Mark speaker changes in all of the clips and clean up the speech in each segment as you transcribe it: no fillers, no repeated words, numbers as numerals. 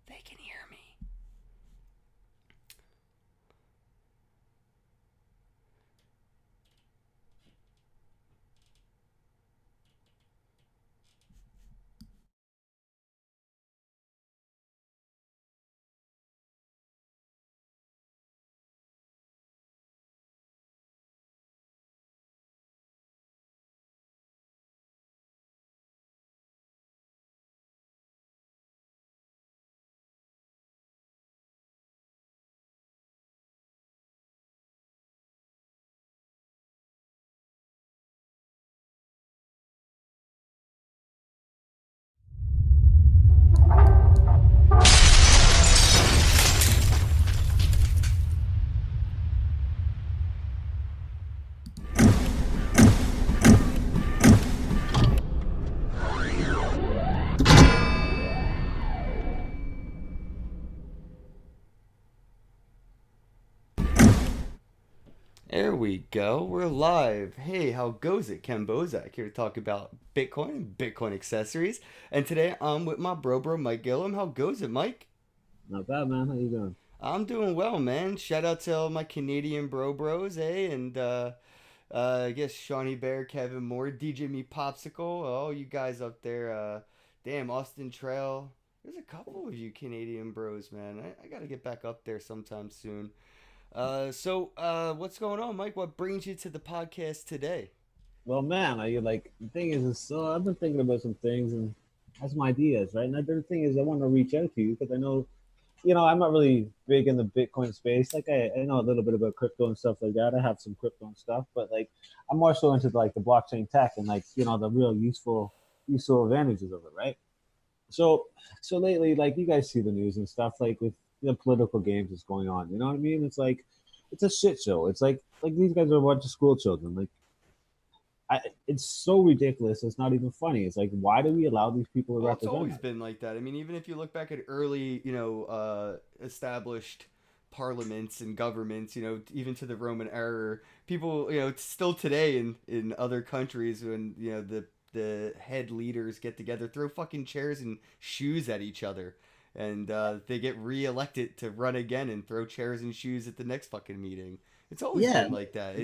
Speaker 1: They can hear me. There we go. We're live. Hey, how goes it? Ken Bozak here to talk about Bitcoin and Bitcoin accessories. And today I'm with my bro, Mike Gillam. How goes it, Mike?
Speaker 2: Not bad, man. How you doing?
Speaker 1: I'm doing well, man. Shout out to all my Canadian bros, eh? And I guess Shawnee Bear, Kevin Moore, DJ Me Popsicle. Oh, you guys up there. Damn, Austin Trail. There's a couple of you Canadian bros, man. I gotta get back up there sometime soon. What's going on, Mike? What brings you to the podcast today?
Speaker 2: Well, man, I like the thing is so I've been thinking about some things and have some ideas, right? And the thing is, I want to reach out to you because I know, I'm not really big in the Bitcoin space. Like I know a little bit about crypto and stuff like that. I have some crypto and stuff, but like I'm more so into like the blockchain tech and like the real useful advantages of it, right? So so lately, like you guys see the news and stuff, like with the political games that's going on. You know what I mean? It's like it's a shit show. It's like these guys are a bunch of school children. Like it's so ridiculous. It's not even funny. It's like, why do we allow these people to
Speaker 1: Well, it's
Speaker 2: represent
Speaker 1: always
Speaker 2: us?
Speaker 1: been like that. I mean, even if you look back at early, established parliaments and governments, even to the Roman era, people, still today in other countries when the head leaders get together, throw fucking chairs and shoes at each other, and they get reelected to run again and throw chairs and shoes at the next fucking meeting. It's always
Speaker 2: Yeah,
Speaker 1: been like that.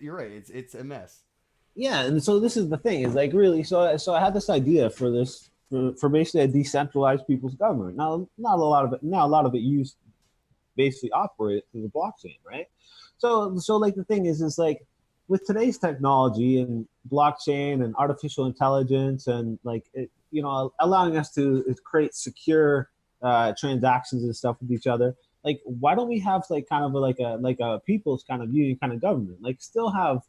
Speaker 1: You're right. It's a mess.
Speaker 2: yeah. And so this is the thing. Is like really. So I had this idea for this for basically a decentralized people's government. Now, not a lot of it. Now, a lot of it used basically operate through the blockchain, right? So like the thing is like with today's technology and blockchain and artificial intelligence and like allowing us to create secure transactions and stuff with each other. Like, why don't we have like kind of like a people's kind of union kind of government? Like, still have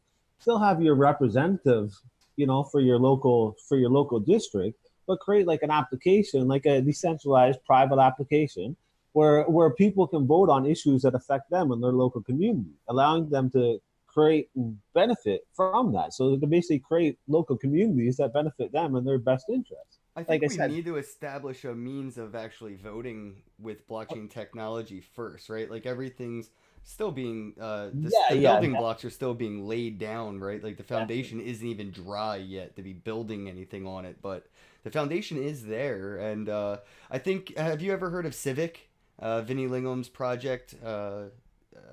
Speaker 2: your representative, for your local district, but create like an application, like a decentralized private application where people can vote on issues that affect them in their local community, allowing them to create and benefit from that. So they can basically create local communities that benefit them in their best interest.
Speaker 1: I
Speaker 2: Like
Speaker 1: think
Speaker 2: I
Speaker 1: we
Speaker 2: said,
Speaker 1: need to establish a means of actually voting with blockchain technology first, right? Like everything's still being
Speaker 2: yeah,
Speaker 1: the
Speaker 2: yeah,
Speaker 1: building blocks are still being laid down, right? Like the
Speaker 2: definitely.
Speaker 1: foundation isn't even dry yet to be building anything on it, but the foundation is there. And I think have you ever heard of Civic, Vinnie Lingham's project?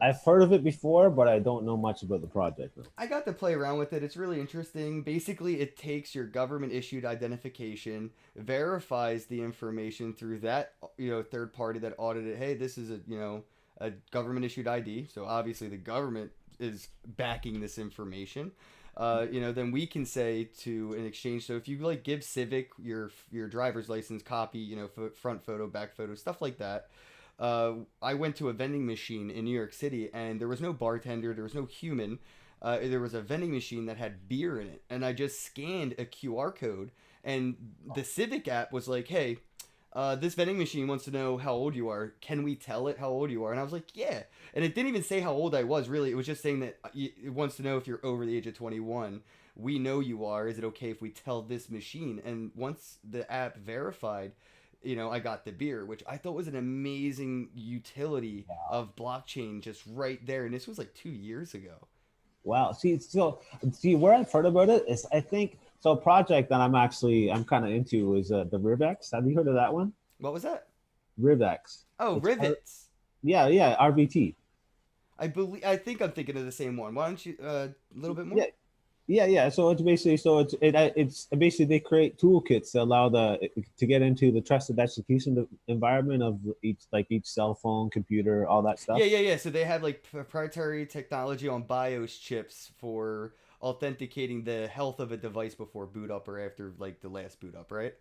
Speaker 2: I've heard of it before, but I don't know much about the project though.
Speaker 1: I got to play around with it. It's really interesting. Basically, it takes your government issued identification, verifies the information through that third party that audited. Hey, this is a government issued ID. So obviously the government is backing this information. Then we can say to an exchange. So if you like give Civic your driver's license copy, front photo, back photo, stuff like that, I went to a vending machine in New York City, and there was no bartender, there was no human. There was a vending machine that had beer in it, and I just scanned a QR code, and the Civic app was like, "Hey, this vending machine wants to know how old you are. Can we tell it how old you are?" And I was like, "Yeah." And it didn't even say how old I was. Really, it was just saying that it wants to know if you're over the age of 21. We know you are. Is it okay if we tell this machine? And once the app verified, I got the beer, which I thought was an amazing utility of blockchain just right there. And this was like 2 years ago.
Speaker 2: Wow. See, where I've heard about it is I think so. A project that I'm kind of into is the Rivex. Have you heard of that one?
Speaker 1: What was that?
Speaker 2: Rivex.
Speaker 1: Oh,
Speaker 2: It's
Speaker 1: rivets.
Speaker 2: yeah, yeah, RVT.
Speaker 1: I think I'm thinking of the same one. Why don't you a little bit more?
Speaker 2: Yeah, yeah, yeah. So it's basically it's basically they create toolkits that allow the to get into the trusted execution environment of each cell phone, computer, all that stuff.
Speaker 1: Yeah. So they have like proprietary technology on BIOS chips for authenticating the health of a device before boot up or after like the last boot up, right?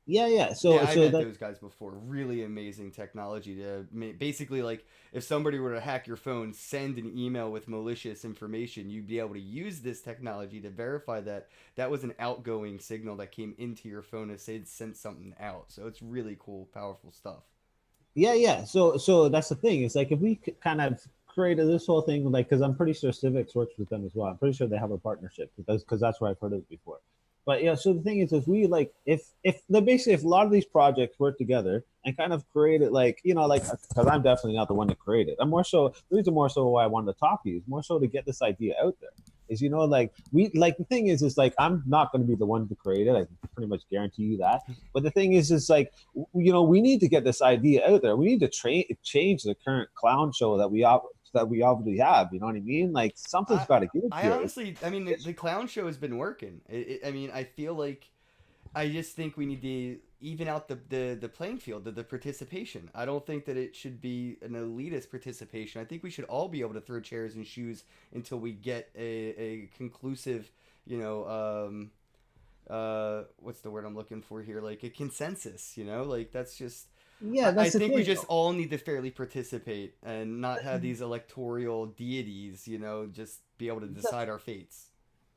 Speaker 2: Yeah, yeah.
Speaker 1: Yeah,
Speaker 2: So
Speaker 1: I
Speaker 2: so
Speaker 1: met
Speaker 2: that
Speaker 1: those guys before. Really amazing technology to basically like if somebody were to hack your phone, send an email with malicious information, you'd be able to use this technology to verify that that was an outgoing signal that came into your phone to say it sent something out. So it's really cool, powerful stuff.
Speaker 2: yeah, yeah. So that's the thing. It's like if we kind of created this whole thing, like because I'm pretty sure Civics works with them as well. I'm pretty sure they have a partnership because that's where I've heard of it before. But yeah, so the thing is we like if the basically if a lot of these projects work together and kind of create it like like because I'm definitely not the one to create it. I'm more so the reason more so why I wanted to talk to you is more so to get this idea out there. Is like we like the thing is like I'm not going to be the one to create it. I can pretty much guarantee you that. But the thing is like we need to get this idea out there. We need to change the current clown show that we already have. You know what I mean? Like something's
Speaker 1: I
Speaker 2: got to give
Speaker 1: I
Speaker 2: here.
Speaker 1: honestly, I mean, the clown show has been working. I mean, I feel like I just think we need to even out the playing field, the participation. I don't think that it should be an elitist participation. I think we should all be able to throw chairs and shoes until we get a conclusive, you know, what's the word I'm looking for here? Like a consensus, like that's just.
Speaker 2: Yeah,
Speaker 1: I
Speaker 2: that's the
Speaker 1: think we
Speaker 2: thing.
Speaker 1: just all need to fairly participate and not have these electoral deities, just be able to decide our fates.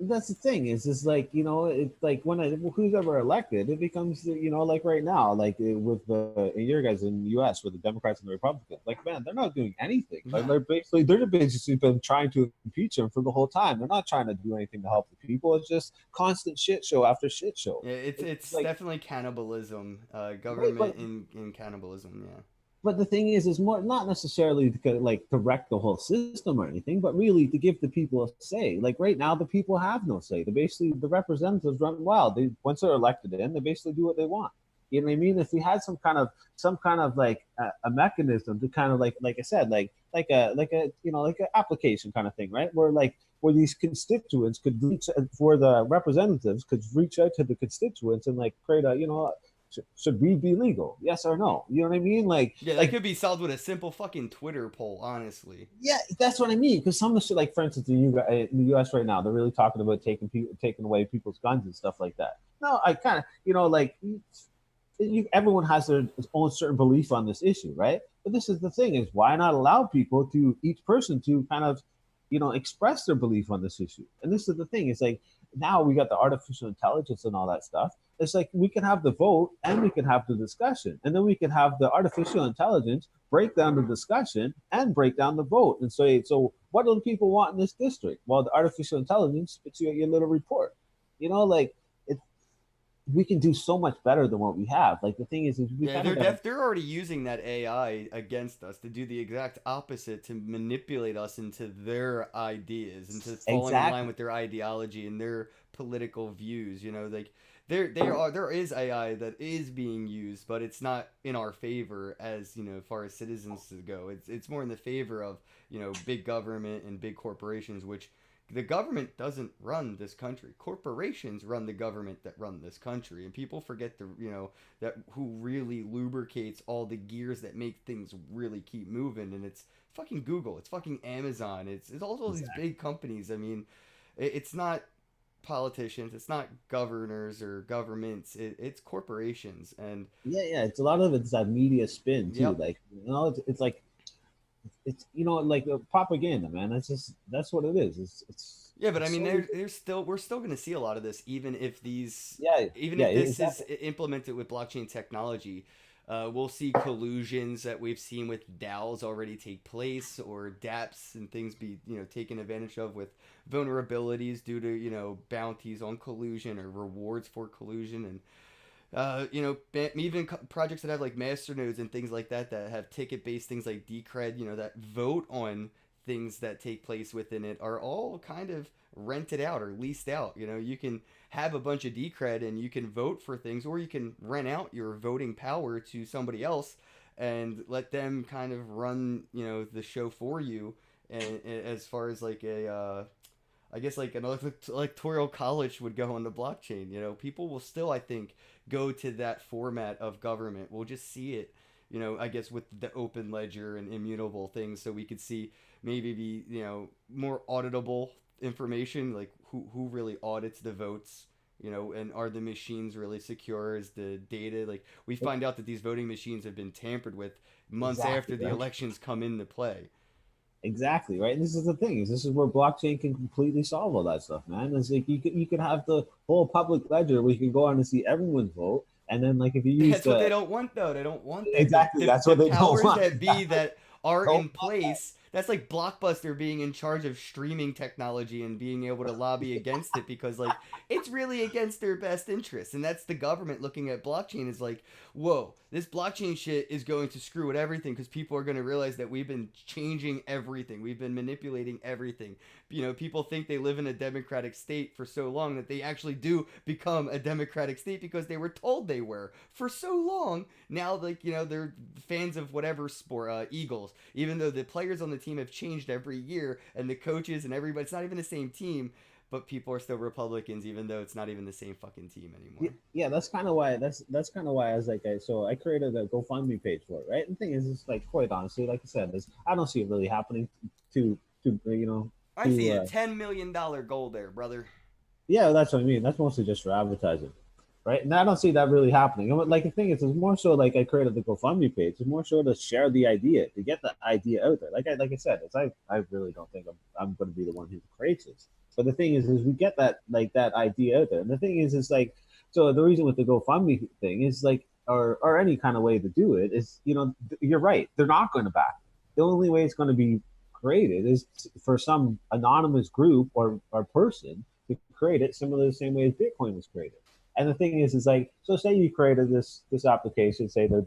Speaker 2: That's the thing is just like it's like who's ever elected it becomes like right now like with the in your guys in the US with the Democrats and the Republicans like man they're not doing anything like
Speaker 1: No.
Speaker 2: they're basically been trying to impeach him for the whole time. They're not trying to do anything to help the people. It's just constant shit show after shit show.
Speaker 1: Yeah,
Speaker 2: It's
Speaker 1: it's
Speaker 2: like
Speaker 1: definitely cannibalism,
Speaker 2: right
Speaker 1: government in cannibalism. Yeah.
Speaker 2: but the thing is more not necessarily to wreck the whole system or anything, but really to give the people a say. Like right now, the people have no say. They basically the representatives run wild. They once they're elected in, they basically do what they want. You know what I mean? If we had some kind of like a mechanism to kind of like I said like a like an application kind of thing, right? Where these constituents could reach for the representatives could reach out to the constituents and like create a should weed be legal? Yes or no? You know what I mean?
Speaker 1: Yeah, that
Speaker 2: Like
Speaker 1: could be solved with a simple fucking Twitter poll, honestly.
Speaker 2: yeah, that's what I mean. Because some of the shit, like for instance, in the U.S. right now, they're really talking about taking away people's guns and stuff like that. No, I kind of like everyone has their own certain belief on this issue, right? But this is the thing: is why not allow people to each person to kind of express their belief on this issue? And this is the thing: it's like now we got the artificial intelligence and all that stuff. It's like we can have the vote and we can have the discussion, and then we can have the artificial intelligence break down the discussion and break down the vote and say, so what do the people want in this district? Well, the artificial intelligence spits you out your little report. Like it, we can do so much better than what we have. Like the thing is we
Speaker 1: Yeah,
Speaker 2: kind of got to
Speaker 1: they're already using that AI against us to do the exact opposite to manipulate us into their ideas, into falling in line
Speaker 2: exactly.
Speaker 1: with their ideology and their political views. Like there is AI that is being used, but it's not in our favor as far as citizens go. It's more in the favor of big government and big corporations, which the government doesn't run this country. Corporations run the government that run this country, and people forget that who really lubricates all the gears that make things really keep moving. And it's fucking Google, it's fucking Amazon, it's also these
Speaker 2: Exactly.
Speaker 1: big companies. I mean, it's not politicians, it's not governors or governments, it's corporations. And
Speaker 2: Yeah, yeah. It's a lot of it's that media spin too.
Speaker 1: yep.
Speaker 2: Like it's like it's like propaganda, man. That's what it is.
Speaker 1: Yeah, but I
Speaker 2: It's
Speaker 1: mean,
Speaker 2: so
Speaker 1: we're still going to see a lot of this,
Speaker 2: yeah,
Speaker 1: even
Speaker 2: yeah,
Speaker 1: if this is
Speaker 2: exactly.
Speaker 1: implemented with blockchain technology. We'll see collusions that we've seen with DAOs already take place, or DApps and things be taken advantage of with vulnerabilities due to bounties on collusion or rewards for collusion. And even projects that have like master nodes and things like that that have ticket based things like Decred, that vote on things that take place within it are all kind of rented out or leased out. You can have a bunch of Decred and you can vote for things, or you can rent out your voting power to somebody else, and let them kind of run, the show for you. And as far as like I guess like an electoral college would go on the blockchain. People will still, I think, go to that format of government. We'll just see it, I guess with the open ledger and immutable things, so we could see maybe be more auditable information, like who really audits the votes. And are the machines really secure? Is the data, like, we find out that these voting machines have been tampered with months after
Speaker 2: Exactly,
Speaker 1: the
Speaker 2: right?
Speaker 1: elections come into play?
Speaker 2: Exactly, right. And this is the thing: is this is where blockchain can completely solve all that stuff, man. It's like you could have the whole public ledger where you can go on and see everyone's vote, and then like if you use
Speaker 1: That's what they
Speaker 2: the
Speaker 1: don't want, though. They don't want that. The,
Speaker 2: exactly
Speaker 1: the,
Speaker 2: that's
Speaker 1: the
Speaker 2: what they don't
Speaker 1: powers
Speaker 2: want.
Speaker 1: that be that are
Speaker 2: Don't
Speaker 1: in place, that's like Blockbuster being in charge of streaming technology and being able to lobby against it, because, like, it's really against their best interests. And that's the government looking at blockchain is like, whoa, this blockchain shit is going to screw with everything, because people are going to realize that we've been changing everything. We've been manipulating everything. People think they live in a democratic state for so long that they actually do become a democratic state because they were told they were for so long. Now, like, they're fans of whatever sport, Eagles, even though the players on the team have changed every year, and the coaches and everybody, it's not even the same team, but people are still Republicans, even though it's not even the same fucking team anymore.
Speaker 2: yeah, that's kind of why that's kind of why I was like, I created a GoFundMe page for it, right? And the thing is, it's like quite honestly, like I said, I don't see it really happening to
Speaker 1: I see
Speaker 2: to
Speaker 1: a $10 million goal there, brother.
Speaker 2: yeah, that's what I mean. That's mostly just for advertising, right? And I don't see that really happening. Like the thing is, it's more so like I created the GoFundMe page. It's more so to share the idea, to get the idea out there. Like I said, I really don't think I'm going to be the one who creates this. But the thing is we get that idea out there. And the thing is like, so the reason with the GoFundMe thing is like, or any kind of way to do it is, you're right. They're not going to back it. The only way it's going to be created is for some anonymous group or person to create it similar to the same way as Bitcoin was created. And the thing is like, so say you created this application, say that,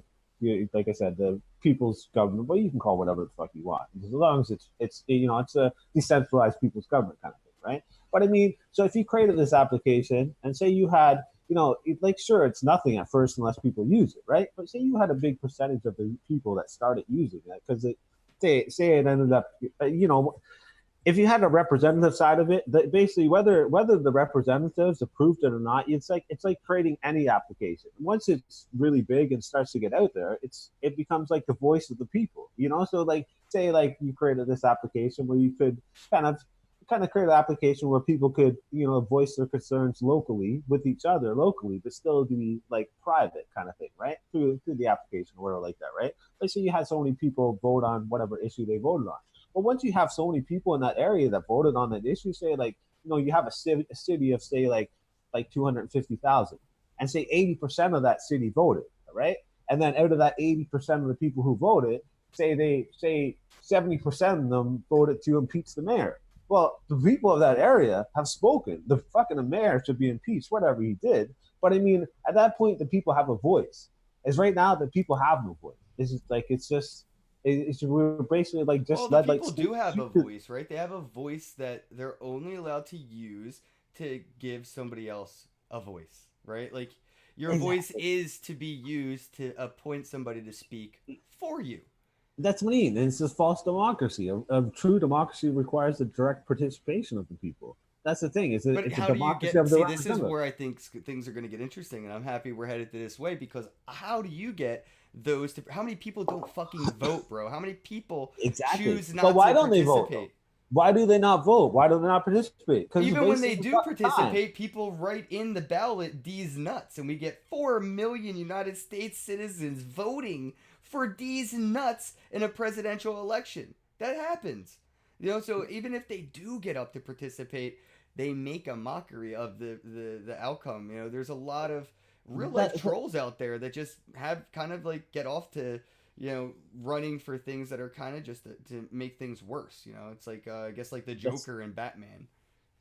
Speaker 2: like I said, the people's government, but you can call whatever the fuck you want, as long as it's a decentralized people's government kind of thing, right? But I mean, so if you created this application and say you had, like sure, it's nothing at first unless people use it, right? But say you had a big percentage of the people that started using it because say it ended up, if you had a representative side of it, basically whether the representatives approved it or not, it's like creating any application. Once it's really big and starts to get out there, it becomes like the voice of the people. So like say like you created this application where you could kind of create an application where people could voice their concerns locally with each other locally, but still be like private kind of thing, right? Through the application or whatever like that, right? Let's say you had so many people vote on whatever issue they voted on. But once you have so many people in that area that voted on that issue, say like you have a city of say like 250,000, and say 80% of that city voted, right? And then out of that 80% of the people who voted, say 70% of them voted to impeach the mayor. Well, the people of that area have spoken. The fucking mayor should be impeached, whatever he did. But I mean, at that point, the people have a voice. As right now, the people have no voice. We're basically like
Speaker 1: Well,
Speaker 2: just
Speaker 1: the
Speaker 2: led like
Speaker 1: people do have a voice, right? They have a voice that they're only allowed to use to give somebody else a voice, right? Like, your voice
Speaker 2: exactly.
Speaker 1: is to be used to appoint somebody to speak for you.
Speaker 2: That's what I mean. And it's just false democracy. A true democracy requires the direct participation of the people. That's the thing.
Speaker 1: But
Speaker 2: It's a
Speaker 1: how do you
Speaker 2: democracy
Speaker 1: get?
Speaker 2: of the
Speaker 1: See, this is
Speaker 2: representative.
Speaker 1: where I think things are going to get interesting, and I'm happy we're headed to this way, because how do you get those to? How many people don't fucking vote, bro? How many people
Speaker 2: Exactly.
Speaker 1: choose
Speaker 2: But
Speaker 1: not
Speaker 2: why
Speaker 1: to
Speaker 2: don't they vote though?
Speaker 1: participate?
Speaker 2: Why do they not vote? Why do they not participate? Because it's
Speaker 1: Even when they
Speaker 2: wasting the
Speaker 1: do
Speaker 2: fucking time.
Speaker 1: participate, people write in the ballot D's nuts, and we get 4 million United States citizens voting for D's nuts in a presidential election. That happens. So even if they do get up to participate, they make a mockery of the outcome. There's a lot of real life
Speaker 2: That,
Speaker 1: trolls out there that just have kind of like get off to running for things that are kind of just to make things worse. It's like I guess like the
Speaker 2: that's
Speaker 1: Joker and Batman.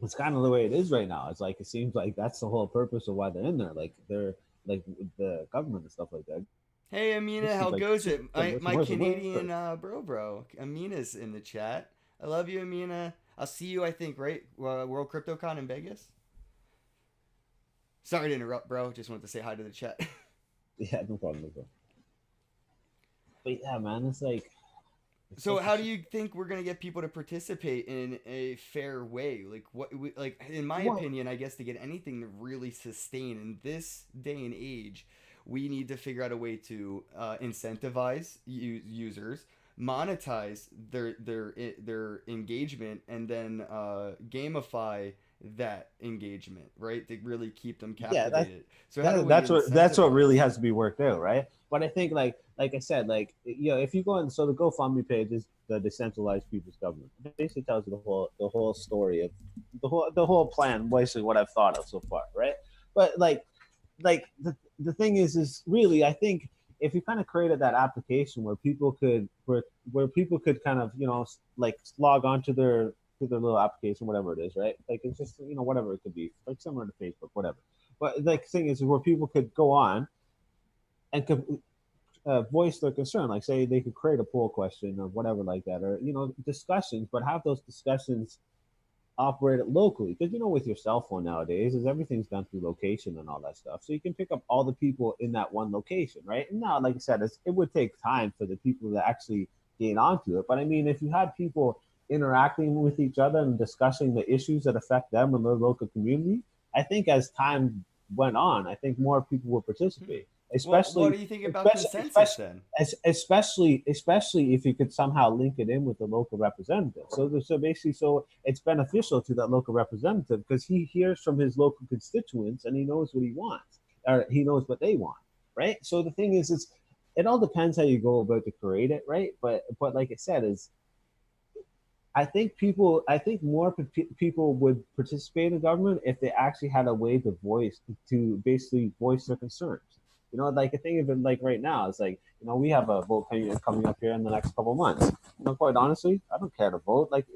Speaker 2: it's kind of the way it is right now. It's like it seems like that's the whole purpose of why they're in there. Like they're like the government and stuff like that.
Speaker 1: Hey
Speaker 2: It
Speaker 1: Amina, how
Speaker 2: seems like
Speaker 1: goes it?
Speaker 2: getting worse and
Speaker 1: My
Speaker 2: worse and
Speaker 1: Canadian
Speaker 2: worse.
Speaker 1: bro, Amina's in the chat. I love you, Amina. I'll see you, I think, right? World CryptoCon in Vegas. Sorry to interrupt, bro. Just wanted to say hi to the chat.
Speaker 2: Yeah, no problem. No problem. But yeah, man, it's like it's
Speaker 1: So
Speaker 2: such a
Speaker 1: how do you think we're gonna get people to participate in a fair way? Like like in my
Speaker 2: well,
Speaker 1: opinion, I guess to get anything to really sustain in this day and age, we need to figure out a way to incentivize users, monetize their engagement, and then gamify that engagement, right? To really keep them
Speaker 2: yeah,
Speaker 1: captivated. So how do we
Speaker 2: that's what really
Speaker 1: incentivize?
Speaker 2: has to be worked out, right? But I think like I said, like if you go on, so the GoFundMe page is the Decentralized People's Government. It basically tells you the whole story of the whole plan, basically what I've thought of so far, right? But the thing is really I think if you kind of created that application where people could where people could kind of like log on to their little application, whatever it is, right? Like it's just whatever it could be, like similar to Facebook, whatever. But like the thing is where people could go on and could voice their concern, like say they could create a poll question or whatever like that, or discussions, but have those discussions operate it locally, because with your cell phone nowadays is everything's done through location and all that stuff, so you can pick up all the people in that one location, right? And now, like I said, it would take time for the people to actually gain onto it, but I mean, if you had people interacting with each other and discussing the issues that affect them in their local community, I think as time went on, I think more people would
Speaker 1: Hmm.
Speaker 2: participate,
Speaker 1: Well, what
Speaker 2: especially
Speaker 1: do you think about
Speaker 2: especially
Speaker 1: consensus
Speaker 2: especially
Speaker 1: then?
Speaker 2: especially if you could somehow link it in with the local representative. So basically, so it's beneficial to that local representative because he hears from his local constituents and he knows what he wants, or he knows what they want, right? So the thing is, it all depends how you go about to create it, right? But like I said, is I think more people would participate in government if they actually had a way to basically voice their concerns. Like the thing of it, like right now, it's like we have a vote coming up here in the next couple of months. Quite honestly, I don't care to vote. Like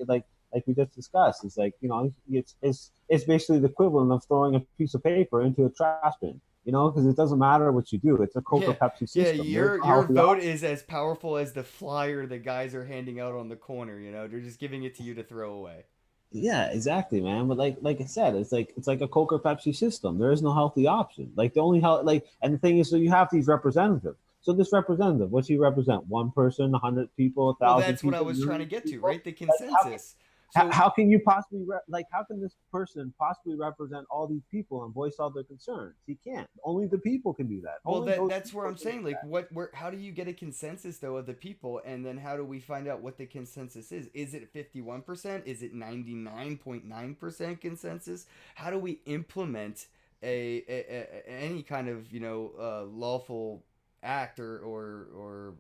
Speaker 2: we just discussed, it's like it's basically the equivalent of throwing a piece of paper into a trash bin. Because it doesn't matter what you do. It's a Coke or
Speaker 1: Yeah,
Speaker 2: Pepsi
Speaker 1: yeah.
Speaker 2: system. There's no
Speaker 1: Your
Speaker 2: healthy
Speaker 1: vote
Speaker 2: option.
Speaker 1: is as powerful as the flyer the guys are handing out on the corner. They're just giving it to you to throw away.
Speaker 2: Yeah, exactly, man. But like I said, it's like a Coke or Pepsi system. There is no healthy option. Like the only health like and the thing is, so you have these representatives. So this representative, what's he represent? One person, 100 people, a
Speaker 1: Well,
Speaker 2: thousand
Speaker 1: that's what I
Speaker 2: people,
Speaker 1: was trying to
Speaker 2: millions of
Speaker 1: get to,
Speaker 2: people.
Speaker 1: right? The
Speaker 2: Like
Speaker 1: consensus.
Speaker 2: how,
Speaker 1: So,
Speaker 2: how can you possibly how can this person possibly represent all these people and voice all their concerns? He can't. Only the people can do that.
Speaker 1: well,
Speaker 2: Only those
Speaker 1: that's where
Speaker 2: people
Speaker 1: I'm
Speaker 2: can do
Speaker 1: saying, like,
Speaker 2: that.
Speaker 1: how do you get a consensus though of the people, and then how do we find out what the consensus is? Is it 51%? Is it 99.9% consensus? How do we implement any kind of lawful act or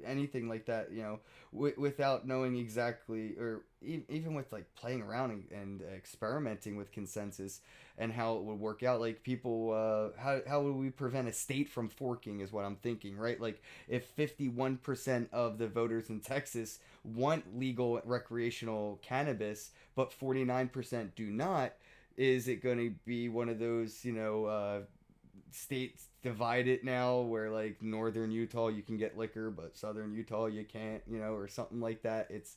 Speaker 1: anything like that without knowing exactly, or even with like playing around and experimenting with consensus and how it would work out. Like people, how would we prevent a state from forking? Is what I'm thinking, right? Like if 51% of the voters in Texas want legal recreational cannabis, but 49% do not, is it going to be one of those states divide it now where like northern Utah you can get liquor but southern Utah you can't, or something like that? It's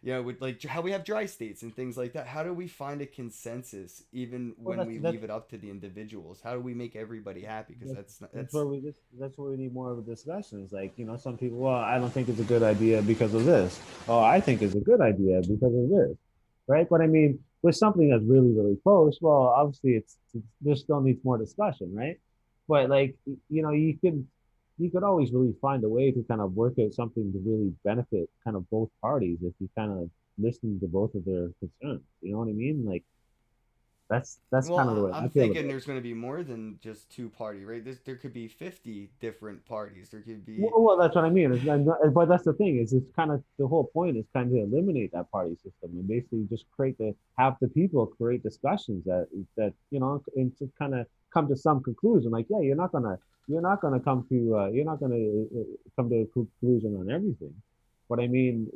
Speaker 1: with like how we have dry states and things like that. How do we find a consensus even
Speaker 2: Well,
Speaker 1: when we leave it up to the individuals? How do we make everybody happy? Because
Speaker 2: that's
Speaker 1: that's
Speaker 2: that's where we need more of a discussion. It's like some people, well, I don't think it's a good idea because of this. Oh, I think it's a good idea because of this, right? But I mean, with something that's really close, well, obviously there still needs more discussion, right? But like you could always really find a way to kind of work out something to really benefit kind of both parties if you kind of listen to both of their concerns. You know what I mean? Like that's
Speaker 1: well,
Speaker 2: kind of the way I
Speaker 1: I'm
Speaker 2: feel
Speaker 1: thinking
Speaker 2: about it.
Speaker 1: there's going to be more than just two party, right? There could be 50 different parties. There could be
Speaker 2: Well, that's what I mean. But that's the thing is, it's kind of the whole point is kind of eliminate that party system and basically just have the people create discussions that and to kind of come to some conclusion. Like, yeah, you're not gonna come to a conclusion on everything, but I mean,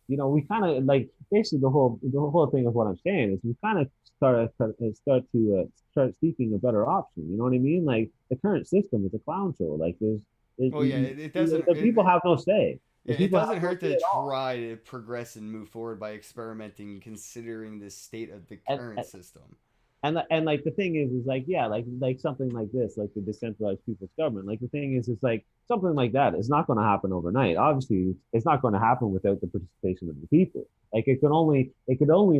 Speaker 2: we kind of like basically the whole thing of what I'm saying is we kind of start seeking a better option. You know what I mean? Like the current system is a clown show. Like
Speaker 1: well, yeah, it doesn't
Speaker 2: the people have no say. The
Speaker 1: yeah, it
Speaker 2: people have
Speaker 1: doesn't
Speaker 2: no
Speaker 1: hurt
Speaker 2: say
Speaker 1: to
Speaker 2: at all.
Speaker 1: try to progress and move forward by experimenting, considering the state of the
Speaker 2: And,
Speaker 1: current
Speaker 2: and
Speaker 1: system.
Speaker 2: and like the thing is like yeah, like something like this, like the decentralized people's government. Like the thing is like something like that is not going to happen overnight. Obviously, it's not going to happen without the participation of the people. Like it could only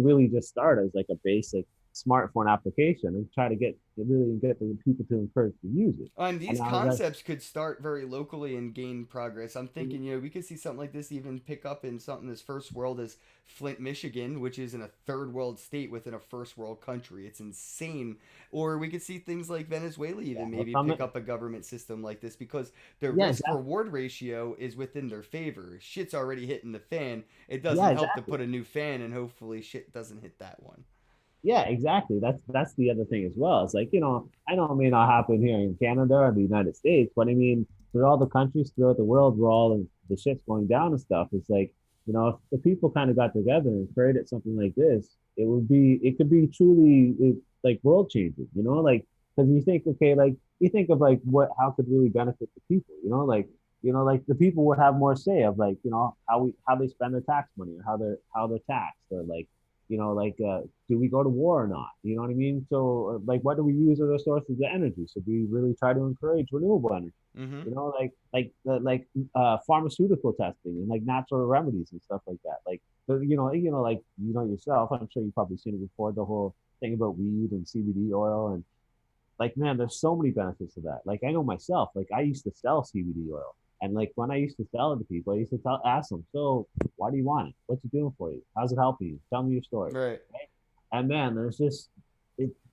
Speaker 2: really just start as like a basic smartphone application and try to get the people to encourage to use it.
Speaker 1: And
Speaker 2: And
Speaker 1: these
Speaker 2: now that
Speaker 1: concepts could start very locally and gain progress. I'm thinking, we could see something like this even pick up in something as first world as Flint, Michigan, which is in a third world state within a first world country. It's insane. Or we could see things like Venezuela
Speaker 2: yeah,
Speaker 1: even
Speaker 2: well,
Speaker 1: maybe
Speaker 2: some
Speaker 1: pick up a government system like this because the
Speaker 2: yeah,
Speaker 1: risk
Speaker 2: exactly.
Speaker 1: reward ratio is within their favor. Shit's already hitting the fan. It doesn't
Speaker 2: Yeah,
Speaker 1: help to
Speaker 2: exactly.
Speaker 1: put a new fan and hopefully shit doesn't hit that one.
Speaker 2: Yeah, exactly. That's the other thing as well. It's like, I know it may not happen here in Canada or the United States, but I mean, through all the countries throughout the world where all of the shit's going down and stuff, it's like, if the people kind of got together and created something like this, it could be truly like world changing, like, because you think, okay, like, you think of like how could really benefit the people, like the people would have more say of like, how they spend their tax money or how they're taxed or like, do we go to war or not? You know what I mean? So, like, what do we use as our sources of energy? So we really try to encourage renewable energy.
Speaker 1: Mm-hmm.
Speaker 2: Pharmaceutical testing and like natural remedies and stuff like that. Like, like yourself. I'm sure you've probably seen it before. The whole thing about weed and CBD oil and like man, there's so many benefits to that. Like I know myself, like I used to sell CBD oil. And like when I used to sell it to people, I used to ask them, so why do you want it? What's it doing for you? How's it helping you? Tell me your story.
Speaker 1: Right.
Speaker 2: Right? And man, it's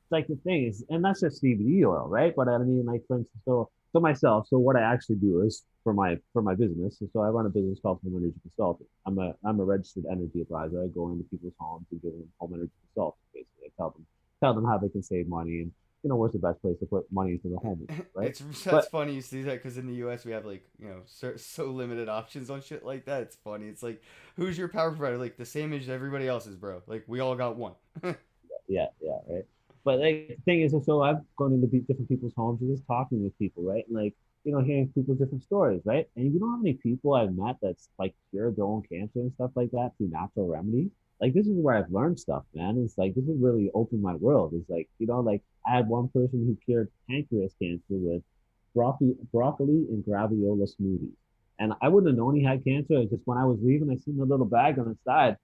Speaker 2: like the thing is, and that's just CBD oil, right? But I mean, like for instance, so myself, so what I actually do is for my business. So I run a business called Home Energy Consulting. I'm a registered energy advisor. I go into people's homes and give them home energy consulting. Basically, I tell them how they can save money and where's the best place to put money into the home, right?
Speaker 1: It's that's
Speaker 2: But
Speaker 1: funny you see that because in the U.S. we have like so limited options on shit like that. It's funny. It's like who's your power provider? Like the same as everybody else's, bro. Like we all got one.
Speaker 2: yeah, yeah, right. But like the thing is, so I've gone into different people's homes and just talking with people, right? And like, hearing people's different stories, right? And you know how many people I've met that's like cured their own cancer and stuff like that through natural remedies? Like this is where I've learned stuff, man. It's like this has really opened my world. It's like, like I had one person who cured pancreas cancer with broccoli and graviola smoothies. And I wouldn't have known he had cancer. It's just when I was leaving, I seen the little bag on the side.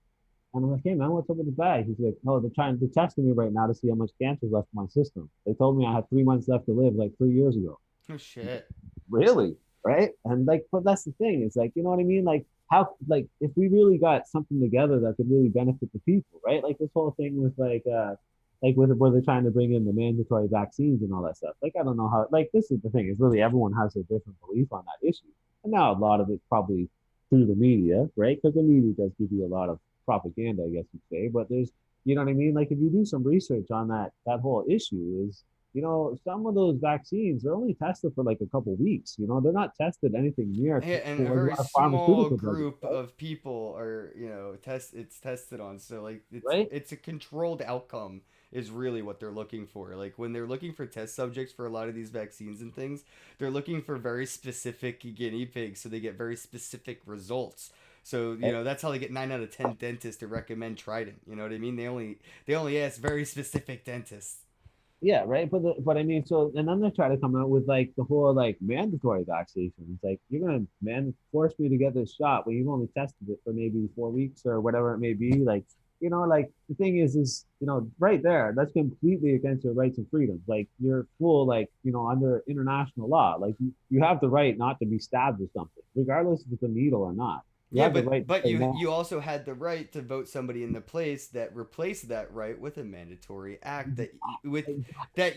Speaker 2: And I'm like, hey man, what's up with the bag? He's like, oh, they're testing me right now to see how much cancer's left in my system. They told me I had 3 months left to live like 3 years ago.
Speaker 1: Oh shit.
Speaker 2: Really? Right? And like, but that's the thing. It's like, you know what I mean? Like how like if we really got something together that could really benefit the people, right? Like this whole thing with like with where they're trying to bring in the mandatory vaccines and all that stuff. Like I don't know how like this is the thing, is really everyone has a different belief on that issue. And now a lot of it's probably through the media, right? Because the media does give you a lot of propaganda, I guess you'd say. But there's you know what I mean? Like if you do some research on that whole issue is some of those vaccines are only tested for like a couple of weeks. They're not tested anything near
Speaker 1: Yeah,
Speaker 2: to
Speaker 1: and a
Speaker 2: what a
Speaker 1: very
Speaker 2: lot of
Speaker 1: small
Speaker 2: pharmaceutical drugs,
Speaker 1: group
Speaker 2: right?
Speaker 1: of people are it's tested on. So like it's
Speaker 2: Right?
Speaker 1: it's a controlled outcome is really what they're looking for. Like when they're looking for test subjects for a lot of these vaccines and things, they're looking for very specific guinea pigs so they get very specific results. So
Speaker 2: Right?
Speaker 1: that's how they get 9 out of 10 dentists to recommend Trident. You know what I mean? They only ask very specific dentists.
Speaker 2: Yeah, right. But I mean, so and then they try to come out with like the whole like mandatory vaccination. It's like you're gonna force me to get this shot when you've only tested it for maybe 4 weeks or whatever it may be. Like like the thing is right there, that's completely against your rights and freedoms. Like you're full like under international law. Like you have the right not to be stabbed or something, regardless if it's a needle or not. You
Speaker 1: Yeah,
Speaker 2: have the
Speaker 1: but
Speaker 2: right to
Speaker 1: but
Speaker 2: say
Speaker 1: you
Speaker 2: no.
Speaker 1: also had the right to vote somebody in the place that replaced that right with a mandatory act that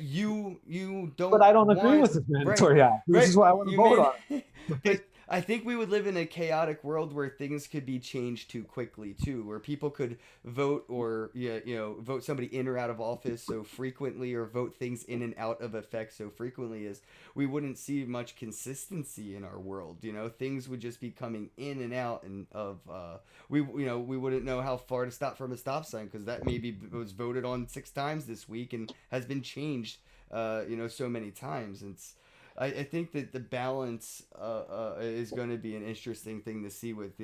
Speaker 1: you
Speaker 2: But
Speaker 1: don't
Speaker 2: I don't agree
Speaker 1: want,
Speaker 2: with this
Speaker 1: right?
Speaker 2: mandatory act. This
Speaker 1: Right.
Speaker 2: is why I want to
Speaker 1: You
Speaker 2: vote
Speaker 1: made
Speaker 2: on it.
Speaker 1: but I think we would live in a chaotic world where things could be changed too quickly too, where people could vote or vote somebody in or out of office so frequently or vote things in and out of effect so frequently as we wouldn't see much consistency in our world. Things would just be coming in and out and of we wouldn't know how far to stop from a stop sign because that maybe was voted on 6 times this week and has been changed so many times. I think that the balance is going to be an interesting thing to see with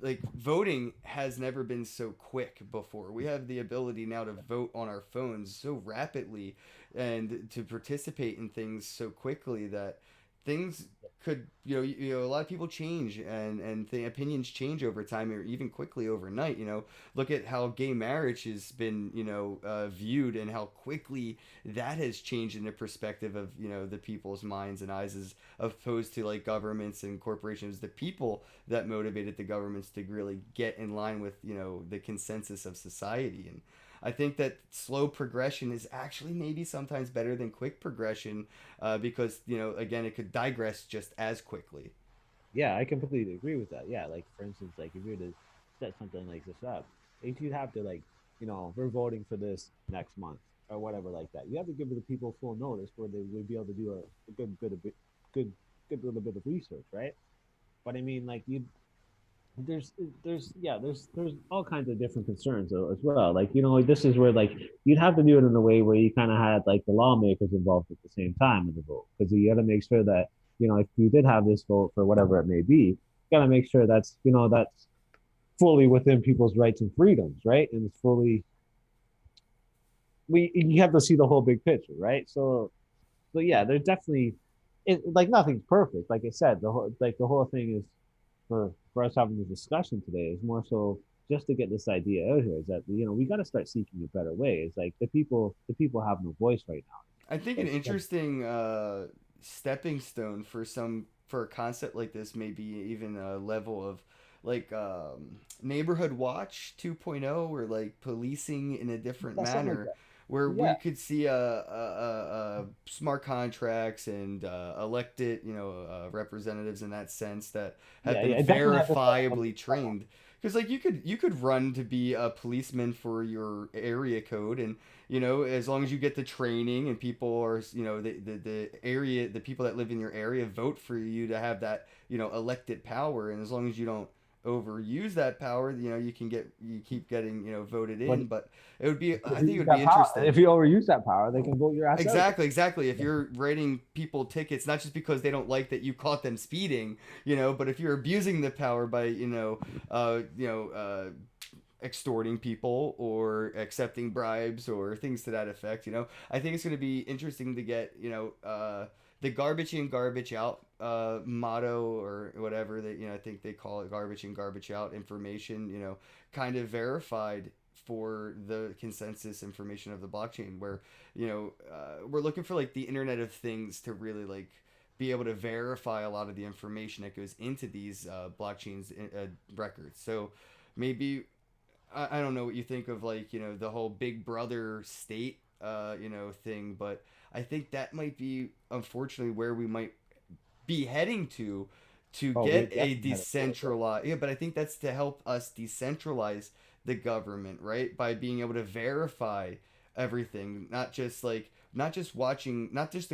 Speaker 1: like voting has never been so quick before. We have the ability now to vote on our phones so rapidly and to participate in things so quickly that things could a lot of people change and the opinions change over time or even quickly overnight. Look at how gay marriage has been viewed and how quickly that has changed in the perspective of the people's minds and eyes as opposed to like governments and corporations. The people that motivated the governments to really get in line with the consensus of society. And I think that slow progression is actually maybe sometimes better than quick progression, because again it could digress just as quickly.
Speaker 2: Yeah, I completely agree with that. Yeah, like for instance, like if you were to set something like this up, if you'd have to like, we're voting for this next month or whatever like that. You have to give the people full notice where they would be able to do a good good little bit of research, right? But I mean, like you, there's there's all kinds of different concerns as well. Like this is where like you'd have to do it in a way where you kind of had like the lawmakers involved at the same time in the vote because you got to make sure that if you did have this vote for whatever it may be, you got to make sure that's fully within people's rights and freedoms, right? And it's fully we you have to see the whole big picture, right? So yeah, there's definitely like nothing's perfect. Like I said, the whole thing is for us having this discussion today is more so just to get this idea out here is that we got to start seeking a better way. It's like the people have no voice right
Speaker 1: I think
Speaker 2: now.
Speaker 1: an
Speaker 2: Like
Speaker 1: interesting stepping stone for a concept like this may be even a level of like neighborhood watch 2.0 or like policing in a different
Speaker 2: yeah, something like
Speaker 1: manner
Speaker 2: that.
Speaker 1: where
Speaker 2: Yeah,
Speaker 1: we could see smart contracts and elected representatives in that sense that have
Speaker 2: yeah,
Speaker 1: been
Speaker 2: yeah. It definitely has to start from
Speaker 1: verifiably trained, because like you could run to be a policeman for your area code, and as long as you get the training and people are the people that live in your area vote for you to have that elected power, and as long as you don't overuse that power, you keep getting voted
Speaker 2: but
Speaker 1: in. But it would be,
Speaker 2: if
Speaker 1: I
Speaker 2: you
Speaker 1: think it
Speaker 2: use
Speaker 1: would be
Speaker 2: that power,
Speaker 1: interesting.
Speaker 2: if you overuse that power, they can vote your ass out.
Speaker 1: Exactly. If you're writing people tickets, not just because they don't like that you caught them speeding, but if you're abusing the power by extorting people or accepting bribes or things to that effect. I think it's going to be interesting to get the garbage in, garbage out motto or whatever that I think they call it, garbage in, garbage out information. Kind of verified for the consensus information of the blockchain, where we're looking for like the Internet of Things to really like be able to verify a lot of the information that goes into these blockchains records. So maybe I don't know what you think of like the whole Big Brother state thing, but I think that might be unfortunately where we might be heading to
Speaker 2: Oh, we're
Speaker 1: get a
Speaker 2: definitely headed towards it.
Speaker 1: decentralized, yeah, but I think that's to help us decentralize the government, right? By being able to verify everything, not just the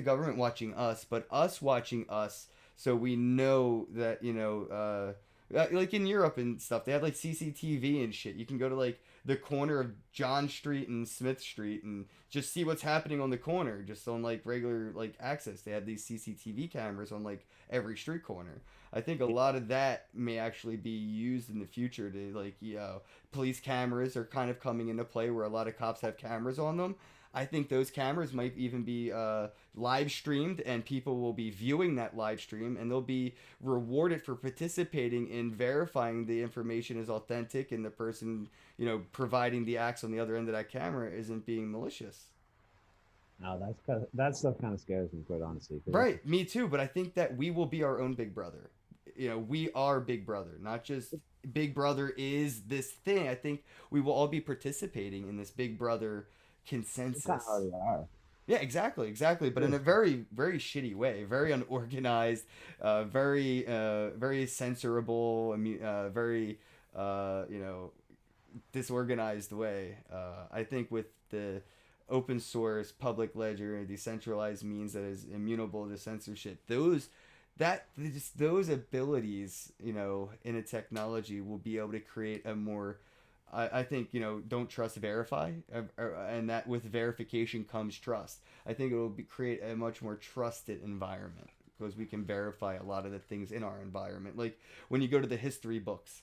Speaker 1: government watching us, but us watching us, so we know that like in Europe and stuff, they have like CCTV and shit. You can go to like the corner of John Street and Smith Street and just see what's happening on the corner, just on like regular like access. They have these CCTV cameras on like every street corner. I think a lot of that may actually be used in the future to like police cameras are kind of coming into play where a lot of cops have cameras on them. I think those cameras might even be live streamed, and people will be viewing that live stream, and they'll be rewarded for participating in verifying the information is authentic and the person providing the acts on the other end of that camera isn't being malicious.
Speaker 2: No, that stuff kind of scares me, quite honestly, because
Speaker 1: Right, me too, but I think that we will be our own Big Brother. We are Big Brother, not just Big Brother is this thing. I think we will all be participating in this Big Brother
Speaker 2: we kind of
Speaker 1: consensus.
Speaker 2: already are.
Speaker 1: Yeah, exactly, but in a very, very shitty way, very unorganized, very censorable, very, disorganized way. I think with the open source, public ledger, decentralized means that is immutable to censorship, those abilities, in a technology will be able to create a more I think don't trust, verify, and that with verification comes trust. I think it will create a much more trusted environment because we can verify a lot of the things in our environment. Like when you go to the history books,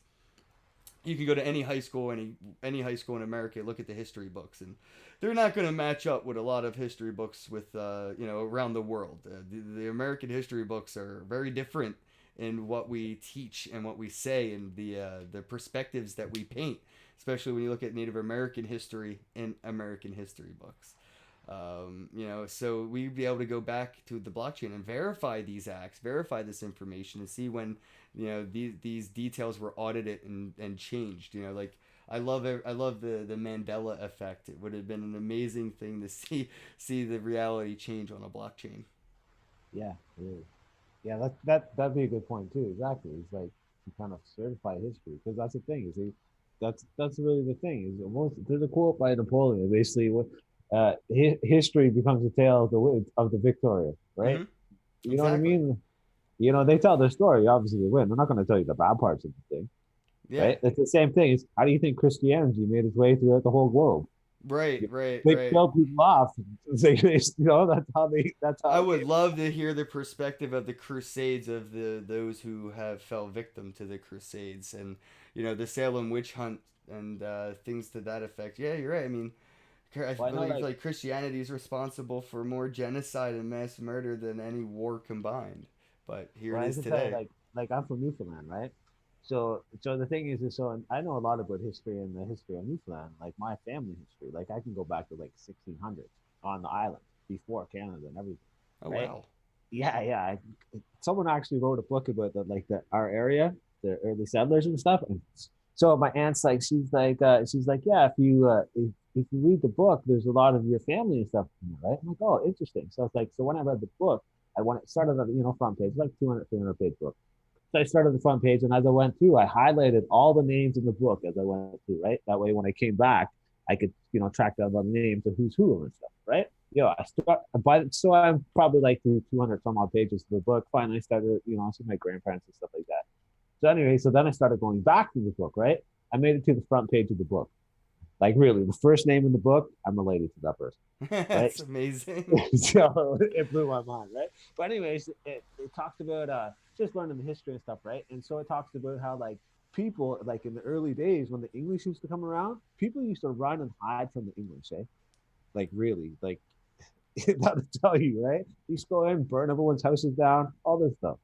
Speaker 1: You can go to any high school in America, look at the history books, and they're not going to match up with a lot of history books with around the world. The American history books are very different in what we teach and what we say and the perspectives that we paint, especially when you look at Native American history in American history books. So we'd be able to go back to the blockchain and verify these acts, verify this information, and see when these details were audited and changed. Like I love the Mandela effect. It would have been an amazing thing to see the reality change on a blockchain.
Speaker 2: Yeah, really. Yeah, that'd be a good point too. Exactly. It's like to kind of certify history because that's the thing. You see, that's really the thing. Is almost there's a quote by Napoleon. Basically, what history becomes a tale of the victorious, right?
Speaker 1: Mm-hmm.
Speaker 2: You know what I
Speaker 1: Exactly.
Speaker 2: mean? You know, they tell their story. Obviously, they win. They're not going to tell you the bad parts of the thing,
Speaker 1: Yeah.
Speaker 2: right? It's the same thing. It's how do you think Christianity made its way throughout the whole globe?
Speaker 1: Right. Right.
Speaker 2: They
Speaker 1: Right.
Speaker 2: kill people off. That's how they. That's how
Speaker 1: I
Speaker 2: it
Speaker 1: would
Speaker 2: came.
Speaker 1: love to hear the perspective of the Crusades of those who have fell victim to the Crusades and the Salem witch hunt and things to that effect. Yeah, you're right. I mean, I
Speaker 2: Well, I know,
Speaker 1: believe like Christianity is responsible for more genocide and mass murder than any war combined. But here
Speaker 2: well,
Speaker 1: it
Speaker 2: I
Speaker 1: is
Speaker 2: can tell you,
Speaker 1: today.
Speaker 2: like I'm from Newfoundland, right? So the thing is so I know a lot about history and the history of Newfoundland, like my family history. Like I can go back to like 1600s on the island before Canada and everything,
Speaker 1: Oh
Speaker 2: right?
Speaker 1: wow.
Speaker 2: Yeah, yeah. Someone actually wrote a book about our area, the early settlers and stuff. And so my aunt's like, she's like, yeah, if you read the book, there's a lot of your family and stuff in there, right? I'm like, oh, interesting. So it's like, so when I read the book, I went it started on front page, like 200, 300 page book. So I started the front page, and as I went through, I highlighted all the names in the book as I went through, right? That way, when I came back, I could, track down the names of who's who and stuff, right? I start so I'm probably like through 200 some odd pages of the book. Finally, I started, see my grandparents and stuff like that. So anyway, so then I started going back to the book, right? I made it to the front page of the book. Like really, the first name in the book, I'm related to that person, right?
Speaker 1: That's amazing.
Speaker 2: So it blew my mind, right? But anyways, it talks about just learning the history and stuff, right? And so it talks about how like people like in the early days when the English used to come around, people used to run and hide from the English, eh? Like really, like that to tell you, right? You used to go in, burn everyone's houses down, all this stuff.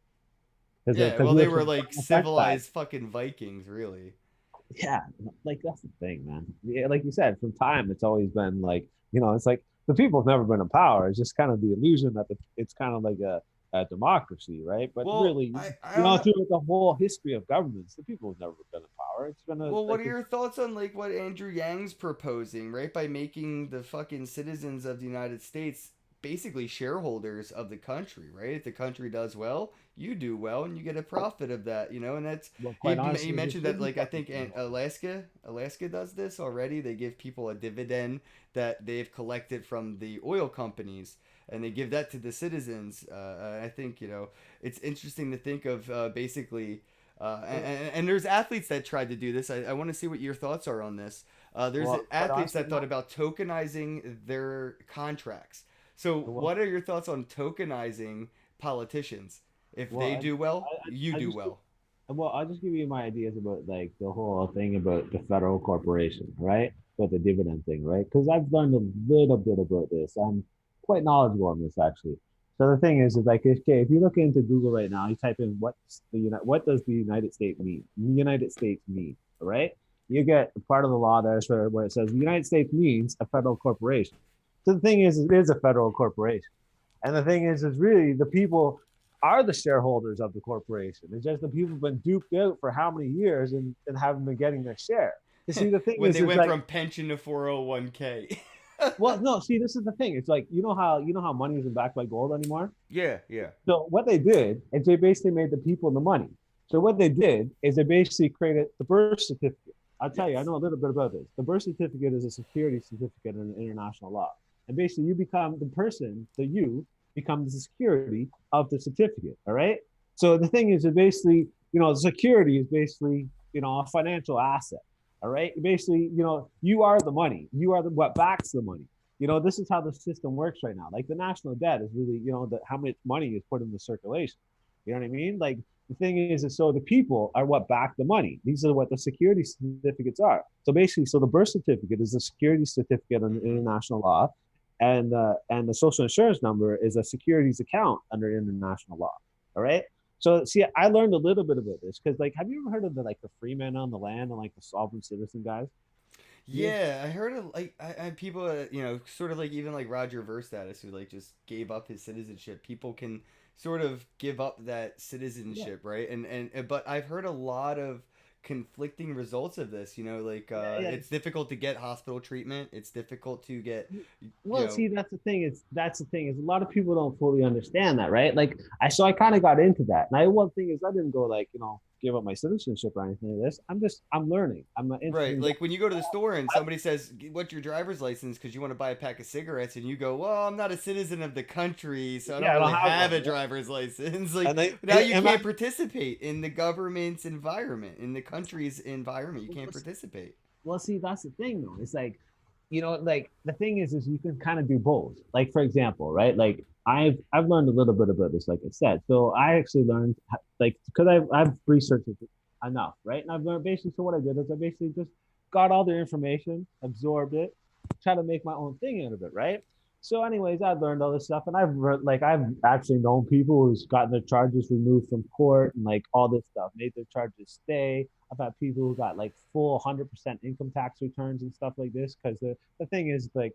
Speaker 1: Yeah,
Speaker 2: Because
Speaker 1: well,
Speaker 2: we
Speaker 1: they
Speaker 2: were
Speaker 1: were like
Speaker 2: affect that.
Speaker 1: civilized fucking Vikings, really.
Speaker 2: Yeah, like that's the thing, man. Yeah, like you said, from time it's always been like, it's like the people have never been in power. It's just kind of the illusion that it's kind of like a democracy, right? But
Speaker 1: Well,
Speaker 2: really,
Speaker 1: I don't know.
Speaker 2: through the whole history of governments, the people have never been in power. It's been a
Speaker 1: Well, what
Speaker 2: like
Speaker 1: are your thoughts on like what Andrew Yang's proposing, right? By making the fucking citizens of the United States basically shareholders of the country, right? If the country does well, you do well, and you get a profit of that, And that's
Speaker 2: well, quite
Speaker 1: he
Speaker 2: honestly, they
Speaker 1: mentioned
Speaker 2: should
Speaker 1: that
Speaker 2: be
Speaker 1: like I
Speaker 2: fucking
Speaker 1: think
Speaker 2: shareholders.
Speaker 1: Alaska does this already. They give people a dividend that they've collected from the oil companies, and they give that to the citizens. I think it's interesting to think of basically and there's athletes that tried to do this. I want to see what your thoughts are on this. There's
Speaker 2: Well, quite
Speaker 1: athletes
Speaker 2: honestly,
Speaker 1: that thought
Speaker 2: not.
Speaker 1: about tokenizing their contracts. So,
Speaker 2: Well,
Speaker 1: what are your thoughts on tokenizing politicians? If
Speaker 2: well,
Speaker 1: they do well, you
Speaker 2: I
Speaker 1: do
Speaker 2: just
Speaker 1: well.
Speaker 2: Well, I'll just give you my ideas about like the whole thing about the federal corporation, right? About the dividend thing, right? Because I've learned a little bit about this. I'm quite knowledgeable on this actually. So the thing is like, okay, if you look into Google right now, you type in what does the United States mean? The United States mean, right? You get part of the law there where it says the United States means a federal corporation. So the thing is, it is a federal corporation. And the thing is really the people are the shareholders of the corporation. It's just the people have been duped out for how many years and haven't been getting their share. You see, the thing
Speaker 1: When they
Speaker 2: is
Speaker 1: went
Speaker 2: like,
Speaker 1: from pension to 401k.
Speaker 2: well, no, see, this is the thing. It's like you know how money isn't backed by gold anymore.
Speaker 1: Yeah, yeah.
Speaker 2: So what they did is they basically made the people the money. So what they did is they basically created the birth certificate. I'll tell you, I
Speaker 1: Yes.
Speaker 2: know a little bit about this. The birth certificate is a security certificate in international law. And basically you become the person, you become the security of the certificate. All right. So the thing is that basically, security is basically, a financial asset. All right. Basically, you are the money. You are what backs the money. This is how the system works right now. Like the national debt is really, how much money is put into circulation. You know what I mean? Like the thing is so the people are what back the money. These are what the security certificates are. So basically, so the birth certificate is the security certificate under
Speaker 1: Hmm.
Speaker 2: international law, and the social insurance number is a securities account under international law. All right. So see, I learned a little bit about this because, like, have you ever heard of the free men on the land and like the sovereign citizen guys? Yeah.
Speaker 1: Yeah, I heard of like I had people sort of like even like Roger Ver status who like just gave up his citizenship. People can sort of give up that
Speaker 2: Yeah.
Speaker 1: citizenship, right? And but I've heard a lot of conflicting results of this. Like
Speaker 2: Yeah. Yeah.
Speaker 1: it's difficult to get hospital treatment. It's difficult to get you
Speaker 2: Well,
Speaker 1: know
Speaker 2: see, that's the thing is a lot of people don't fully understand that, right? Like I kind of got into that. And one thing is I didn't go like, give up my citizenship or anything like this. I'm learning. I'm interested
Speaker 1: Right,
Speaker 2: in
Speaker 1: like when you go to the store and
Speaker 2: I,
Speaker 1: somebody says, "What's your driver's license?" because you want to buy a pack of cigarettes, and you go, "Well, I'm not a citizen of the country, so I don't
Speaker 2: yeah, I don't
Speaker 1: really
Speaker 2: have
Speaker 1: have
Speaker 2: one.
Speaker 1: a
Speaker 2: Yeah.
Speaker 1: driver's license." Like
Speaker 2: And they
Speaker 1: now, you
Speaker 2: and I
Speaker 1: can't participate in the government's environment, in the country's environment. You can't participate.
Speaker 2: well, see, that's the thing though. It's like, like the thing is you can kind of do both. Like for example, right? Like I've learned a little bit about this, like I said. So I actually learned like because I've researched it enough, right? And I've learned basically. So what I did is I basically just got all their information, absorbed it, try to make my own thing out of it, right? So, anyways, I learned all this stuff, and I've actually known people who's gotten their charges removed from court and like all this stuff, made their charges stay. I've had people who got like full 100% income tax returns and stuff like this because the thing is like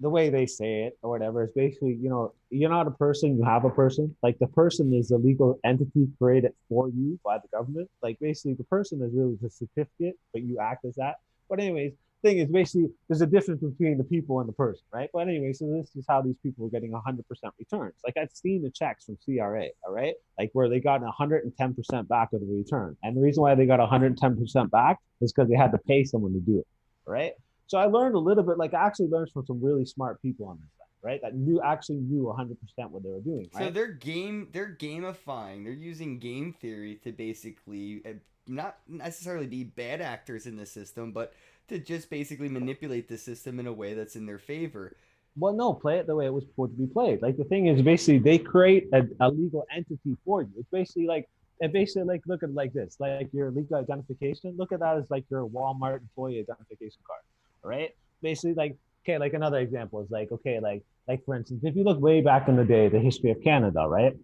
Speaker 2: the way they say it or whatever is basically, you're not a person, you have a person. Like the person is a legal entity created for you by the government. Like basically the person is really the certificate, but you act as that. But anyways, thing is basically there's a difference between the people and the person, right? But anyway, so this is how these people are getting 100% returns. Like I've seen the checks from CRA, all right, like where they got 110% back of the return, and the reason why they got 110% back is because they had to pay someone to do it, right? So I learned a little bit, like I actually learned from some really smart people on this side, right? That knew 100% what they were doing,
Speaker 1: So
Speaker 2: right?
Speaker 1: they're gamifying. They're using game theory to basically not necessarily be bad actors in the system, but to just basically manipulate the system in a way that's in their favor.
Speaker 2: Well, no, play it the way it was supposed to be played. Like the thing is, basically, they create a legal entity for you. It's basically like, and basically like look at it like this, like your legal identification. Look at that as like your Walmart employee identification card, all right? Basically, like okay, like another example is like okay, like for instance, if you look way back in the day, the history of Canada, right?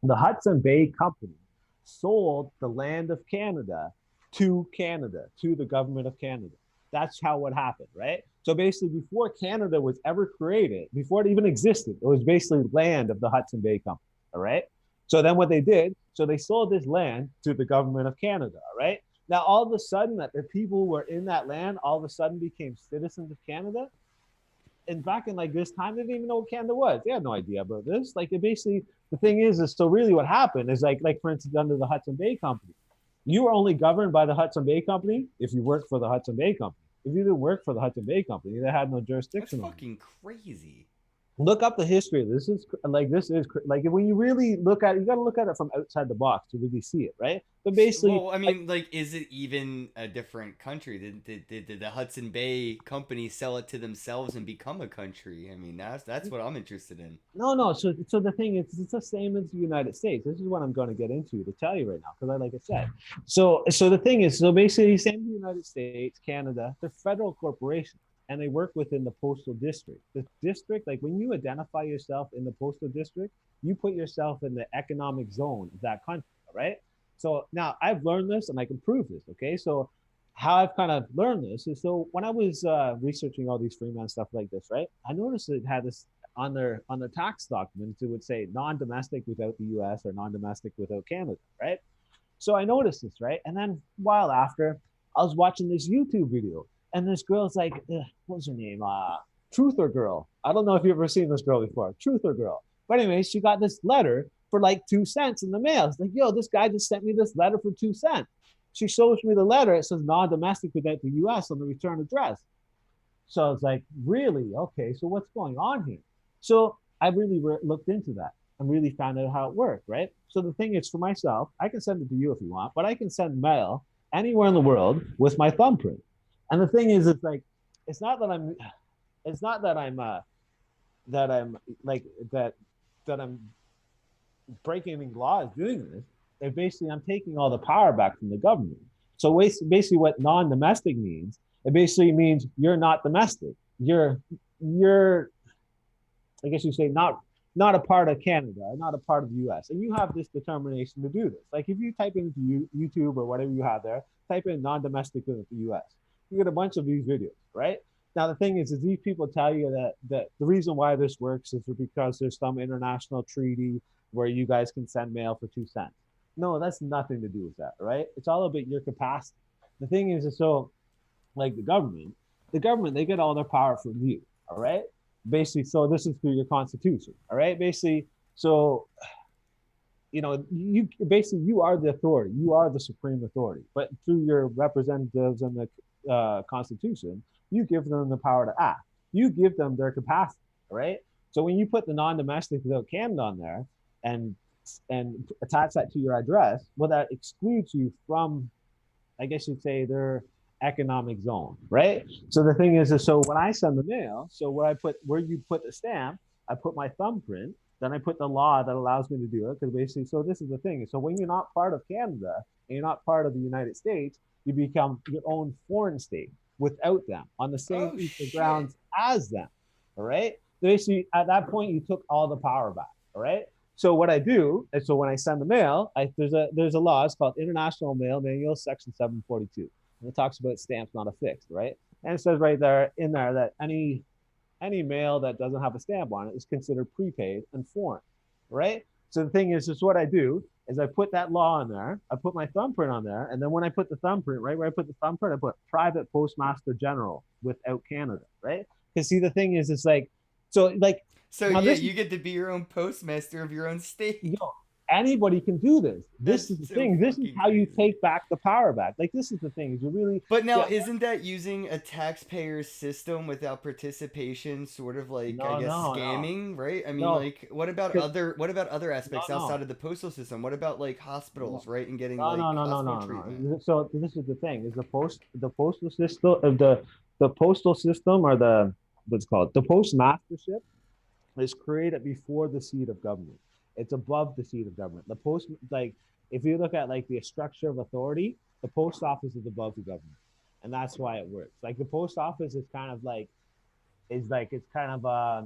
Speaker 2: The Hudson Bay Company sold the land of Canada, to the government of Canada. That's how it happened, right? So basically, before Canada was ever created, before it even existed, it was basically land of the Hudson Bay Company, all right? So then what they did, so they sold this land to the government of Canada, all right? Now, all of a sudden, that the people who were in that land all of a sudden became citizens of Canada. And back in like this time, they didn't even know what Canada was. They had no idea about this. Like it basically, the thing is so really what happened is like for instance, under the Hudson Bay Company, you were only governed by the Hudson Bay Company if you worked for the Hudson Bay Company. If you didn't work for the Hudson Bay Company, they had no
Speaker 1: That's
Speaker 2: jurisdiction over you.
Speaker 1: fucking crazy.
Speaker 2: Look up the history. This is like when you really look at it, you got to look at it from outside the box to really see it, right? But basically,
Speaker 1: Well, I
Speaker 2: like
Speaker 1: mean, like, is it even a different country? Did the Hudson Bay Company sell it to themselves and become a country? I mean, that's what I'm interested in.
Speaker 2: no, no. So the thing is, it's the same as the United States. This is what I'm going to get into to tell you right now, because like I said, so the thing is, so basically, same as the United States, Canada, they're federal corporations, and they work within the postal district. The district, like when you identify yourself in the postal district, you put yourself in the economic zone of that country, right? So now I've learned this, and I can prove this. Okay, so how I've kind of learned this is so when I was researching all these freelance stuff like this, right? I noticed it had this on their tax documents. It would say non-domestic without the U.S. or non-domestic without Canada, right? So I noticed this, right? And then a while after, I was watching this YouTube video, and this girl's like, what's her name? Truther Girl. I don't know if you've ever seen this girl before. Truther Girl. But anyway, she got this letter for like 2 cents in the mail. It's like, yo, this guy just sent me this letter for 2 cents. She shows me the letter. It says non-domestic without the U.S. on the return address. So I was like, really? Okay, so what's going on here? So I really looked into that and really found out how it worked, right? So the thing is, for myself, I can send it to you if you want, but I can send mail anywhere in the world with my thumbprint. And the thing is, it's like, it's not that I'm, it's not that I'm like that I'm breaking any laws doing this. basically I'm taking all the power back from the government. So basically, what non-domestic means, it basically means you're not domestic. You're I guess you say not a part of Canada, not a part of the U.S. And you have this determination to do this. Like if you type into YouTube or whatever you have there, type in non-domestic with the U.S. You get a bunch of these videos, right? Now the thing is these people tell you that the reason why this works is because there's some international treaty where you guys can send mail for 2 cents. No, that's nothing to do with that, right? It's all about your capacity. The thing is, so like the government they get all their power from you, all right? Basically, so this is through your constitution, all right? Basically, so you basically you are the authority, you are the supreme authority, but through your representatives and the constitution, you give them the power to act. You give them their capacity, right? So when you put the non-domestic without Canada on there and attach that to your address, well, that excludes you from, I guess you'd say, their economic zone, right? So the thing is so when I send the mail, so where you put the stamp, I put my thumbprint, then I put the law that allows me to do it. Because basically, so this is the thing. So when you're not part of Canada and you're not part of the United States, you become your own foreign state without them on the same
Speaker 1: Oh
Speaker 2: equal
Speaker 1: shit.
Speaker 2: grounds as them. All right. Basically, at that point, you took all the power back. All right. So what I do is, so when I send the mail, there's a law. It's called International Mail Manual, Section 742, and it talks about stamps not affixed, right? And it says right there in there that any mail that doesn't have a stamp on it is considered prepaid and foreign, right? So the thing is what I do is I put that law on there, I put my thumbprint on there, and then when I put the thumbprint, right where I put the thumbprint, I put private postmaster general without Canada, right? Because see, the thing is, it's like, so like
Speaker 1: So
Speaker 2: now
Speaker 1: yeah,
Speaker 2: this is,
Speaker 1: you get to be your own postmaster of your own
Speaker 2: you
Speaker 1: state.
Speaker 2: know, anybody can do this. This
Speaker 1: That's
Speaker 2: is the
Speaker 1: so
Speaker 2: thing. This is
Speaker 1: fucking
Speaker 2: how you
Speaker 1: crazy.
Speaker 2: take back the power back. Like this is the thing. Is you really,
Speaker 1: But now,
Speaker 2: yeah,
Speaker 1: isn't that using a taxpayer's system without participation, sort of like, I
Speaker 2: no,
Speaker 1: guess,
Speaker 2: no, no,
Speaker 1: scamming, right? I mean,
Speaker 2: no,
Speaker 1: like, what about other
Speaker 2: no,
Speaker 1: aspects outside
Speaker 2: no.
Speaker 1: of the postal system? What about like
Speaker 2: No,
Speaker 1: hospitals, right, and getting
Speaker 2: no, no,
Speaker 1: like
Speaker 2: no, no,
Speaker 1: hospital
Speaker 2: no,
Speaker 1: treatment?
Speaker 2: no. So this is the thing: is the postal system of the postal system or the what's it called the postmastership is created before the seat of government. It's above the seat of government. The post like if you look at like the structure of authority, the post office is above the government, and that's why it works. Like the post office is kind of like it's kind of I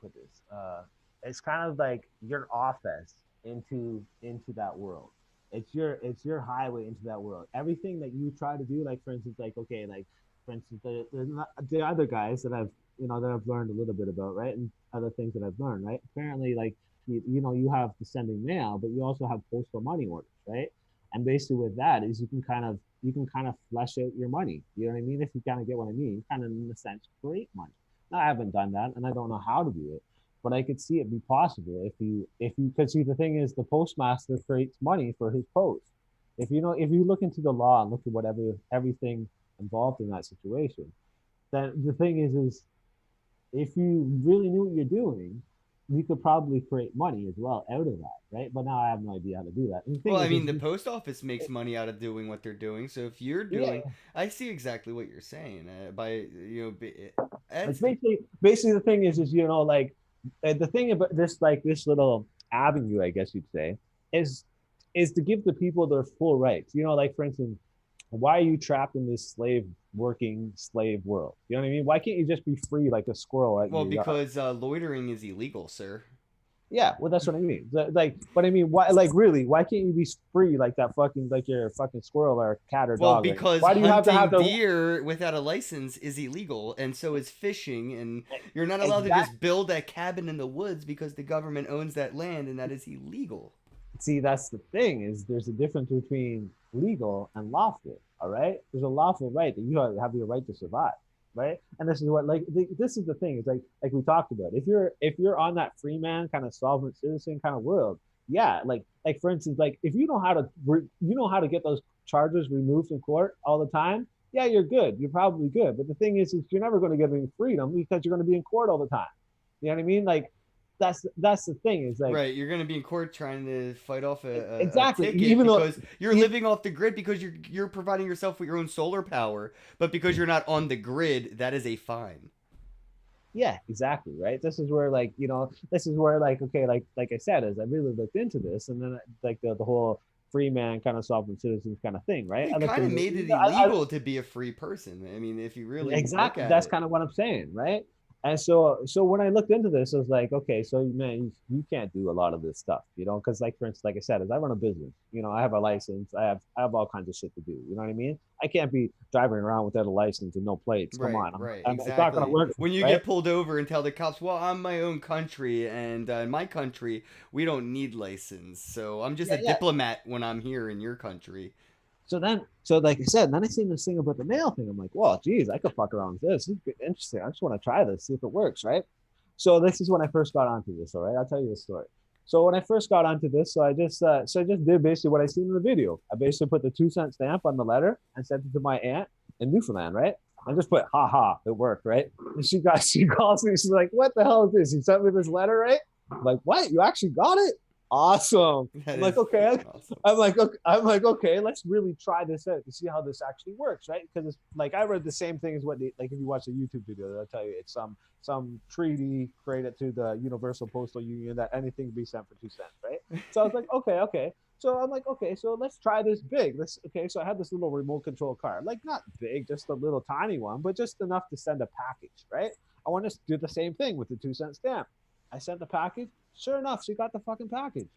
Speaker 2: put this it's kind of like your office into that world. It's your highway into that world. Everything that you try to do, like for instance, like okay, like for instance, the other guys that I've learned a little bit about, right, and other things that I've learned, right. Apparently, like you have the sending mail, but you also have postal money orders, right. And basically, with that is you can kind of flesh out your money. You know what I mean? If you kind of get what I mean, kind of in a sense create money. Now, I haven't done that, and I don't know how to do it, but I could see it be possible if you could see the thing is the postmaster creates money for his post. If you look into the law and look at whatever everything involved in that situation, then the thing is if you really knew what you're doing, you could probably create money as well out of that, right? But now I have no idea how to do that. And the
Speaker 1: Well,
Speaker 2: thing
Speaker 1: I
Speaker 2: is
Speaker 1: mean, the post office makes money out of doing what they're doing. So if you're doing,
Speaker 2: yeah,
Speaker 1: I see exactly what you're saying.
Speaker 2: it's
Speaker 1: That's
Speaker 2: basically the thing is like the thing about this little avenue, I guess you'd say, is to give the people their full rights. Like for instance, why are you trapped in this slave world? You know what I mean? Why can't you just be free like a squirrel out in
Speaker 1: well
Speaker 2: your yard?
Speaker 1: because loitering is illegal, sir.
Speaker 2: Yeah, well, that's what I mean. Like, but I mean, why? Like, really, why can't you be free like that? Fucking like you're a fucking squirrel or a cat or
Speaker 1: Well,
Speaker 2: dog. Right?
Speaker 1: because
Speaker 2: Why do you have to have
Speaker 1: hunting
Speaker 2: the
Speaker 1: deer without a license is illegal, and so is fishing, and you're not allowed to
Speaker 2: exact?
Speaker 1: just build a cabin in the woods because the government owns that land, and that is illegal.
Speaker 2: See, that's the thing is there's a difference between legal and lawful. All right, there's a lawful right that you have your right to survive, right? And this is what this is the thing is like we talked about. If you're on that free man kind of sovereign citizen kind of world, yeah, like for instance, like if you know how to get those charges removed in court all the time, yeah, you're good. You're probably good. But the thing is you're never going to get any freedom because you're going to be in court all the time. You know what I mean? Like that's the thing is like
Speaker 1: Right, you're going to be in court trying to fight off a
Speaker 2: exactly.
Speaker 1: ticket
Speaker 2: Even though
Speaker 1: because you're living off the grid because you're providing yourself with your own solar power, but because you're not on the grid, that is a fine.
Speaker 2: Yeah, exactly, right? This is where like, this is where like, okay, like I said, as I really looked into this, and then like the whole free man kind of sovereign citizens kind of thing, right?
Speaker 1: It
Speaker 2: I looked
Speaker 1: kind
Speaker 2: into
Speaker 1: of made it
Speaker 2: I
Speaker 1: illegal to be a free person. I mean, if you really look
Speaker 2: exactly,
Speaker 1: at
Speaker 2: that's
Speaker 1: it.
Speaker 2: kind of what I'm saying, right? And so when I looked into this, I was like, okay, so man, you can't do a lot of this stuff, because like for instance, like I said, as I run a business, I have a license, I have all kinds of shit to do. You know what I mean? I can't be driving around without a license and no plates. Come
Speaker 1: Right,
Speaker 2: on,
Speaker 1: right,
Speaker 2: it's not gonna
Speaker 1: exactly.
Speaker 2: work,
Speaker 1: When you
Speaker 2: right?
Speaker 1: get pulled over and tell the cops, "Well, I'm my own country, and in my country, we don't need license, so I'm just a
Speaker 2: Yeah, yeah.
Speaker 1: diplomat when I'm here in your country."
Speaker 2: So like I said, then I seen this thing about the mail thing. I'm like, well, geez, I could fuck around with this. This is interesting. I just want to try this, see if it works, right? So this is when I first got onto this. All right, I'll tell you the story. So when I first got onto this, so I just did basically what I seen in the video. I basically put the 2 cent stamp on the letter and sent it to my aunt in Newfoundland, right? I just put, ha ha, it worked, right? And she calls me. She's like, what the hell is this? You sent me this letter, right? I'm like, what? You actually got it? Awesome.
Speaker 1: That
Speaker 2: I'm like,
Speaker 1: is
Speaker 2: okay.
Speaker 1: fucking awesome.
Speaker 2: I'm like, okay, let's really try this out to see how this actually works, right? Because it's like I read the same thing as like if you watch a YouTube video, they'll tell you it's some treaty created to the Universal Postal Union that anything be sent for 2 cents, right? So I was like, okay, okay. So I'm like, okay, so let's try this big. Okay. So I had this little remote control car, like not big, just a little tiny one, but just enough to send a package, right? I want to do the same thing with the 2 cent stamp. I sent the package. Sure enough, she got the fucking package.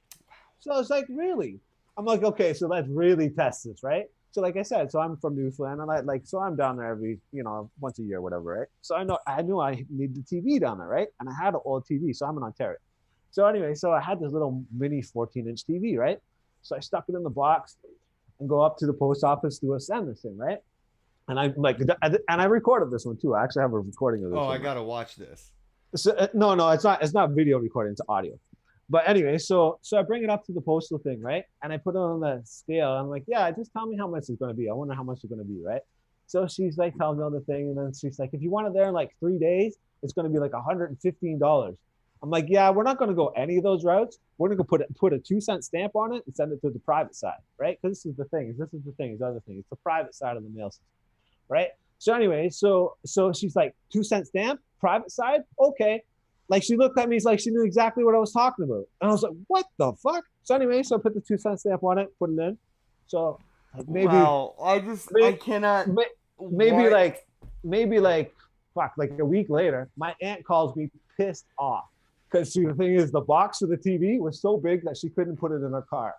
Speaker 2: So I was like, really? I'm like, okay, so let's really test this, right? So like I said, so I'm from Newfoundland, and so I'm down there every, once a year, whatever, right? So I knew I need the TV down there, right? And I had an old TV, so I'm in Ontario. So anyway, so I had this little mini 14-inch TV, right? So I stuck it in the box and go up to the post office to send this thing, right? And I recorded this one too. I actually have a recording of
Speaker 1: Oh,
Speaker 2: this
Speaker 1: I
Speaker 2: one, right?
Speaker 1: gotta watch this.
Speaker 2: So no, it's not video recording, it's audio. But anyway, so I bring it up to the postal thing, right? And I put it on the scale. I'm like, yeah, just tell me how much it's going to be. I wonder how much it's going to be, right? So she's like telling me all the thing, and then she's like, if you want it there in like 3 days, it's going to be like $115. I'm like, yeah, we're not going to go any of those routes. We're going to put a 2 cent stamp on it and send it to the private side, right? Because this is the other thing. It's the private side of the mail system, right? So anyway, so she's like 2 cent stamp, private side, okay. Like she looked at me like she knew exactly what I was talking about, and I was like, what the fuck? So anyway, so I put the 2 cent stamp on it, put it in. So like
Speaker 1: Wow, I
Speaker 2: maybe,
Speaker 1: cannot.
Speaker 2: maybe
Speaker 1: What?
Speaker 2: like maybe like fuck, like a week later, my aunt calls me pissed off because the thing is the box of the TV was so big that she couldn't put it in her car.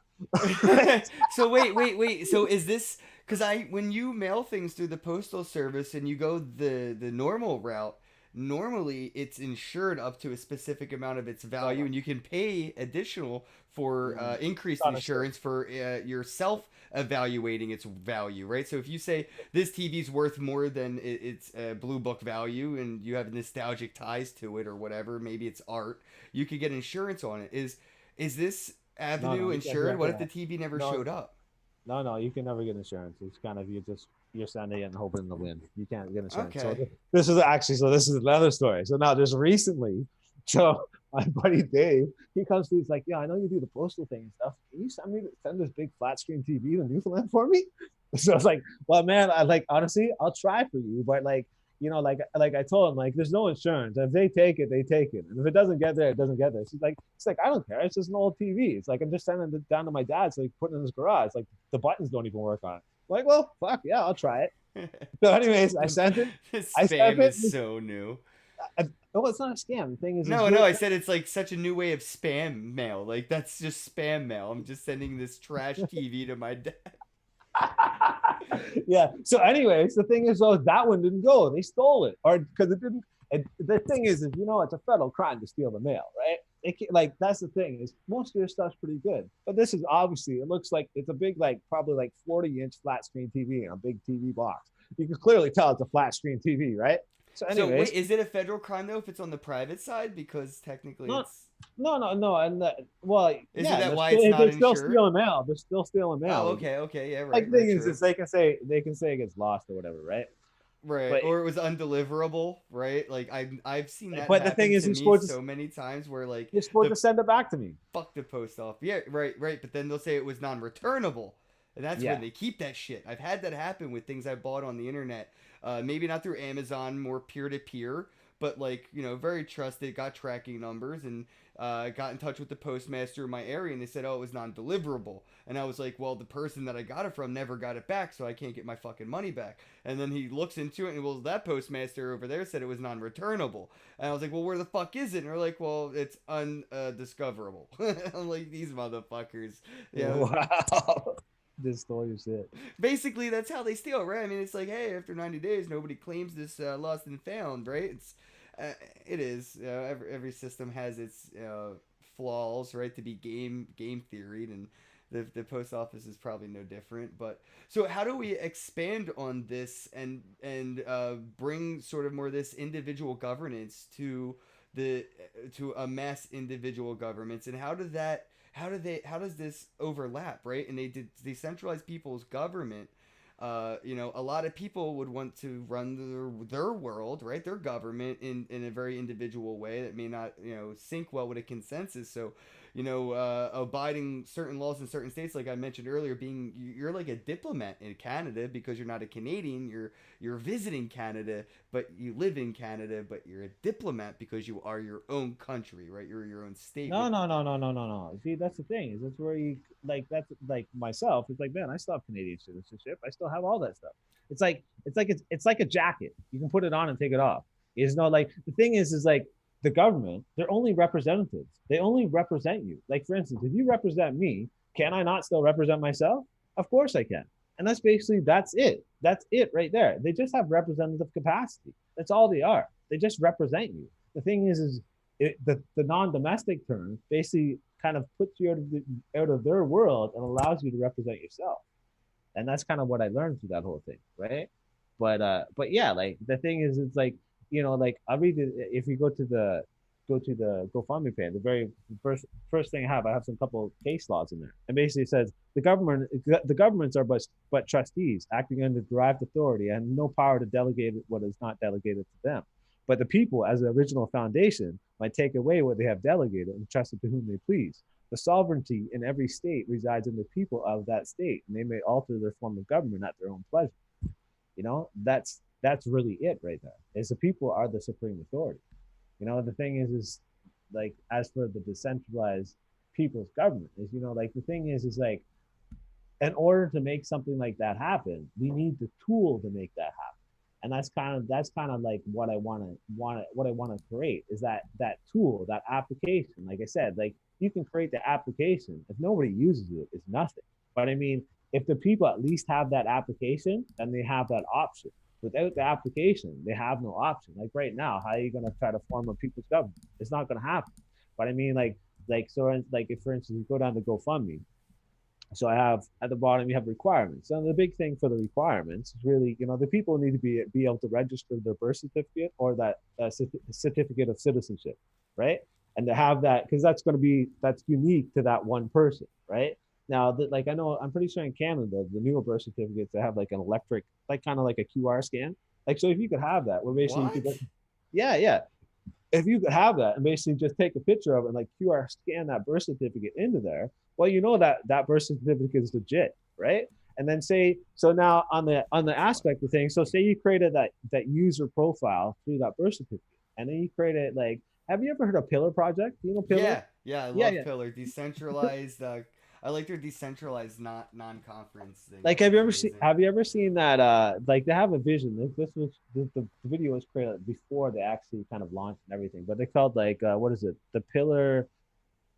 Speaker 1: So wait. So is this because when you mail things through the postal service and you go the normal route, normally it's insured up to a specific amount of its
Speaker 2: No,
Speaker 1: value,
Speaker 2: no,
Speaker 1: and you can pay additional for
Speaker 2: no,
Speaker 1: increased
Speaker 2: not sure.
Speaker 1: insurance for yourself evaluating its value, right? So if you say this TV's worth more than its blue book value, and you have nostalgic ties to it or whatever, maybe it's art, you could get insurance on it. Is this avenue
Speaker 2: You can't do
Speaker 1: insured?
Speaker 2: that.
Speaker 1: What if
Speaker 2: Yeah.
Speaker 1: the TV never
Speaker 2: No,
Speaker 1: showed up?
Speaker 2: no, you can never get insurance. It's kind of you're sending it and hoping to win. You can't get insurance. So
Speaker 1: Okay.
Speaker 2: this is another story. So now just recently, so my buddy Dave, he comes to me, he's like, yeah, I know you do the postal thing and stuff. Can you send this big flat screen TV to Newfoundland for me? So I was like, well, man, I like honestly, I'll try for you, but like I told him, like, there's no insurance. If they take it, they take it. And if it doesn't get there, it doesn't get there. It's like, I don't care. It's just an old TV. It's like I'm just sending it down to my dad, so he put it in his garage. Like the buttons don't even work on it. I'm like, well, fuck yeah, I'll try it. So, anyways, I sent it.
Speaker 1: The
Speaker 2: I sent
Speaker 1: spam
Speaker 2: it.
Speaker 1: is so new.
Speaker 2: Oh, it's not a scam. The thing is, it's
Speaker 1: No, no,
Speaker 2: really
Speaker 1: I said it's like such a new way of spam mail. Like that's just spam mail. I'm just sending this trash TV to my dad.
Speaker 2: yeah. So, anyways, the thing is, though, that one didn't go. They stole it, or because it didn't. And the thing is, it's a federal crime to steal the mail, right? Like that's the thing is most of your stuff's pretty good, but this is obviously it looks like it's a big like probably like 40-inch flat screen TV in a big TV box. You can clearly tell it's a flat screen TV, right? So,
Speaker 1: So wait,
Speaker 2: anyways,
Speaker 1: is it a federal crime though if it's on the private side? Because technically
Speaker 2: no,
Speaker 1: it's.
Speaker 2: no, and well,
Speaker 1: Isn't
Speaker 2: yeah,
Speaker 1: that why it's not
Speaker 2: they're still
Speaker 1: insured?
Speaker 2: stealing mail. They're still stealing
Speaker 1: Oh,
Speaker 2: mail.
Speaker 1: okay, yeah,
Speaker 2: Like
Speaker 1: right,
Speaker 2: thing
Speaker 1: right,
Speaker 2: is
Speaker 1: true.
Speaker 2: they can say it gets lost or whatever, right?
Speaker 1: Right,
Speaker 2: But
Speaker 1: or it was undeliverable, right? Like I've seen that
Speaker 2: but the thing
Speaker 1: happen
Speaker 2: is,
Speaker 1: to me so many times where like
Speaker 2: you're supposed
Speaker 1: the
Speaker 2: to send it back to me.
Speaker 1: fuck the post office. Yeah, right. But then they'll say it was non-returnable, and that's when
Speaker 2: Yeah.
Speaker 1: they keep that shit. I've had that happen with things I bought on the internet. Maybe not through Amazon, more peer to peer, but like, very trusted, got tracking numbers, and got in touch with the postmaster in my area, and they said, oh, it was non-deliverable. And I was like, well, the person that I got it from never got it back, so I can't get my fucking money back. And then he looks into it, and well, that postmaster over there said it was non-returnable. And I was like, well, where the fuck is it? And they're like, well, it's undiscoverable. I'm like, these motherfuckers.
Speaker 2: Wow. This story shit.
Speaker 1: Basically, that's how they steal, right? I mean, it's like, hey, after 90 days, nobody claims this lost and found, right? Uh, it is. Every system has its flaws, right? To be game theoried, and the post office is probably no different. But so, how do we expand on this and bring sort of more of this individual governance the to amass individual governments, and how does this overlap, right? And they did decentralize people's government. A lot of people would want to run their world, right, their government in a very individual way that may not, sync well with a consensus. So, abiding certain laws in certain states, like I mentioned earlier, you're like a diplomat in Canada because you're not a Canadian. You're visiting Canada, but you live in Canada, but you're a diplomat because you are your own country, right? You're your own state
Speaker 2: No,
Speaker 1: with.
Speaker 2: no, no, no, no, no, no. See, that's the thing. Is that's where you like that's like myself. It's like, man, I still have Canadian citizenship. I still have all that stuff. It's like a jacket. You can put it on and take it off. It's not like the thing is like the government. They're only representatives. They only represent you. Like for instance, if you represent me, can I not still represent myself? Of course I can. And that's basically that's it. That's it right there. They just have representative capacity. That's all they are. They just represent you. The thing is the non-domestic term basically kind of puts you out of their world and allows you to represent yourself. And that's kind of what I learned through that whole thing, right? But yeah, like the thing is, it's like like I'll read it if you go to the GoFundMe page. The very first thing I have some couple case laws in there, and basically it says the governments are but trustees acting under derived authority and no power to delegate what is not delegated to them. But the people, as the original foundation, might take away what they have delegated and trust it to whom they please. The sovereignty in every state resides in the people of that state, and they may alter their form of government at their own pleasure. That's really it right there. Is the people are the supreme authority. The thing is like as for the decentralized people's government is like the thing is like in order to make something like that happen, we need the tool to make that happen. And that's kind of like what I want to create is that tool, that application. Like I said, like you can create the application. If nobody uses it, it's nothing. But I mean, if the people at least have that application, then they have that option. Without the application, they have no option. Like right now, how are you gonna try to form a people's government? It's not gonna happen. But I mean, like if for instance you go down to GoFundMe, so I have at the bottom you have requirements. And the big thing for the requirements is really, the people need to be able to register their birth certificate or that certificate of citizenship, right? And to have that because that's unique to that one person, right? Now, like I know, I'm pretty sure in Canada, the newer birth certificates they have like an electric, like kind of like a QR scan. Like so, if you could have that, where basically you
Speaker 1: What?
Speaker 2: could, yeah, yeah, if you could have that and basically just take a picture of it and like QR scan that birth certificate into there, well, that birth certificate is legit, right? And then say so now on the aspect of things, so say you created that user profile through that birth certificate, and then you created like, have you ever heard of Pillar Project? Do you know Pillar?
Speaker 1: Yeah, yeah, I
Speaker 2: Yeah,
Speaker 1: love
Speaker 2: yeah.
Speaker 1: Pillar. Decentralized. I like their decentralized, not non-conference thing. I
Speaker 2: Like,
Speaker 1: think
Speaker 2: have
Speaker 1: it's
Speaker 2: you ever seen?
Speaker 1: amazing.
Speaker 2: Have you ever seen that? Like, they have a vision. The video was created before they actually kind of launched and everything. But they called like what is it? The Pillar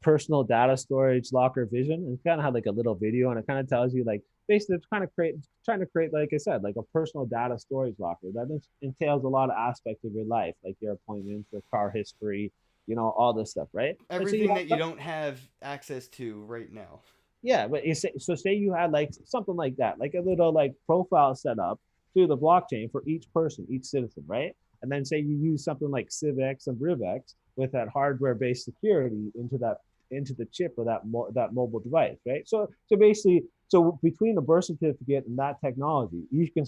Speaker 2: Personal Data Storage Locker Vision. And it kind of had like a little video, and it kind of tells you like basically it's trying to create like I said like a personal data storage locker that entails a lot of aspects of your life, like your appointments, your car history, all this stuff, right? And so you
Speaker 1: Everything that you
Speaker 2: have
Speaker 1: don't have access to right now.
Speaker 2: yeah, but say you had like something like that, like a little like profile set up through the blockchain for each person, each citizen, right? And then say you use something like CivX and RivX with that hardware-based security into the chip of that mobile device, right? So basically, so between the birth certificate and that technology, you can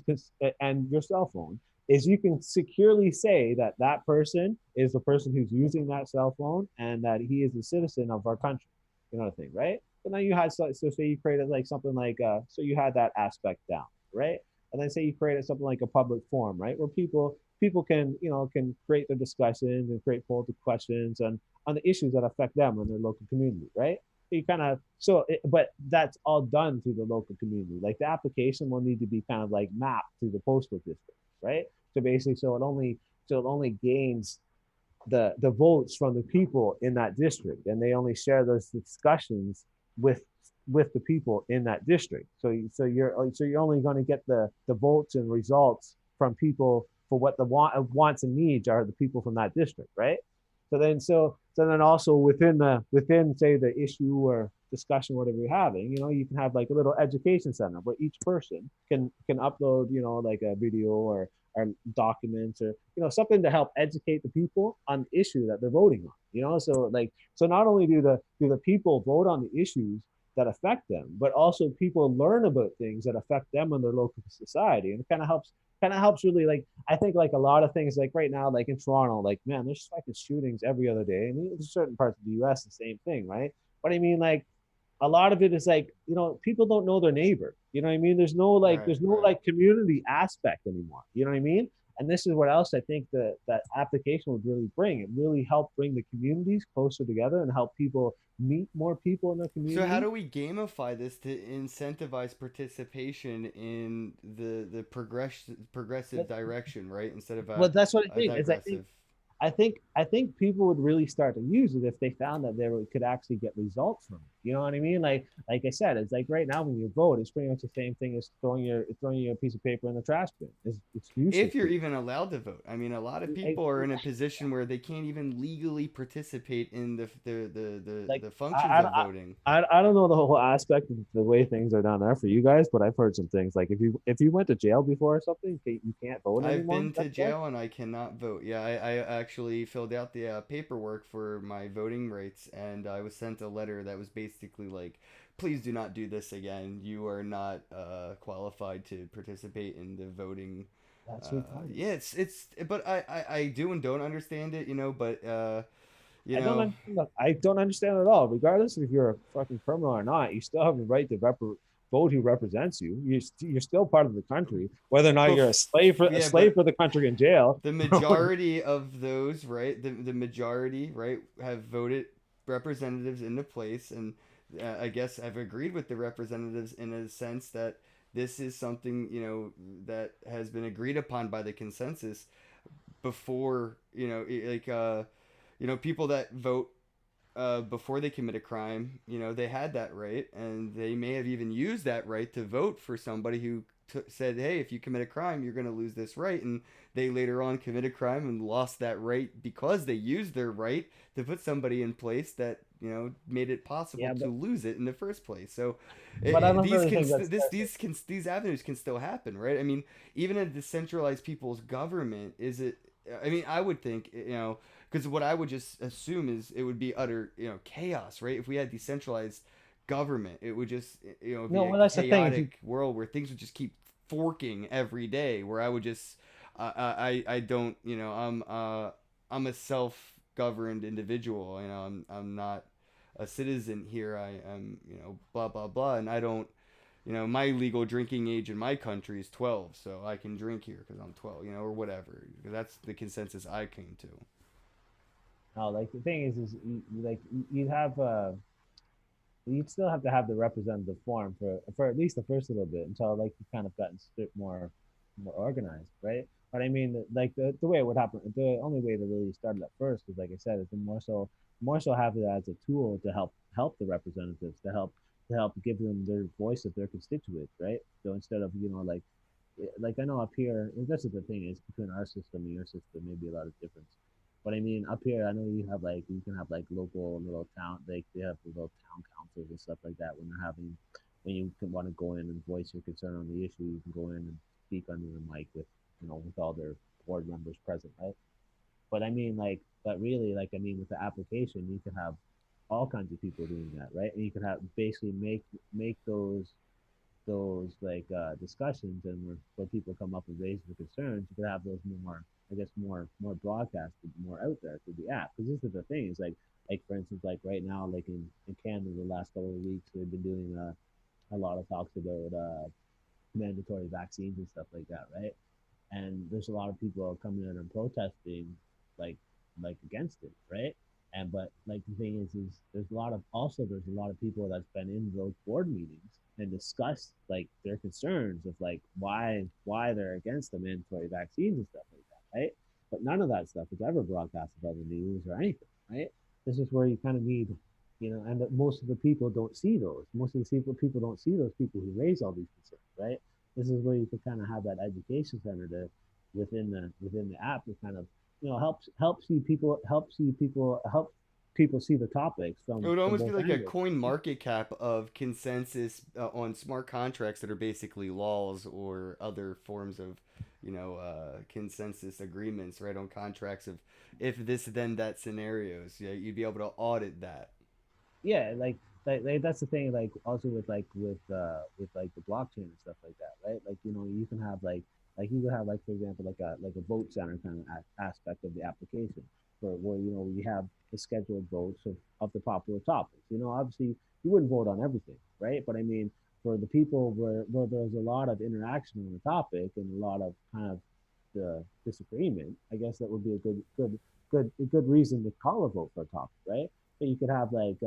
Speaker 2: and your cell phone is you can securely say that that person is the person who's using that cell phone and that he is a citizen of our country, the thing, right? But then you had so say you created like something like so you had that aspect down, right? And then say you created something like a public forum, right, where people can, can create their discussions and create political questions on the issues that affect them in their local community, right? You kind of but that's all done through the local community. Like the application will need to be kind of like mapped to the postal district, right? So basically, so it only gains the votes from the people in that district, and they only share those discussions with with the people in that district. So you're only going to get the votes and results from people for what the wants and needs are the people from that district, right? So then also within say the issue or discussion whatever you're having, you can have like a little education center where each person can upload, like a video or documents or something to help educate the people on the issue that they're voting on. So not only do the people vote on the issues that affect them, but also people learn about things that affect them in their local society, and it kind of helps really, like, I think like a lot of things, like right now, like in Toronto, like, man, there's fucking shootings every other day, and there's certain parts of the U.S. the same thing, right? But I mean, like, a lot of it is like, people don't know their neighbor. You know what I mean?
Speaker 1: Right,
Speaker 2: There's no
Speaker 1: right.
Speaker 2: like community aspect anymore. You know what I mean? And this is what else I think that application would really bring. It really helped bring the communities closer together and help people meet more people in their
Speaker 1: So how
Speaker 2: community.
Speaker 1: do we gamify this to incentivize participation in the progressive
Speaker 2: But,
Speaker 1: direction, right? Instead of
Speaker 2: but that's what I
Speaker 1: a
Speaker 2: think is
Speaker 1: digressive.
Speaker 2: I think people would really start to use it if they found that could actually get results from it. You know what I mean? Like I said, it's like right now when you vote, it's pretty much the same thing as throwing your piece of paper in the trash bin. It's useless
Speaker 1: If you're
Speaker 2: to
Speaker 1: even allowed to vote, I mean, a lot of
Speaker 2: you.
Speaker 1: people are in a position where they can't even legally participate in
Speaker 2: Like
Speaker 1: the functions
Speaker 2: I,
Speaker 1: of voting.
Speaker 2: I don't know the whole aspect of the way things are down there for you guys, but I've heard some things like if you went to jail before or something, you can't vote
Speaker 1: I've
Speaker 2: anymore.
Speaker 1: been to
Speaker 2: That's stuff.
Speaker 1: jail and I cannot vote. Yeah, I actually filled out the paperwork for my voting rights, and I was sent a letter that was basically like, please do not do this again. You are not qualified to participate in the voting.
Speaker 2: That's retarded.
Speaker 1: Yeah, but I do and don't understand it, but you
Speaker 2: I don't
Speaker 1: know,
Speaker 2: understand. I don't understand at all. Regardless if you're a fucking criminal or not, you still have the right to vote who represents you. You're still part of the country, whether or not you're a
Speaker 1: yeah,
Speaker 2: slave
Speaker 1: but
Speaker 2: for the country in jail.
Speaker 1: the majority of those, right? The majority, right, have voted representatives into place, and I guess I've agreed with the representatives in a sense that this is something that has been agreed upon by the consensus before people that vote before they commit a crime, they had that right, and they may have even used that right to vote for somebody who said, "Hey, if you commit a crime, you're going to lose this right," and they later on commit a crime and lost that right because they used their right to put somebody in place that made it possible
Speaker 2: Yeah,
Speaker 1: to lose it in the first place. So
Speaker 2: but I don't
Speaker 1: these
Speaker 2: really
Speaker 1: can
Speaker 2: think that's
Speaker 1: these avenues can still happen, right? I mean, even a decentralized people's government, is it? I mean, I would think because what I would just assume is it would be utter chaos, right? If we had decentralized government, it would just be
Speaker 2: no.
Speaker 1: a
Speaker 2: Well, that's the thing. If you
Speaker 1: chaotic world where things would just keep forking every day. Where I would just I don't I'm a self governed individual. I'm not a citizen here. I am blah blah blah, and I don't. My legal drinking age in my country is 12, so I can drink here because I'm 12, or whatever. That's the consensus I came to.
Speaker 2: no, like the thing is like you'd have you'd still have to have the representative form for at least the first little bit until like you kind of gotten more organized, right? But I mean, like the way it would happen, the only way to really start it at first is, like I said, is to more so have it as a tool to help the representatives to help give them their voice of their constituents, right? So instead of like I know up here, this is the thing is between our system and your system, maybe a lot of difference. But I mean, up here, I know you can have like local little town, like they have little town councils and stuff like that when you can want to go in and voice your concern on the issue, you can go in and speak under the mic with all their board members present, right? But I mean, but really, like I mean, with the application, you can have all kinds of people doing that, right? And you can have basically make those like discussions, and where people come up and raise their concerns, you could have those more, I guess, more broadcasted, more out there through the app. Because this is the thing is like for instance, like right now, like in Canada, the last couple of weeks, they've been doing a lot of talks about mandatory vaccines and stuff like that, right? and there's a lot of people coming in and protesting, like against it, right? And but like the thing is there's a lot of people that's been in those board meetings and discussed like their concerns of like why they're against the mandatory vaccines and stuff like that, right? But none of that stuff is ever broadcasted by the news or anything, right? This is where you kind of need, and that most of the people don't see those. Most of the people don't see those people who raise all these concerns, right? This is where you can kind of have that education center to within the app to kind of help people see the topics
Speaker 1: It
Speaker 2: from
Speaker 1: would almost be
Speaker 2: both
Speaker 1: like a
Speaker 2: angles.
Speaker 1: coin market cap of consensus on smart contracts that are basically laws or other forms of, consensus agreements, right? On contracts of if this then that scenarios. Yeah, you'd be able to audit that.
Speaker 2: Yeah, like that's the thing. Like also with like the blockchain and stuff like that, right? Like you can have you can have like for example like a vote center kind of aspect of the application for where we have the scheduled votes of the popular topics. Obviously you wouldn't vote on everything, right? But I mean for the people where there's a lot of interaction on the topic and a lot of kind of the disagreement, I guess that would be a good reason to call a vote for a topic, right? But you could have it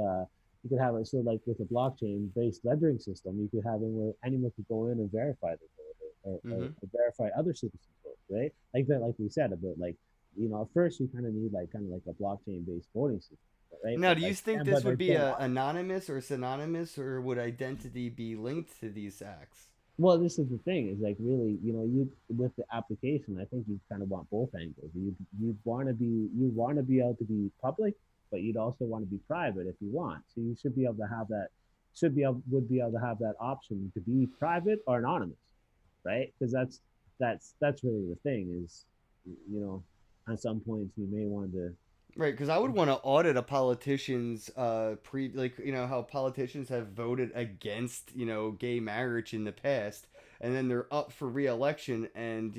Speaker 2: so like with a blockchain based ledgering system, you could have it where anyone could go in and verify the vote
Speaker 1: Mm-hmm.
Speaker 2: or verify other citizens' votes, right? Like that, like we said about like at first you kind of need like kind of like a blockchain based voting system, right?
Speaker 1: Now,
Speaker 2: But
Speaker 1: do you
Speaker 2: like
Speaker 1: think
Speaker 2: and
Speaker 1: this
Speaker 2: but
Speaker 1: would
Speaker 2: there's
Speaker 1: be
Speaker 2: been
Speaker 1: anonymous or synonymous, or would identity be linked to these acts?
Speaker 2: well, this is the thing is like really, you with the application, I think you kind of want both angles. You want to be able to be public, but you'd also want to be private if you want. So you should be able to have that would be able to have that option to be private or anonymous, right? Because that's really the thing is, you know, at some points you may want to.
Speaker 1: Right, because I would want to audit a politician's like how politicians have voted against gay marriage in the past, and then they're up for re-election, and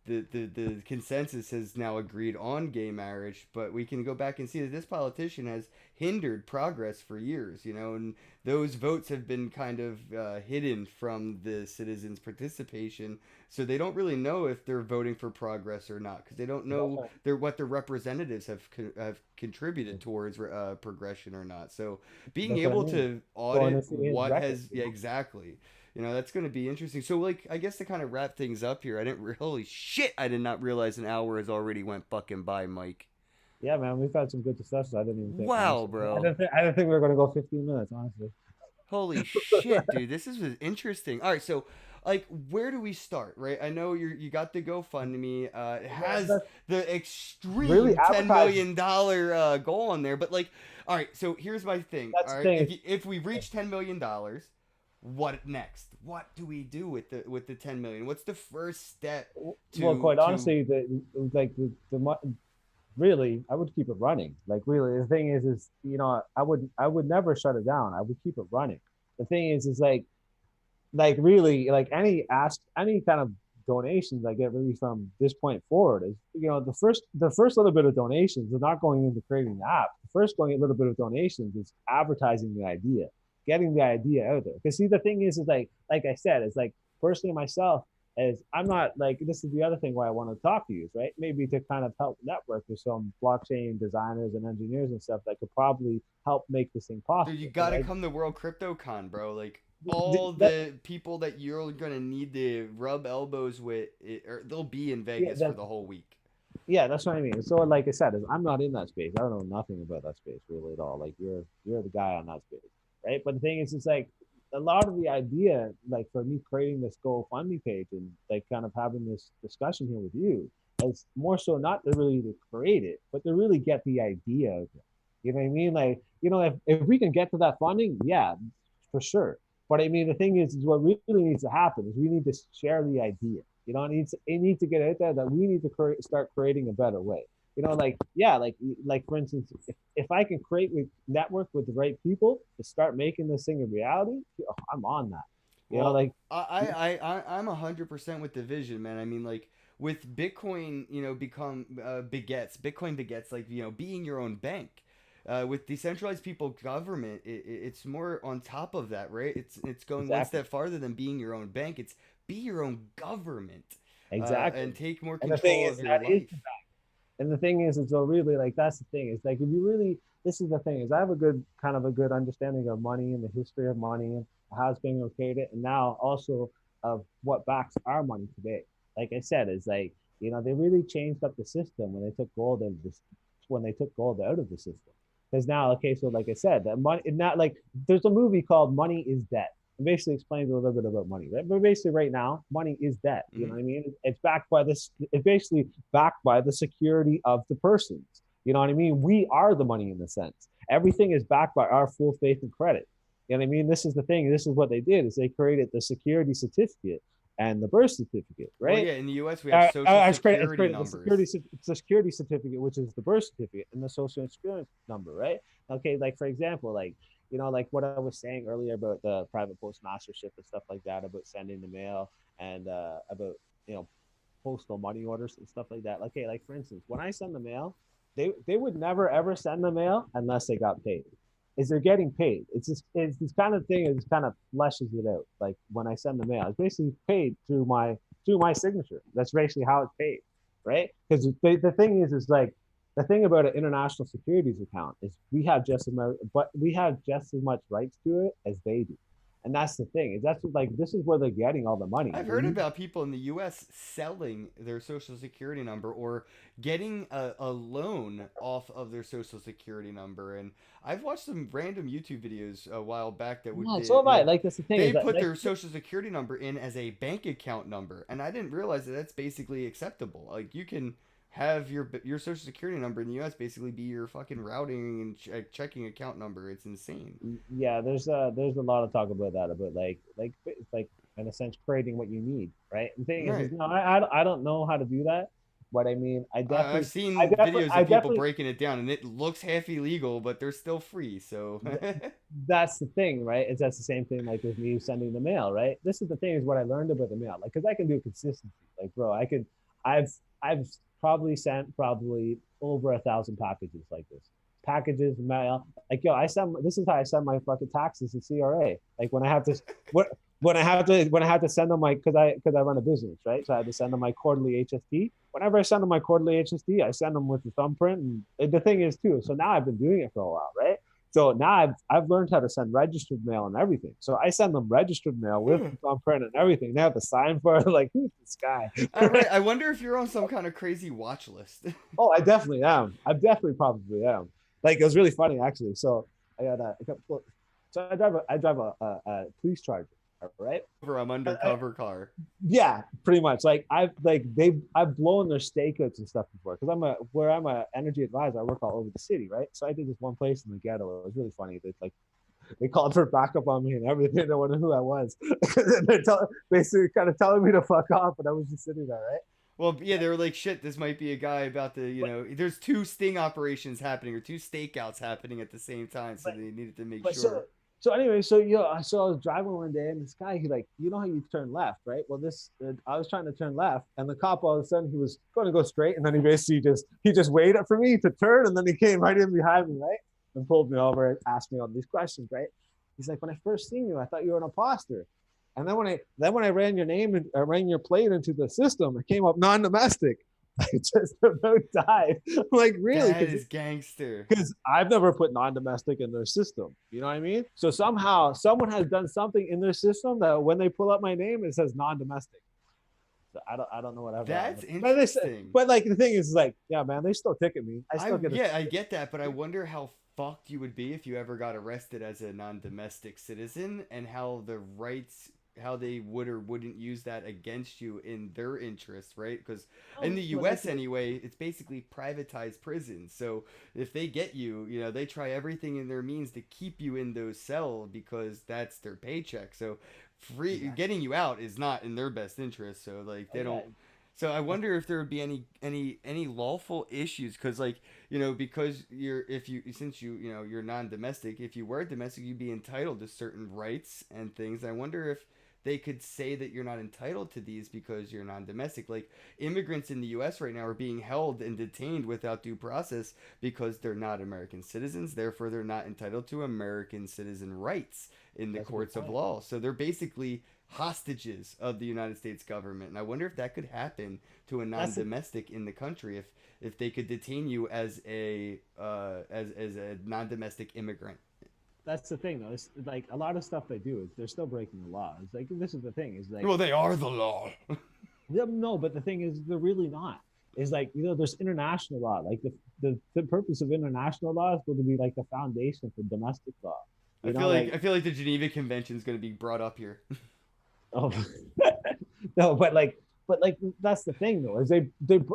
Speaker 1: the consensus has now agreed on gay marriage, but we can go back and see that this politician has hindered progress for years, and those votes have been kind of hidden from the citizens' participation, so they don't really know if they're voting for progress or not because they don't know what their representatives have contributed towards progression or not. So being
Speaker 2: That's what I
Speaker 1: able
Speaker 2: mean.
Speaker 1: to
Speaker 2: Going to
Speaker 1: audit
Speaker 2: see his
Speaker 1: what
Speaker 2: record,
Speaker 1: has, yeah, exactly, that's going to be interesting. So like I guess to kind of wrap things up here, holy shit, I did not realize an hour has already went fucking by, Mike.
Speaker 2: Yeah, man, we've had some good discussions. I didn't even think,
Speaker 1: Wow,
Speaker 2: honestly.
Speaker 1: bro.
Speaker 2: I didn't think we were going to go 15 minutes, honestly.
Speaker 1: Holy shit, dude, this is interesting. All right, so like, where do we start? Right, I know you got the GoFundMe. It has
Speaker 2: That's
Speaker 1: the
Speaker 2: really
Speaker 1: extreme
Speaker 2: advertising.
Speaker 1: $10 million goal on there, but like, all right, so here's my thing.
Speaker 2: That's
Speaker 1: All
Speaker 2: the
Speaker 1: right,
Speaker 2: thing.
Speaker 1: if we reach $10 million, what next? What do we do with the 10 million? What's the first step
Speaker 2: Well,
Speaker 1: to
Speaker 2: quite honestly, really, I would keep it running. Like, really, the thing is, I would never shut it down. I would keep it running. The thing is really, like any kind of donations I get really from this point forward is, the first little bit of donations are not going into creating the app. The first going a little bit of donations is advertising the idea, getting the idea out there. Because see, the thing is like I said, it's like personally myself, is I'm not like this is the other thing why I want to talk to you is right maybe to kind of help network with some blockchain designers and engineers and stuff that could probably help make this thing
Speaker 1: Dude, you
Speaker 2: possible. Because
Speaker 1: gotta come to World CryptoCon, bro. Like all
Speaker 2: that
Speaker 1: the people that you're gonna need to rub elbows with, or they'll be in
Speaker 2: yeah
Speaker 1: Vegas for
Speaker 2: that
Speaker 1: the whole week.
Speaker 2: yeah, that's what I mean. So, like I said, is I'm not in that space. I don't know nothing about that space really at all. Like you're the guy on that space, right? But the thing is, it's like a lot of the idea, like for me creating this GoFundMe page and like kind of having this discussion here with you, is more so not to really to create it, but to really get the idea of it. You know what I mean? Like, if we can get to that funding, yeah, for sure. But I mean, the thing is what really needs to happen is we need to share the idea. It needs to get out there that we need to start creating a better way. Like yeah, like for instance, if I can network with the right people to start making this thing a reality, I'm on that.
Speaker 1: Well,
Speaker 2: Like
Speaker 1: I'm 100% with the vision, man. I mean, like with Bitcoin, become Bitcoin begets like being your own bank. With decentralized people government, it's more on top of that, right? It's going one
Speaker 2: exactly.
Speaker 1: step farther than being your own bank. It's be your own government.
Speaker 2: Exactly.
Speaker 1: and take more
Speaker 2: And the thing
Speaker 1: control
Speaker 2: is,
Speaker 1: of your
Speaker 2: that is
Speaker 1: life.
Speaker 2: And the thing is so really like that's the thing. It's like if you really this is the thing is I have a good kind of a good understanding of money and the history of money and how it's being created, and now also of what backs our money today. Like I said, it's like they really changed up the system when they took gold and this when they took gold out of the system. Because now, okay, so like I said, that money not like there's a movie called Money is Debt. It basically explains a little bit about money, right? But basically, right now, money is debt. You know
Speaker 1: Hmm.
Speaker 2: what I mean? It's backed by this. It's basically backed by the security of the persons. You know what I mean? We are the money in the sense. Everything is backed by our full faith and credit. You know what I mean? This is the thing. This is what they did is they created the security certificate and the birth certificate,
Speaker 1: Well,
Speaker 2: right?
Speaker 1: yeah, in the U.S. we have social
Speaker 2: It's
Speaker 1: security
Speaker 2: created
Speaker 1: numbers.
Speaker 2: the security certificate, which is the birth certificate and the social security number, right? Okay, like for example, like what I was saying earlier about the private postmastership and stuff like that, about sending the mail and about you know postal money orders and stuff like that. Okay, like for instance, when I send the mail, they would never ever send the mail unless they got paid. Is they're getting paid. It's this kind of thing. It kind of fleshes it out. Like when I send the mail, it's basically paid through my signature. That's basically how it's paid, right? Because the thing is like the thing about an international securities account is we have just as much rights to it as they do, and that's the thing. Is that's like this is where they're getting all the money.
Speaker 1: I've heard about people in the U.S. selling their social security number or getting a loan off of their social security number. And I've watched some random YouTube videos a while back that would
Speaker 2: Yeah,
Speaker 1: be,
Speaker 2: so have I. Like that's the thing
Speaker 1: they
Speaker 2: is that
Speaker 1: put
Speaker 2: like
Speaker 1: their social security number in as a bank account number, and I didn't realize that that's basically acceptable. Like you can have your social security number in the U.S. basically be your fucking routing and checking account number. It's insane.
Speaker 2: yeah, there's a lot of talk about that about it's like in a sense creating what you need, right? The thing is
Speaker 1: Right.
Speaker 2: no, I don't know how to do that, but I mean,
Speaker 1: I've seen videos
Speaker 2: I
Speaker 1: of people
Speaker 2: definitely
Speaker 1: breaking it down, and it looks half illegal, but they're still free. So,
Speaker 2: that's the thing, right? It's that's the same thing like with me sending the mail, right? This is the thing is what I learned about the mail, like because I can do consistency, like bro, I've I've probably sent probably over 1,000 packages like this, packages mail, like yo, I send this is how I send my fucking taxes to CRA, like when I have to what. When I have to send them my because I run a business, right? So I had to send them my quarterly HST. Whenever I send them my quarterly HST, I send them with the thumbprint. And the thing is too, so now I've been doing it for a while, right? So now I've learned how to send registered mail and everything. So I send them registered mail with the thumbprint and everything. They have to sign for it. Like, who's this guy?
Speaker 1: all right. I wonder if you're on some kind of crazy watch list.
Speaker 2: Oh, I definitely am. I definitely probably am. Like it was really funny actually. So I got so I drive a police charger, right?
Speaker 1: For I'm undercover car.
Speaker 2: Yeah, pretty much. I've blown their stakeouts and stuff before because I'm a energy advisor. I work all over the city, right? So I did this one place in the ghetto. It was really funny. They called for backup on me and everything. They wondered who I was. Basically kind of telling me to fuck off, and I was just sitting there, right?
Speaker 1: Well, yeah, they were like, shit, this might be a guy about to,
Speaker 2: But
Speaker 1: there's two sting operations happening or two stakeouts happening at the same time, so
Speaker 2: but
Speaker 1: they needed to make
Speaker 2: but
Speaker 1: sure.
Speaker 2: so anyway, so I was driving one day, and this guy he like you know how you turn left, right? Well, this I was trying to turn left, and the cop all of a sudden he was going to go straight, and then he basically just waited for me to turn, and then he came right in behind me, right, and pulled me over and asked me all these questions, right? He's like, when I first seen you, I thought you were an imposter. And then when I ran your name and I ran your plate into the system, it came up non-domestic. I just about died. I'm like, really?
Speaker 1: That is gangster.
Speaker 2: Because I've never put non-domestic in their system. You know what I mean? So somehow someone has done something in their system that when they pull up my name, it says non-domestic. So I don't know what I've
Speaker 1: That's
Speaker 2: but they said,
Speaker 1: interesting.
Speaker 2: but like the thing is like, yeah, man, they still ticket me. I still get a
Speaker 1: Yeah, I get that, but I wonder how fucked you would be if you ever got arrested as a non-domestic citizen, and how the rights, how they would or wouldn't use that against you in their interests, right? Because in the
Speaker 2: well,
Speaker 1: U.S. anyway, it's basically privatized prisons. So if they get you, they try everything in their means to keep you in those cells because that's their paycheck. So free
Speaker 2: yeah,
Speaker 1: getting you out is not in their best interest. So like they
Speaker 2: yeah,
Speaker 1: don't. So I wonder if there would be any lawful issues, because like because you're if you since you're non-domestic, if you were domestic you'd be entitled to certain rights and things. I wonder if they could say that you're not entitled to these because you're non-domestic. Like immigrants in the U.S. right now are being held and detained without due process because they're not American citizens. Therefore, they're not entitled to American citizen rights in the
Speaker 2: that's a good
Speaker 1: courts of
Speaker 2: point.
Speaker 1: law. So they're basically hostages of the United States government. And I wonder if that could happen to a
Speaker 2: That's the
Speaker 1: non-domestic in the country if they could detain you as a non-domestic immigrant.
Speaker 2: that's the thing though. It's like a lot of stuff they do is they're still breaking the law. It's like this is the thing. Is like
Speaker 1: Well, they are the law.
Speaker 2: no, but the thing is they're really not. Is like there's international law. Like the purpose of international law is going to be like the foundation for domestic law. Like
Speaker 1: I feel like the Geneva Convention is going to be brought up here.
Speaker 2: oh no, but like that's the thing though. Is they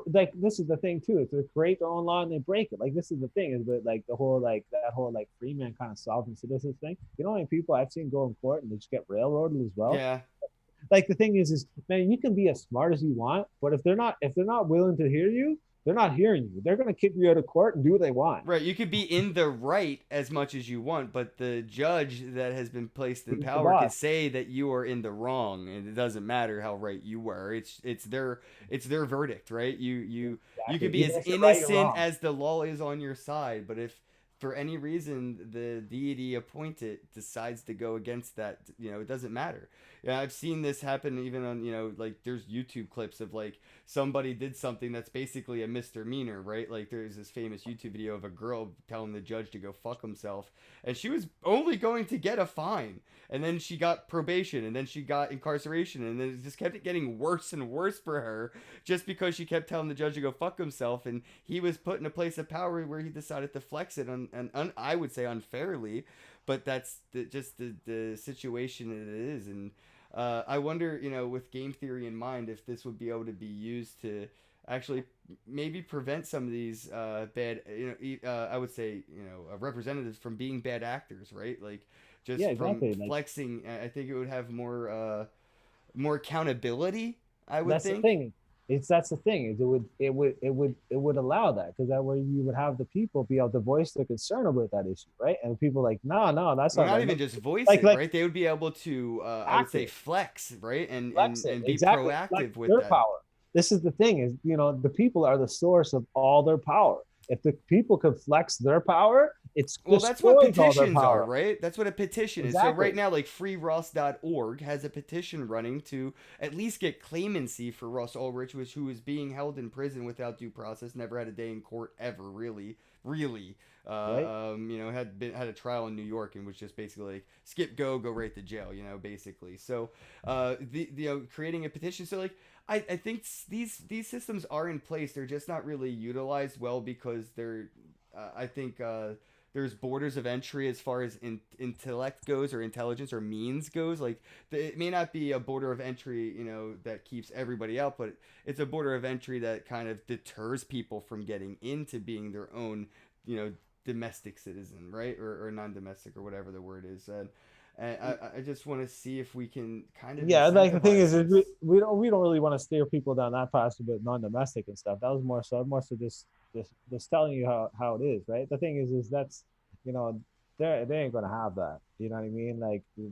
Speaker 2: like this is the thing too. Is they create their own law and they break it. Like this is the thing. Is that like the whole like that whole like free man kind of sovereign citizens thing. You know how many people I've seen go in court and they just get railroaded as well.
Speaker 1: Yeah.
Speaker 2: Like the thing is man, you can be as smart as you want, but if they're not willing to hear you, they're not hearing you. They're gonna kick you out of court and do what they want.
Speaker 1: Right, you could be in the right as much as you want, but the judge that has been placed in
Speaker 2: He's the
Speaker 1: power could
Speaker 2: boss.
Speaker 1: say that you are in the wrong, and it doesn't matter how right you were. It's their verdict, right? You
Speaker 2: Exactly.
Speaker 1: could be
Speaker 2: Even
Speaker 1: as
Speaker 2: if you're right or
Speaker 1: innocent
Speaker 2: wrong.
Speaker 1: as the law is on your side, but if for any reason the deity appointed decides to go against that, it doesn't matter. Yeah, I've seen this happen even on, like there's YouTube clips of like somebody did something that's basically a misdemeanor, right? Like there's this famous YouTube video of a girl telling the judge to go fuck himself, and she was only going to get a fine, and then she got probation, and then she got incarceration, and then it just kept getting worse and worse for her, just because she kept telling the judge to go fuck himself, and he was put in a place of power where he decided to flex it, I would say unfairly, but that's the situation it is, and I wonder, with game theory in mind, if this would be able to be used to actually maybe prevent some of these bad, I would say, representatives from being bad actors, right? Like
Speaker 2: Yeah,
Speaker 1: just from
Speaker 2: exactly. Like
Speaker 1: flexing. I think it would have more accountability. I would
Speaker 2: that's the
Speaker 1: think.
Speaker 2: thing. That's the thing is it would allow that because that way you would have the people be able to voice their concern about that issue, right? And people like no, that's
Speaker 1: Or
Speaker 2: not
Speaker 1: not
Speaker 2: right.
Speaker 1: even
Speaker 2: No,
Speaker 1: just voice
Speaker 2: like
Speaker 1: it,
Speaker 2: like
Speaker 1: right? They would be able to, I would
Speaker 2: act
Speaker 1: say,
Speaker 2: it,
Speaker 1: flex, right,
Speaker 2: flex it
Speaker 1: and be
Speaker 2: exactly,
Speaker 1: proactive
Speaker 2: flex
Speaker 1: with
Speaker 2: their
Speaker 1: that.
Speaker 2: power. This is the thing is the people are the source of all their power. If the people could flex their power, it
Speaker 1: Well, that's what
Speaker 2: destroys all their
Speaker 1: petitions are,
Speaker 2: power.
Speaker 1: right? That's what a petition is. So
Speaker 2: Exactly.
Speaker 1: right now, like freeross.org has a petition running to at least get clemency for Russ Ulrich, who is being held in prison without due process, never had a day in court ever, really, really.
Speaker 2: Right.
Speaker 1: Had a trial in New York and was just basically like skip, go right to jail, basically. So, creating a petition. So like, I think these systems are in place. They're just not really utilized well because I think there's borders of entry as far as intellect goes or intelligence or means goes. Like it may not be a border of entry, that keeps everybody out, but it's a border of entry that kind of deters people from getting into being their own, domestic citizen, right, or non-domestic or whatever the word is. And I just want to see if we can kind of
Speaker 2: Yeah, like the thing
Speaker 1: incentivize
Speaker 2: is
Speaker 1: this.
Speaker 2: we don't really want to steer people down that path with non-domestic and stuff. That was more so just telling you how it is, right? The thing is that's you know they ain't gonna have that. You know what I mean?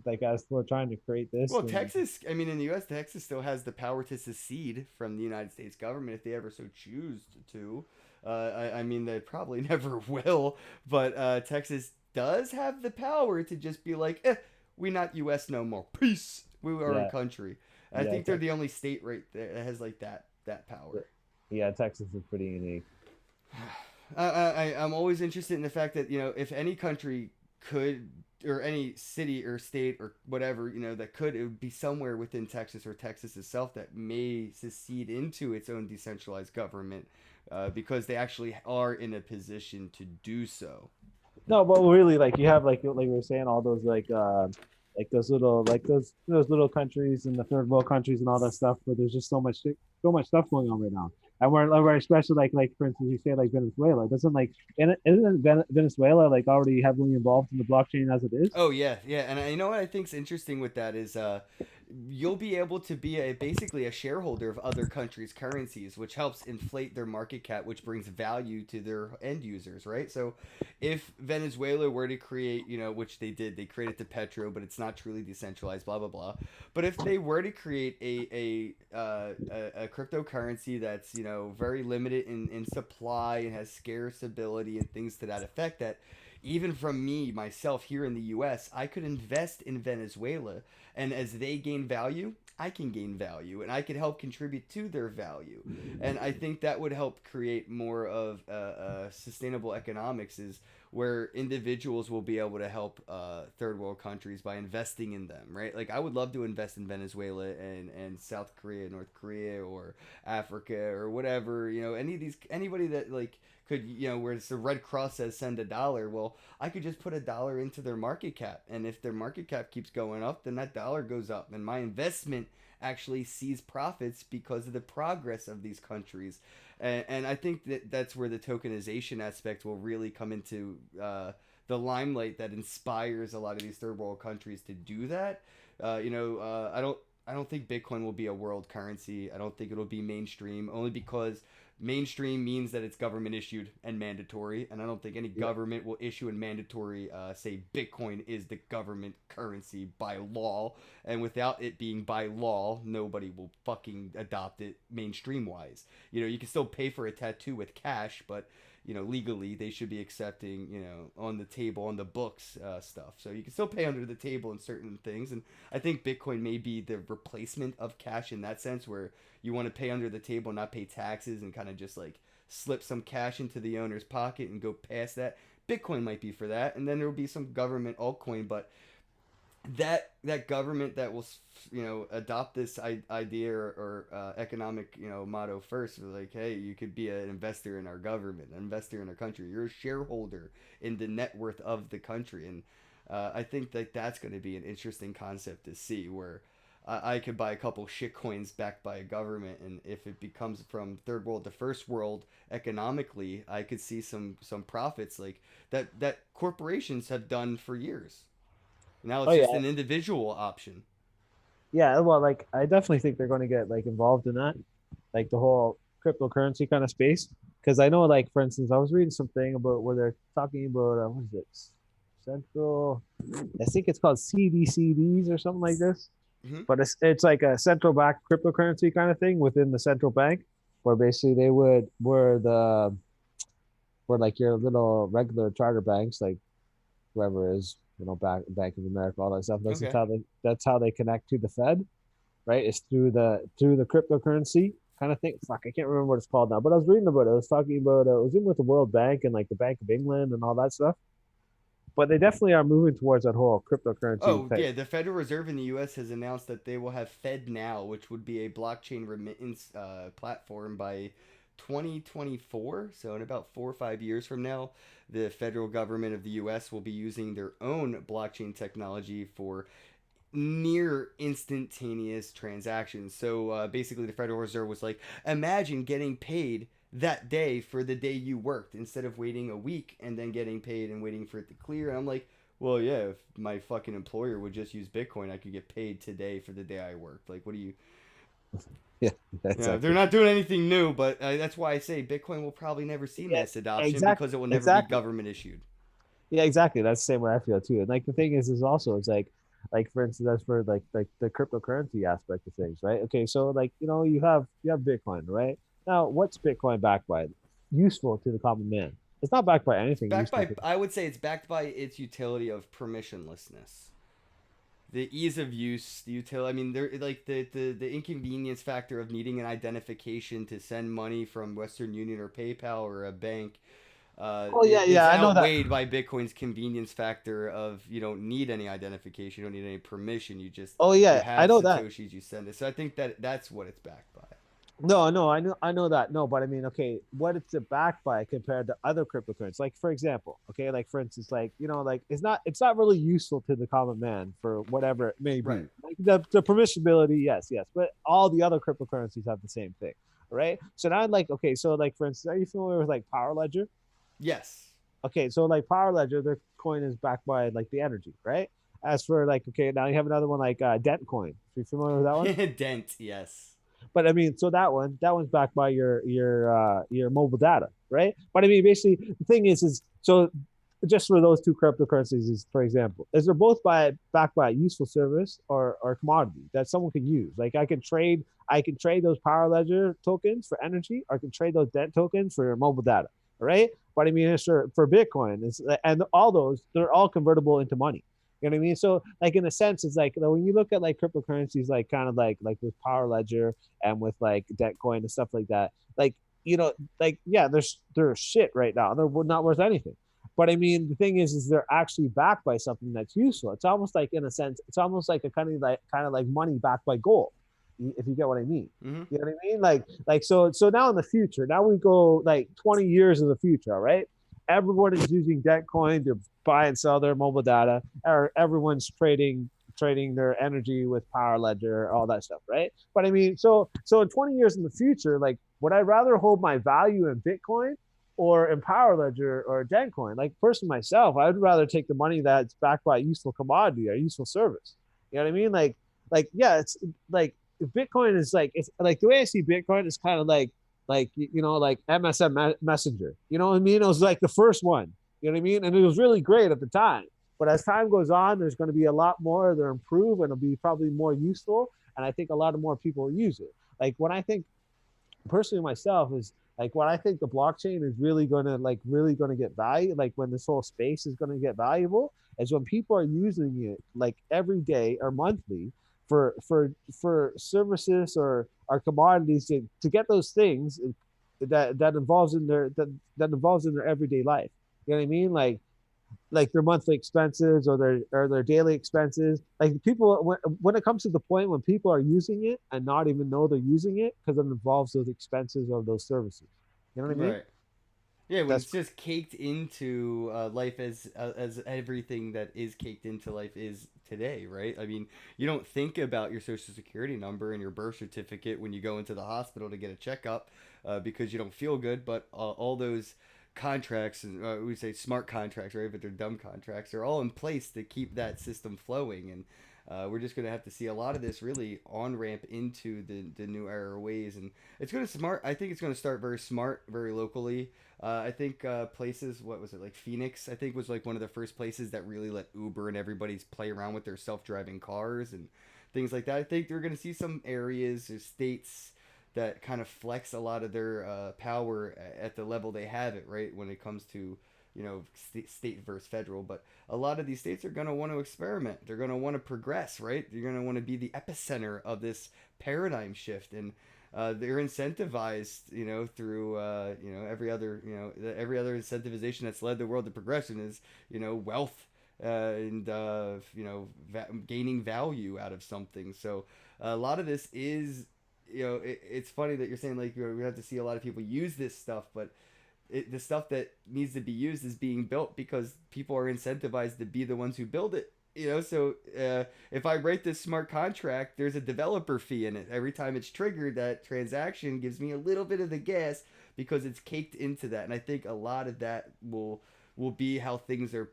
Speaker 2: Like as we're trying to create this,
Speaker 1: Well,
Speaker 2: and
Speaker 1: Texas, I mean, in the U.S., Texas still has the power to secede from the United States government if they ever so choose to. I mean, they probably never will, but Texas does have the power to just be like, we not U.S. no more. Peace. We are our own
Speaker 2: yeah,
Speaker 1: country. I
Speaker 2: yeah,
Speaker 1: think they're the only state right there that has like that power.
Speaker 2: yeah, Texas is pretty unique.
Speaker 1: I'm always interested in the fact that if any country could, or any city or state or whatever, that could, it would be somewhere within Texas or Texas itself that may secede into its own decentralized government, because they actually are in a position to do so.
Speaker 2: No, but really, like you have like we were saying, all those like those little those little countries and the third world countries and all that stuff, where there's just so much stuff going on right now. And we're especially like for instance, you say like Venezuela doesn't like isn't Venezuela like already heavily involved in the blockchain as it is?
Speaker 1: Oh yeah, yeah, and you know what I think's interesting with that is you'll be able to be basically a shareholder of other countries' currencies, which helps inflate their market cap, which brings value to their end users, right? So, if Venezuela were to create, which they did, they created the petro, but it's not truly decentralized, blah blah blah. But if they were to create a cryptocurrency that's very limited in supply and has scarce ability and things to that effect, that even from me myself here in the US, I could invest in Venezuela, and as they gain value, I can gain value, and I can help contribute to their value. And I think that would help create more of sustainable economics, is where individuals will be able to help third world countries by investing in them, right? Like I would love to invest in Venezuela and South Korea, North Korea, or Africa or whatever. You know, any of these, anybody that like could, you know, where it's the Red Cross says send $1. Well, I could just put $1 into their market cap, and if their market cap keeps going up, then that dollar goes up, and my investment actually sees profits because of the progress of these countries. And I think that that's where the tokenization aspect will really come into the limelight that inspires a lot of these third world countries to do that. I don't think Bitcoin will be a world currency. I don't think it'll be mainstream, only because mainstream means that it's government issued and mandatory, and I don't think any
Speaker 2: Yeah.
Speaker 1: government will issue a mandatory say Bitcoin is the government currency by law, and without it being by law, nobody will fucking adopt it mainstream wise. You know, you can still pay for a tattoo with cash, but you know, legally they should be accepting, you know, on the table, on the books stuff. So you can still pay under the table in certain things, and I think Bitcoin may be the replacement of cash in that sense, where you want to pay under the table, not pay taxes, and kind of just like slip some cash into the owner's pocket and go past that. Bitcoin might be for that, and then there will be some government altcoin, but that government that will, you know, adopt this idea or economic, you know, motto first, like, hey, you could be an investor in our government, an investor in our country, you're a shareholder in the net worth of the country. And I think that that's going to be an interesting concept to see, where I could buy a couple shit coins backed by a government, and if it becomes from third world to first world economically, I could see some profits like that corporations have done for years. Now
Speaker 2: Oh
Speaker 1: it's just
Speaker 2: yeah,
Speaker 1: an individual option.
Speaker 2: yeah. Well, like I definitely think they're going to get like involved in that, like the whole cryptocurrency kind of space. Because I know, like for instance, I was reading something about where they're talking about what is it, central? I think it's called CDCDs or something like this.
Speaker 1: Hmm.
Speaker 2: But it's like a central bank cryptocurrency kind of thing within the central bank, where basically they would where like your little regular charter banks, like whoever is, Bank of America, all that stuff.
Speaker 1: Okay.
Speaker 2: That's how they connect to the Fed, right? It's through the cryptocurrency kind of thing. Fuck, I can't remember what it's called now, but I was reading about it. I was talking about it was in with the World Bank and like the Bank of England and all that stuff. But they definitely are moving towards that whole cryptocurrency
Speaker 1: Oh
Speaker 2: type.
Speaker 1: yeah, the Federal Reserve in the U.S. has announced that they will have Fed Now, which would be a blockchain remittance platform by 2024. So in about 4 or 5 years from now, the federal government of the U.S. will be using their own blockchain technology for near instantaneous transactions. So basically, the Federal Reserve was like, imagine getting paid that day for the day you worked instead of waiting a week and then getting paid and waiting for it to clear. And I'm like, well, yeah, if my fucking employer would just use Bitcoin, I could get paid today for the day I worked. Like, what do you?
Speaker 2: Yeah,
Speaker 1: You know, they're
Speaker 2: exactly.
Speaker 1: not doing anything new, but that's why I say Bitcoin will probably never see
Speaker 2: Yeah,
Speaker 1: mass adoption
Speaker 2: exactly,
Speaker 1: because it will never be
Speaker 2: exactly.
Speaker 1: government issued.
Speaker 2: Yeah, exactly. That's the same way I feel too. And like the thing is also it's like for instance, that's for like the cryptocurrency aspect of things, right? Okay, so like you have Bitcoin, right? Now, what's Bitcoin backed by? Useful to the common man. It's not backed by
Speaker 1: It's
Speaker 2: anything
Speaker 1: backed
Speaker 2: useful
Speaker 1: by,
Speaker 2: to.
Speaker 1: I would say, it's backed by its utility of permissionlessness, the ease of use, the utility. I mean, there like the inconvenience factor of needing an identification to send money from Western Union or PayPal or a bank.
Speaker 2: Oh yeah,
Speaker 1: It's
Speaker 2: yeah, I know that.
Speaker 1: outweighed by Bitcoin's convenience factor of you don't need any identification, you don't need any permission.
Speaker 2: Oh
Speaker 1: You
Speaker 2: yeah, I
Speaker 1: have
Speaker 2: know that.
Speaker 1: satoshis, you send it. So I think that that's what it's backed by.
Speaker 2: No, no, I know that. No, but I mean, okay, what it's backed by compared to other cryptocurrencies. Like for example, okay, like for instance, like like it's not really useful to the common man for whatever it may
Speaker 1: Right.
Speaker 2: be. Like the permissibility, yes, yes, but all the other cryptocurrencies have the same thing, right? So now, like, okay, so like for instance, are you familiar with like Power Ledger?
Speaker 1: Yes.
Speaker 2: Okay, so like Power Ledger, their coin is backed by like the energy, right? As for like, okay, now you have another one like Dent Coin. Are you familiar with that one?
Speaker 1: Dent. Yes.
Speaker 2: But I mean, so that one's backed by your mobile data, right? But I mean, basically, the thing is so just for those two cryptocurrencies, is for example, is they're both backed by a useful service or commodity that someone can use. Like I can trade those Power Ledger tokens for energy, or I can trade those Dent tokens for mobile data. right? But I mean, it's for Bitcoin, and all those, they're all convertible into money. You know what I mean? So like in a sense, it's like, you know, when you look at like cryptocurrencies, like kind of like with Power Ledger and with like Detcoin and stuff like that, like, you know, like, yeah, they're shit right now. They're not worth anything. But I mean, the thing is they're actually backed by something that's useful. It's almost like, in a sense, it's almost like a kind of like money backed by gold, if you get what I mean.
Speaker 1: Mm-hmm.
Speaker 2: You know what I mean? Like so now in the future, now we go like 20 years in the future, right? Everyone is using Detcoin to buy and sell their mobile data, or everyone's trading their energy with Power Ledger, all that stuff, right? But I mean, so in 20 years in the future, like, would I rather hold my value in Bitcoin or in Power Ledger or Gencoin? Like, personally myself, I would rather take the money that's backed by a useful commodity or useful service. You know what I mean? Yeah, it's like Bitcoin is like, it's like the way I see Bitcoin is kind of like, you know, like MSM Messenger. You know what I mean? It was like the first one. You know what I mean? And it was really great at the time. But as time goes on, there's going to be a lot more that improve, and it'll be probably more useful. And I think a lot of more people will use it. Like, when I think personally myself is like, what I think the blockchain is really going to get value, like when this whole space is going to get valuable, is when people are using it like every day or monthly for services or commodities to get those things that involves in that involves in their everyday life. You know what I mean? Like their monthly expenses or their daily expenses. Like, people, when it comes to the point when people are using it and not even know they're using it because it involves those expenses or those services. You know what I mean?
Speaker 1: Right. Yeah, when
Speaker 2: That's
Speaker 1: it's just caked into life as everything that is caked into life is today, right? I mean, you don't think about your social security number and your birth certificate when you go into the hospital to get a checkup because you don't feel good, but all those contracts, and we say smart contracts, right? But they're dumb contracts. They're all in place to keep that system flowing, and we're just going to have to see a lot of this really on ramp into the new era ways, and it's going to smart. I think it's going to start very smart, very locally. I think places, what was it, like Phoenix, I think was like one of the first places that really let Uber and everybody's play around with their self-driving cars and things like that. I think they're going to see some areas or states that kind of flex a lot of their power at the level they have it, right, when it comes to, you know, state versus federal. But a lot of these states are going to want to experiment. They're going to want to progress, right? They're going to want to be the epicenter of this paradigm shift, and they're incentivized, you know, through you know, every other incentivization that's led the world to progression is, you know, wealth and you know, gaining value out of something. So a lot of this is, you know, it's funny that you're saying like we have to see a lot of people use this stuff, but the stuff that needs to be used is being built because people are incentivized to be the ones who build it. You know, so if I write this smart contract, there's a developer fee in it. Every time it's triggered, that transaction gives me a little bit of the gas because it's caked into that. And I think a lot of that will be how things are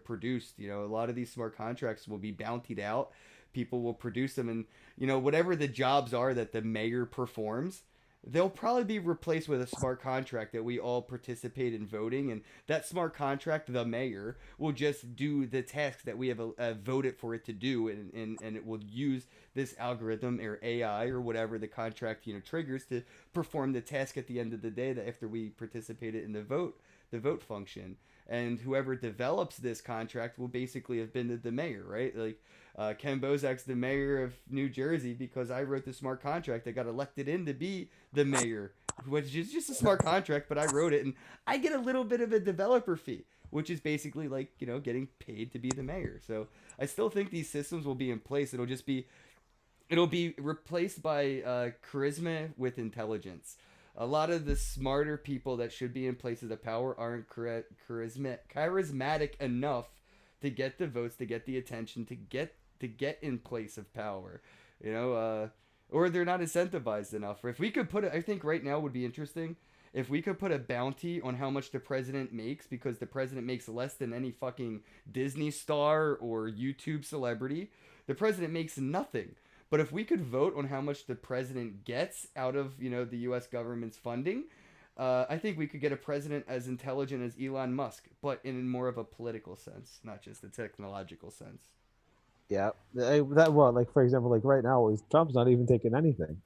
Speaker 1: produced. You know, a lot of these smart contracts will be bountied out. People will produce them, and you know, whatever the jobs are that the mayor performs, they'll probably be replaced with a smart contract that we all participate in voting, and that smart contract, the mayor, will just do the tasks that we have voted for it to do, and it will use this algorithm or AI or whatever the contract, you know, triggers to perform the task at the end of the day that after we participated in the vote function. And whoever develops this contract will basically have been the mayor, right? Like Ken Bozak's the mayor of New Jersey because I wrote the smart contract that got elected in to be the mayor, which is just a smart contract, but I wrote it, and I get a little bit of a developer fee, which is basically like, you know, getting paid to be the mayor. So I still think these systems will be in place. It'll be replaced by charisma with intelligence. A lot of the smarter people that should be in places of power aren't charismatic enough to get the votes, to get the attention, to get in place of power. You know, or they're not incentivized enough. Or if we could put it, I think right now would be interesting if we could put a bounty on how much the president makes, because the president makes less than any fucking Disney star or YouTube celebrity. The president makes nothing. But if we could vote on how much the president gets out of, you know, the U.S. government's funding, I think we could get a president as intelligent as Elon Musk, but in more of a political sense, not just a technological sense.
Speaker 2: Yeah, that, well, like for example, like right now, Trump's not even taking anything.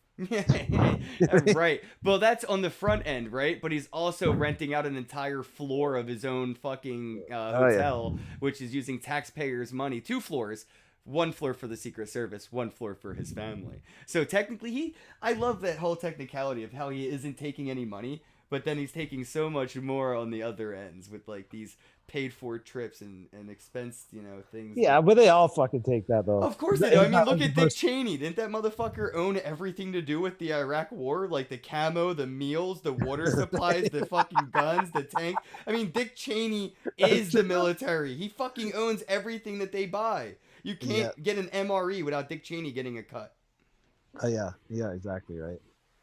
Speaker 1: Right. Well, that's on the front end, right? But he's also renting out an entire floor of his own fucking
Speaker 2: Oh yeah,
Speaker 1: hotel, which is using taxpayers' money. Two floors. One floor for the Secret Service, one floor for his family. So technically, I love that whole technicality of how he isn't taking any money, but then he's taking so much more on the other ends with like these paid for trips and expense, things
Speaker 2: yeah,
Speaker 1: that
Speaker 2: but they all fucking take that though.
Speaker 1: of course they do. I
Speaker 2: It's
Speaker 1: mean,
Speaker 2: not
Speaker 1: look
Speaker 2: like the
Speaker 1: at Dick
Speaker 2: first.
Speaker 1: Cheney. Didn't that motherfucker own everything to do with the Iraq War? Like the camo, the meals, the water supplies, the fucking guns, the tank. I mean, Dick Cheney is the military. He fucking owns everything that they buy. You
Speaker 2: Yeah.
Speaker 1: can't get an MRE without Dick Cheney getting a cut.
Speaker 2: Oh yeah. Yeah. Exactly. Right.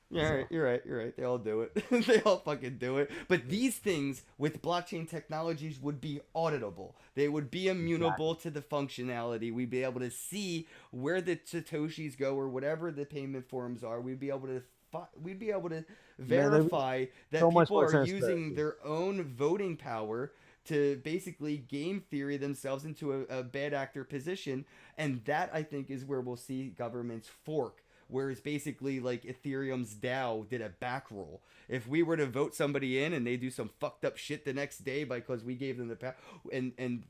Speaker 1: Yeah,
Speaker 2: So
Speaker 1: you're right. You're right. They all do it. They all fucking do it. But these things with blockchain technologies would be auditable. They would be immutable
Speaker 2: exactly.
Speaker 1: to the functionality. We'd be able to see where the satoshis go or whatever the payment forms are. We'd be able to
Speaker 2: Man, there's
Speaker 1: verify that
Speaker 2: so much
Speaker 1: people
Speaker 2: more
Speaker 1: are using
Speaker 2: transparency.
Speaker 1: their own voting power to basically game theory themselves into a bad actor position. And that I think is where we'll see governments fork, whereas basically like Ethereum's DAO did a back roll. If we were to vote somebody in and they do some fucked up shit the next day because we gave them the power, and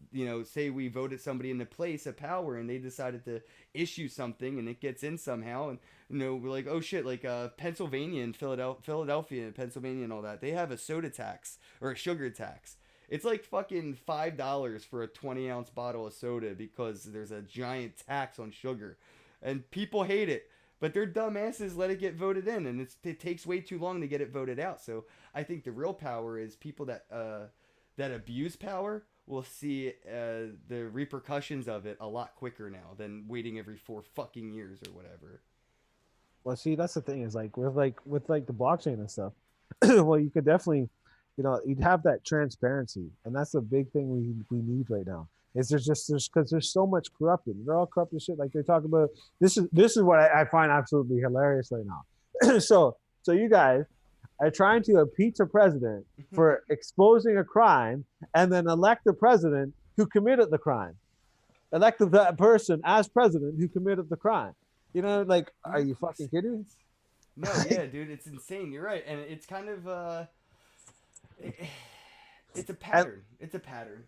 Speaker 1: say we voted somebody into place of power and they decided to issue something and it gets in somehow, and we're like, oh shit, like Pennsylvania and Philadelphia and Pennsylvania and all that, they have a soda tax or a sugar tax. It's like fucking $5 for a 20-ounce bottle of soda because there's a giant tax on sugar, and people hate it. But their dumbasses let it get voted in, and it takes way too long to get it voted out. So I think the real power is people that abuse power will see the repercussions of it a lot quicker now than waiting every 4 fucking years or whatever.
Speaker 2: Well, see, that's the thing is like with the blockchain and stuff. Well, you could definitely, you'd have that transparency, and that's a big thing we need right now. Is there's because there's so much corrupted. They're all corrupted shit. Like they talk about this is what I find absolutely hilarious right now. So you guys are trying to impeach a president for exposing a crime, and then elect the president who committed the crime. Elect that person as president who committed the crime. Like, are you fucking kidding?
Speaker 1: No, yeah, dude, it's insane. You're right, and it's kind of it, it's a
Speaker 2: and
Speaker 1: pattern. It's a pattern.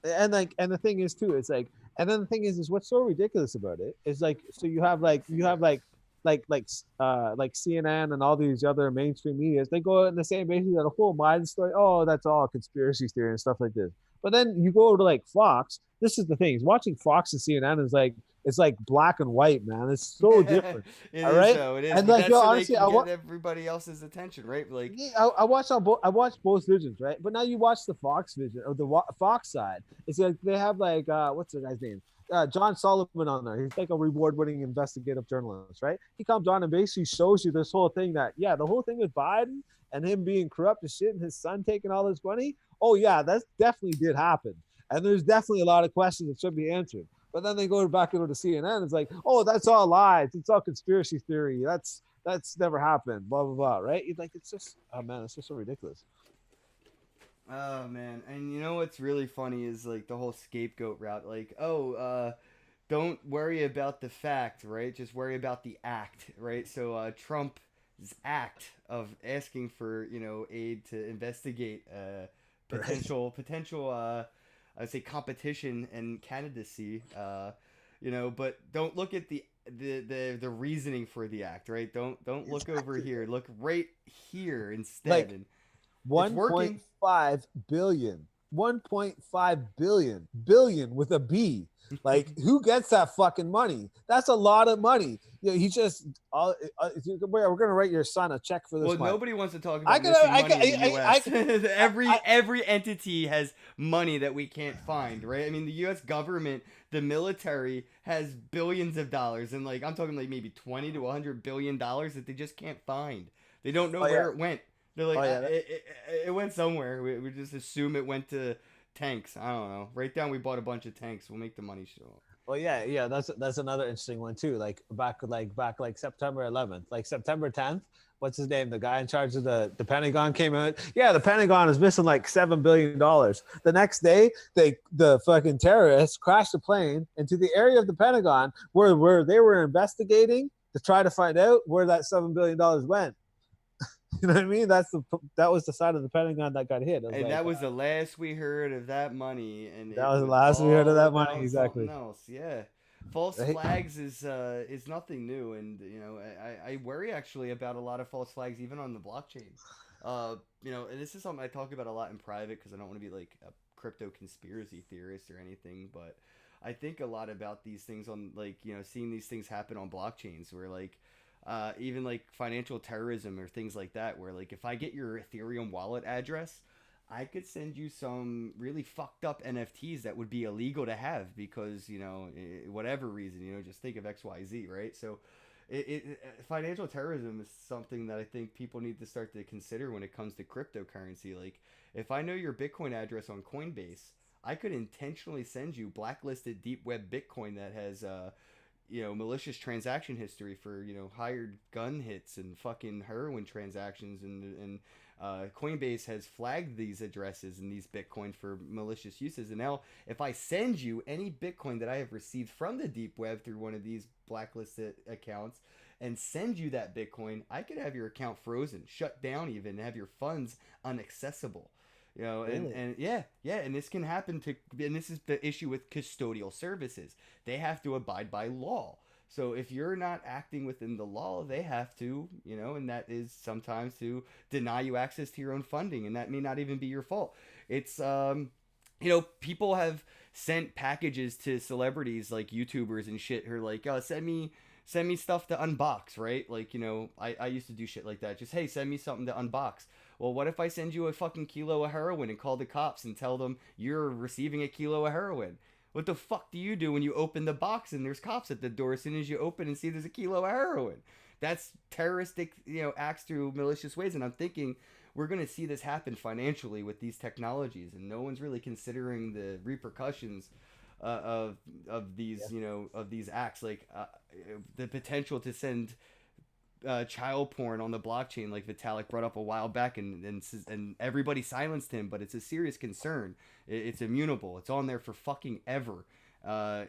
Speaker 2: and the thing is too, it's like, and then the thing is what's so ridiculous about it is like, so you have like CNN and all these other mainstream medias, they go in the same basis that a whole mind story. Oh, that's all conspiracy theory and stuff like this. But then you go to like Fox. This is the thing: is watching Fox and CNN is like, it's like black and white, man. It's so
Speaker 1: It
Speaker 2: different. All
Speaker 1: is
Speaker 2: right,
Speaker 1: though. It is,
Speaker 2: and
Speaker 1: but
Speaker 2: like
Speaker 1: that's
Speaker 2: yo,
Speaker 1: so they
Speaker 2: honestly,
Speaker 1: can get everybody else's attention, right? Like,
Speaker 2: yeah, I watched both visions, right? But now you watch the Fox vision or the Fox side. It's like they have like what's the guy's name? John Solomon on there. He's like a reward-winning investigative journalist, right? He comes on and basically shows you this whole thing that the whole thing with Biden and him being corrupt as shit and his son taking all his money. Oh yeah, that definitely did happen, and there's definitely a lot of questions that should be answered. But then they go back over to CNN. It's like, oh, that's all lies. It's all conspiracy theory. That's never happened. Blah blah blah. Right? Like it's just, oh man, it's just so ridiculous.
Speaker 1: oh man, and you know what's really funny is like the whole scapegoat route. Like, oh, don't worry about the fact, right? Just worry about the act, right? So Trump's act of asking for aid to investigate
Speaker 2: Right.
Speaker 1: potential I'd say competition and candidacy. But don't look at the reasoning for the act, right? Don't look over
Speaker 2: Exactly.
Speaker 1: here. Look right here instead,
Speaker 2: Like
Speaker 1: and it's working.
Speaker 2: 1.5 billion. 1.5 billion with a B. Like who gets that fucking money? That's a lot of money. He just we're gonna write your son a check for this
Speaker 1: Well,
Speaker 2: money.
Speaker 1: nobody wants to talk
Speaker 2: I
Speaker 1: about
Speaker 2: can
Speaker 1: missing
Speaker 2: I
Speaker 1: money
Speaker 2: can
Speaker 1: in the
Speaker 2: I,
Speaker 1: U.S. every
Speaker 2: I
Speaker 1: every entity has money that we can't find, right? I mean, the U.S. government, the military has billions of dollars, and like I'm talking like maybe 20 to 100 billion dollars that they just can't find. They don't know
Speaker 2: oh yeah
Speaker 1: where it went. They're like,
Speaker 2: oh yeah
Speaker 1: it went somewhere. We just assume it went to tanks. I don't know. Right down, we bought a bunch of tanks. We'll make the money show.
Speaker 2: Well, yeah. That's another interesting one too. Like back September 11th, like September 10th. What's his name? The guy in charge of the Pentagon came out. Yeah, the Pentagon is missing like $7 billion. The next day, the fucking terrorists crashed a plane into the area of the Pentagon where they were investigating to try to find out where that $7 billion went. You know what I mean? That was the side of the Pentagon that got hit. It was
Speaker 1: And
Speaker 2: like
Speaker 1: that was the last we heard of that money, and
Speaker 2: that
Speaker 1: it
Speaker 2: was the
Speaker 1: was
Speaker 2: last we heard of
Speaker 1: all
Speaker 2: that money.
Speaker 1: about something
Speaker 2: Exactly.
Speaker 1: else. Yeah, false
Speaker 2: Right?
Speaker 1: flags is nothing new, and I worry actually about a lot of false flags even on the blockchain. And this is something I talk about a lot in private because I don't want to be like a crypto conspiracy theorist or anything, but I think a lot about these things on like seeing these things happen on blockchains where like even like financial terrorism or things like that, where like if I get your Ethereum wallet address, I could send you some really fucked up NFTs that would be illegal to have because whatever reason, just think of XYZ, right? So financial terrorism is something that I think people need to start to consider when it comes to cryptocurrency. Like if I know your Bitcoin address on Coinbase, I could intentionally send you blacklisted deep web Bitcoin that has malicious transaction history for hired gun hits and fucking heroin transactions, and Coinbase has flagged these addresses and these Bitcoin for malicious uses. And now, if I send you any Bitcoin that I have received from the deep web through one of these blacklisted accounts, and send you that Bitcoin, I could have your account frozen, shut down, even have your funds unaccessible. And
Speaker 2: Really?
Speaker 1: yeah, and this can happen to, and this is the issue with custodial services. They have to abide by law. So if you're not acting within the law, they have to, and that is sometimes to deny you access to your own funding, and that may not even be your fault. It's people have sent packages to celebrities like YouTubers and shit who are like, oh, send me stuff to unbox, right? Like, I used to do shit like that. Just, hey, send me something to unbox. Well, what if I send you a fucking kilo of heroin and call the cops and tell them you're receiving a kilo of heroin? What the fuck do you do when you open the box and there's cops at the door as soon as you open and see there's a kilo of heroin? That's terroristic, acts through malicious ways. And I'm thinking we're going to see this happen financially with these technologies, and no one's really considering the repercussions of these,
Speaker 2: Yeah.
Speaker 1: of these acts, like the potential to send child porn on the blockchain, like Vitalik brought up a while back, and everybody silenced him. But it's a serious concern. It's immutable. It's on there for fucking ever.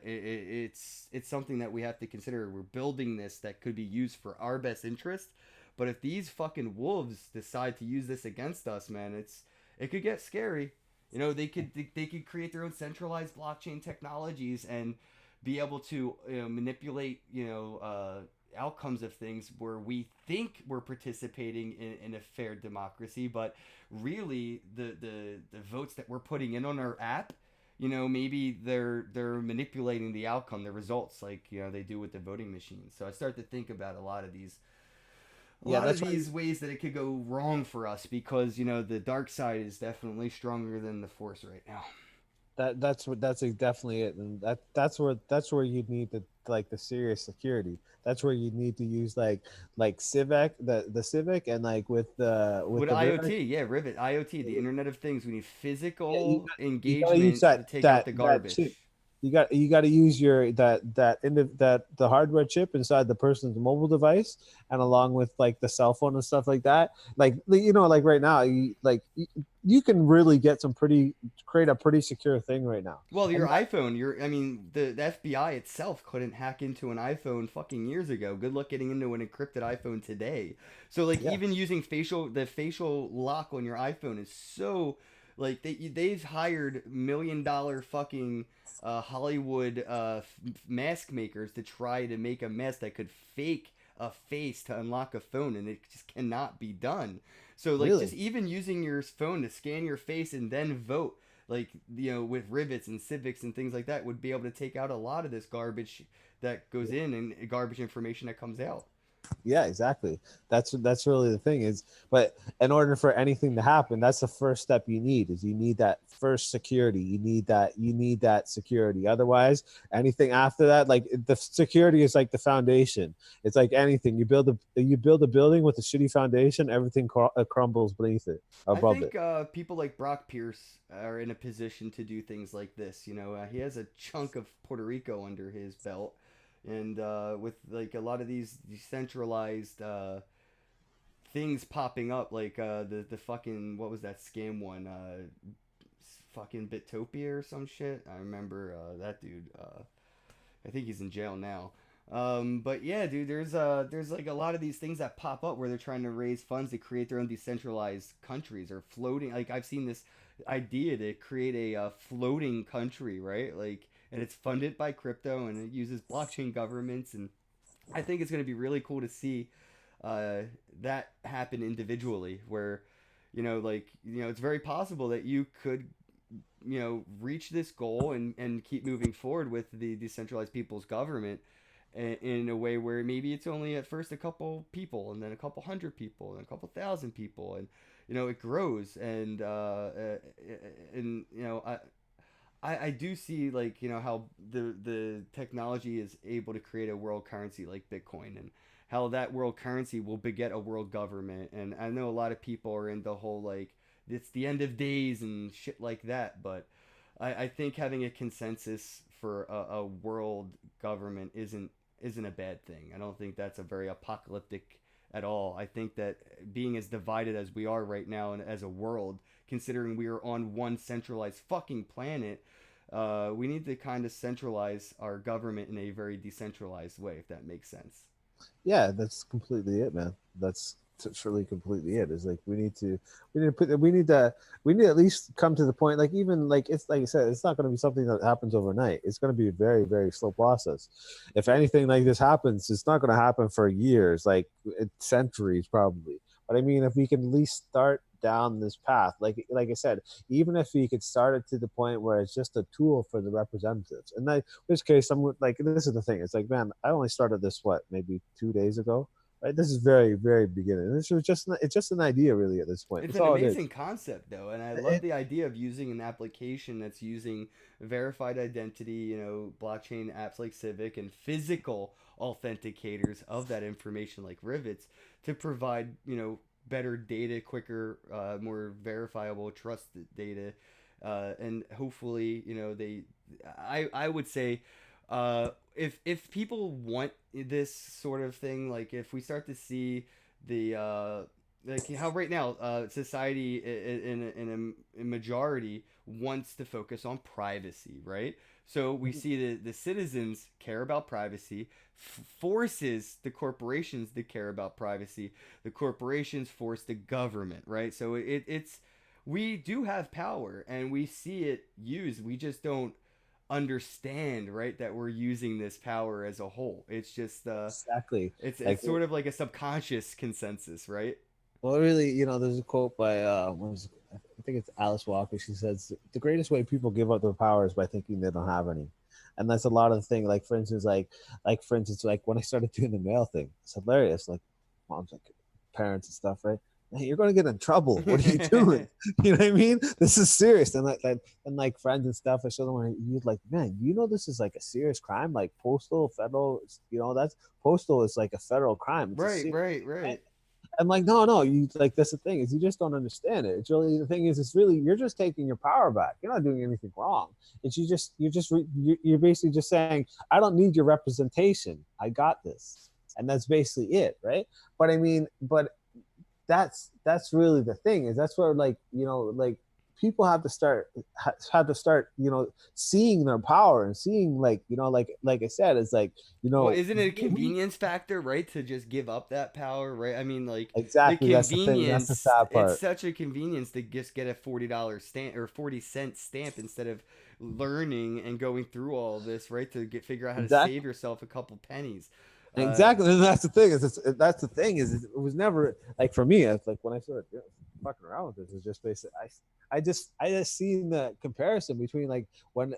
Speaker 1: It's something that we have to consider. We're building this that could be used for our best interest. But if these fucking wolves decide to use this against us, man, it could get scary. They could create their own centralized blockchain technologies and be able to manipulate outcomes of things where we think we're participating in a fair democracy, but really the votes that we're putting in on our app, maybe they're manipulating the outcome, the results, like they do with the voting machines. So I start to think about a
Speaker 2: Yeah,
Speaker 1: lot of
Speaker 2: that's why
Speaker 1: these ways that it could go wrong for us because the dark side is definitely stronger than the force right now.
Speaker 2: that's definitely it, and that's where you need the serious security. That's where you need to use like civic the civic, and like with
Speaker 1: With
Speaker 2: the river.
Speaker 1: IoT, yeah, Rivet, IoT, the Internet of Things, we need
Speaker 2: Yeah,
Speaker 1: physical
Speaker 2: you got to use
Speaker 1: engagement to
Speaker 2: that
Speaker 1: take out
Speaker 2: that
Speaker 1: the
Speaker 2: that chip.
Speaker 1: garbage.
Speaker 2: You got to use your that the hardware chip inside the person's mobile device, and along with like the cell phone and stuff like that. Like right now, you can really get some pretty create a pretty secure thing right now.
Speaker 1: Well,
Speaker 2: And
Speaker 1: your iPhone, I mean, the FBI itself couldn't hack into an iPhone fucking years ago. Good luck getting into an encrypted iPhone today. So, like,
Speaker 2: yeah,
Speaker 1: even using the facial lock on your iPhone is so, like, they've hired $1 million fucking Hollywood mask makers to try to make a mask that could fake a face to unlock a phone, and it just cannot be done. So, like, just
Speaker 2: really,
Speaker 1: even using your phone to scan your face and then vote, like with rivets and civics and things like that, would be able to take out a lot of this garbage that goes in and garbage information that comes out.
Speaker 2: yeah, exactly. That's really the thing is, but in order for anything to happen, that's the first step you need is you need that first security. You need that security. Otherwise, anything after that, like the security is like the foundation. It's like anything. You build a building with a shitty foundation, everything crumbles beneath it,
Speaker 1: I
Speaker 2: above it.
Speaker 1: think people like Brock Pierce are in a position to do things like this. He has a chunk of Puerto Rico under his belt, and with like a lot of these decentralized things popping up, like the fucking, what was that scam one? Fucking Bitopia or some shit. I remember that dude. I think he's in jail now. But yeah, dude, there's like a lot of these things that pop up where they're trying to raise funds to create their own decentralized countries or floating. Like I've seen this idea to create a floating country, right? Like, and it's funded by crypto and it uses blockchain governments, and I think it's going to be really cool to see uh, that happen individually, where it's very possible that you could reach this goal and keep moving forward with the decentralized people's government in a way where maybe it's only at first a couple people and then a couple hundred people and a couple thousand people, and it grows, and I do see, like, how the technology is able to create a world currency like Bitcoin, and how that world currency will beget a world government. And I know a lot of people are in the whole like it's the end of days and shit like that, but I think having a consensus for a world government isn't a bad thing. I don't think that's a very apocalyptic at all. I think that being as divided as we are right now and as a world, considering we are on one centralized fucking planet, we need to kind of centralize our government in a very decentralized way, if that makes sense.
Speaker 2: Yeah, that's completely it, man. That's really completely it. Is like we need to at least come to the point. Like even like it's like I said, it's not going to be something that happens overnight. It's going to be a very very slow process. If anything like this happens, it's not going to happen for years, like centuries probably. But I mean, if we can at least start down this path, like I said, even if we could start it to the point where it's just a tool for the representatives, and like which case I'm like, this is the thing. It's like, man, I only started this what maybe 2 days ago, right? This is very very beginning. This was just it's just an idea really at this point.
Speaker 1: It's
Speaker 2: That's
Speaker 1: an
Speaker 2: all it is.
Speaker 1: amazing concept, though, and I love
Speaker 2: It,
Speaker 1: the idea of using an application that's using verified identity, blockchain apps like Civic and physical authenticators of that information like Rivets to provide, better data, quicker, more verifiable, trusted data, and hopefully, I would say, if people want this sort of thing, like if we start to see the like how right now society in a majority wants to focus on privacy, right? So we see the citizens care about privacy, forces the corporations to care about privacy, the corporations force the government, right? So it's we do have power and we see it used, we just don't understand, right, that we're using this power as a whole. It's just
Speaker 2: exactly.
Speaker 1: it's
Speaker 2: Like,
Speaker 1: sort of like a subconscious consensus, right?
Speaker 2: well, really, there's a quote by I think it's Alice Walker. She says the greatest way people give up their power is by thinking they don't have any, and that's a lot of the thing. Like for instance, like when I started doing the mail thing, it's hilarious. Like moms, like parents and stuff, right? Hey, you're going to get in trouble. What are you doing? You know what I mean? This is serious. And like friends and stuff, I show them when you're like, man, this is like a serious crime, like postal, federal. That's postal is like a federal crime. It's a
Speaker 1: Right,
Speaker 2: serious
Speaker 1: right,
Speaker 2: crime.
Speaker 1: right.
Speaker 2: I'm like, no, no, you like that's the thing is you just don't understand it. It's really the thing is it's really you're just taking your power back. You're not doing anything wrong. It's you're basically just saying I don't need your representation. I got this, and that's basically it, right? But I mean, but that's really the thing is that's where like like people have to start seeing their power and seeing like like I said it's like
Speaker 1: Well, isn't it a convenience factor, right, to just give up that power, right? I mean, like the
Speaker 2: exactly that's the thing that's the
Speaker 1: convenience,
Speaker 2: sad
Speaker 1: it's
Speaker 2: part.
Speaker 1: such a convenience to just get a $40 stamp or 40-cent stamp instead of learning and going through all this, right, to figure out how to
Speaker 2: Exactly.
Speaker 1: save yourself a couple pennies. Uh,
Speaker 2: Exactly, and that's the thing. That's the thing it was never like for me. It's like when I started fucking around with this, it's just basically I just seen the comparison between like when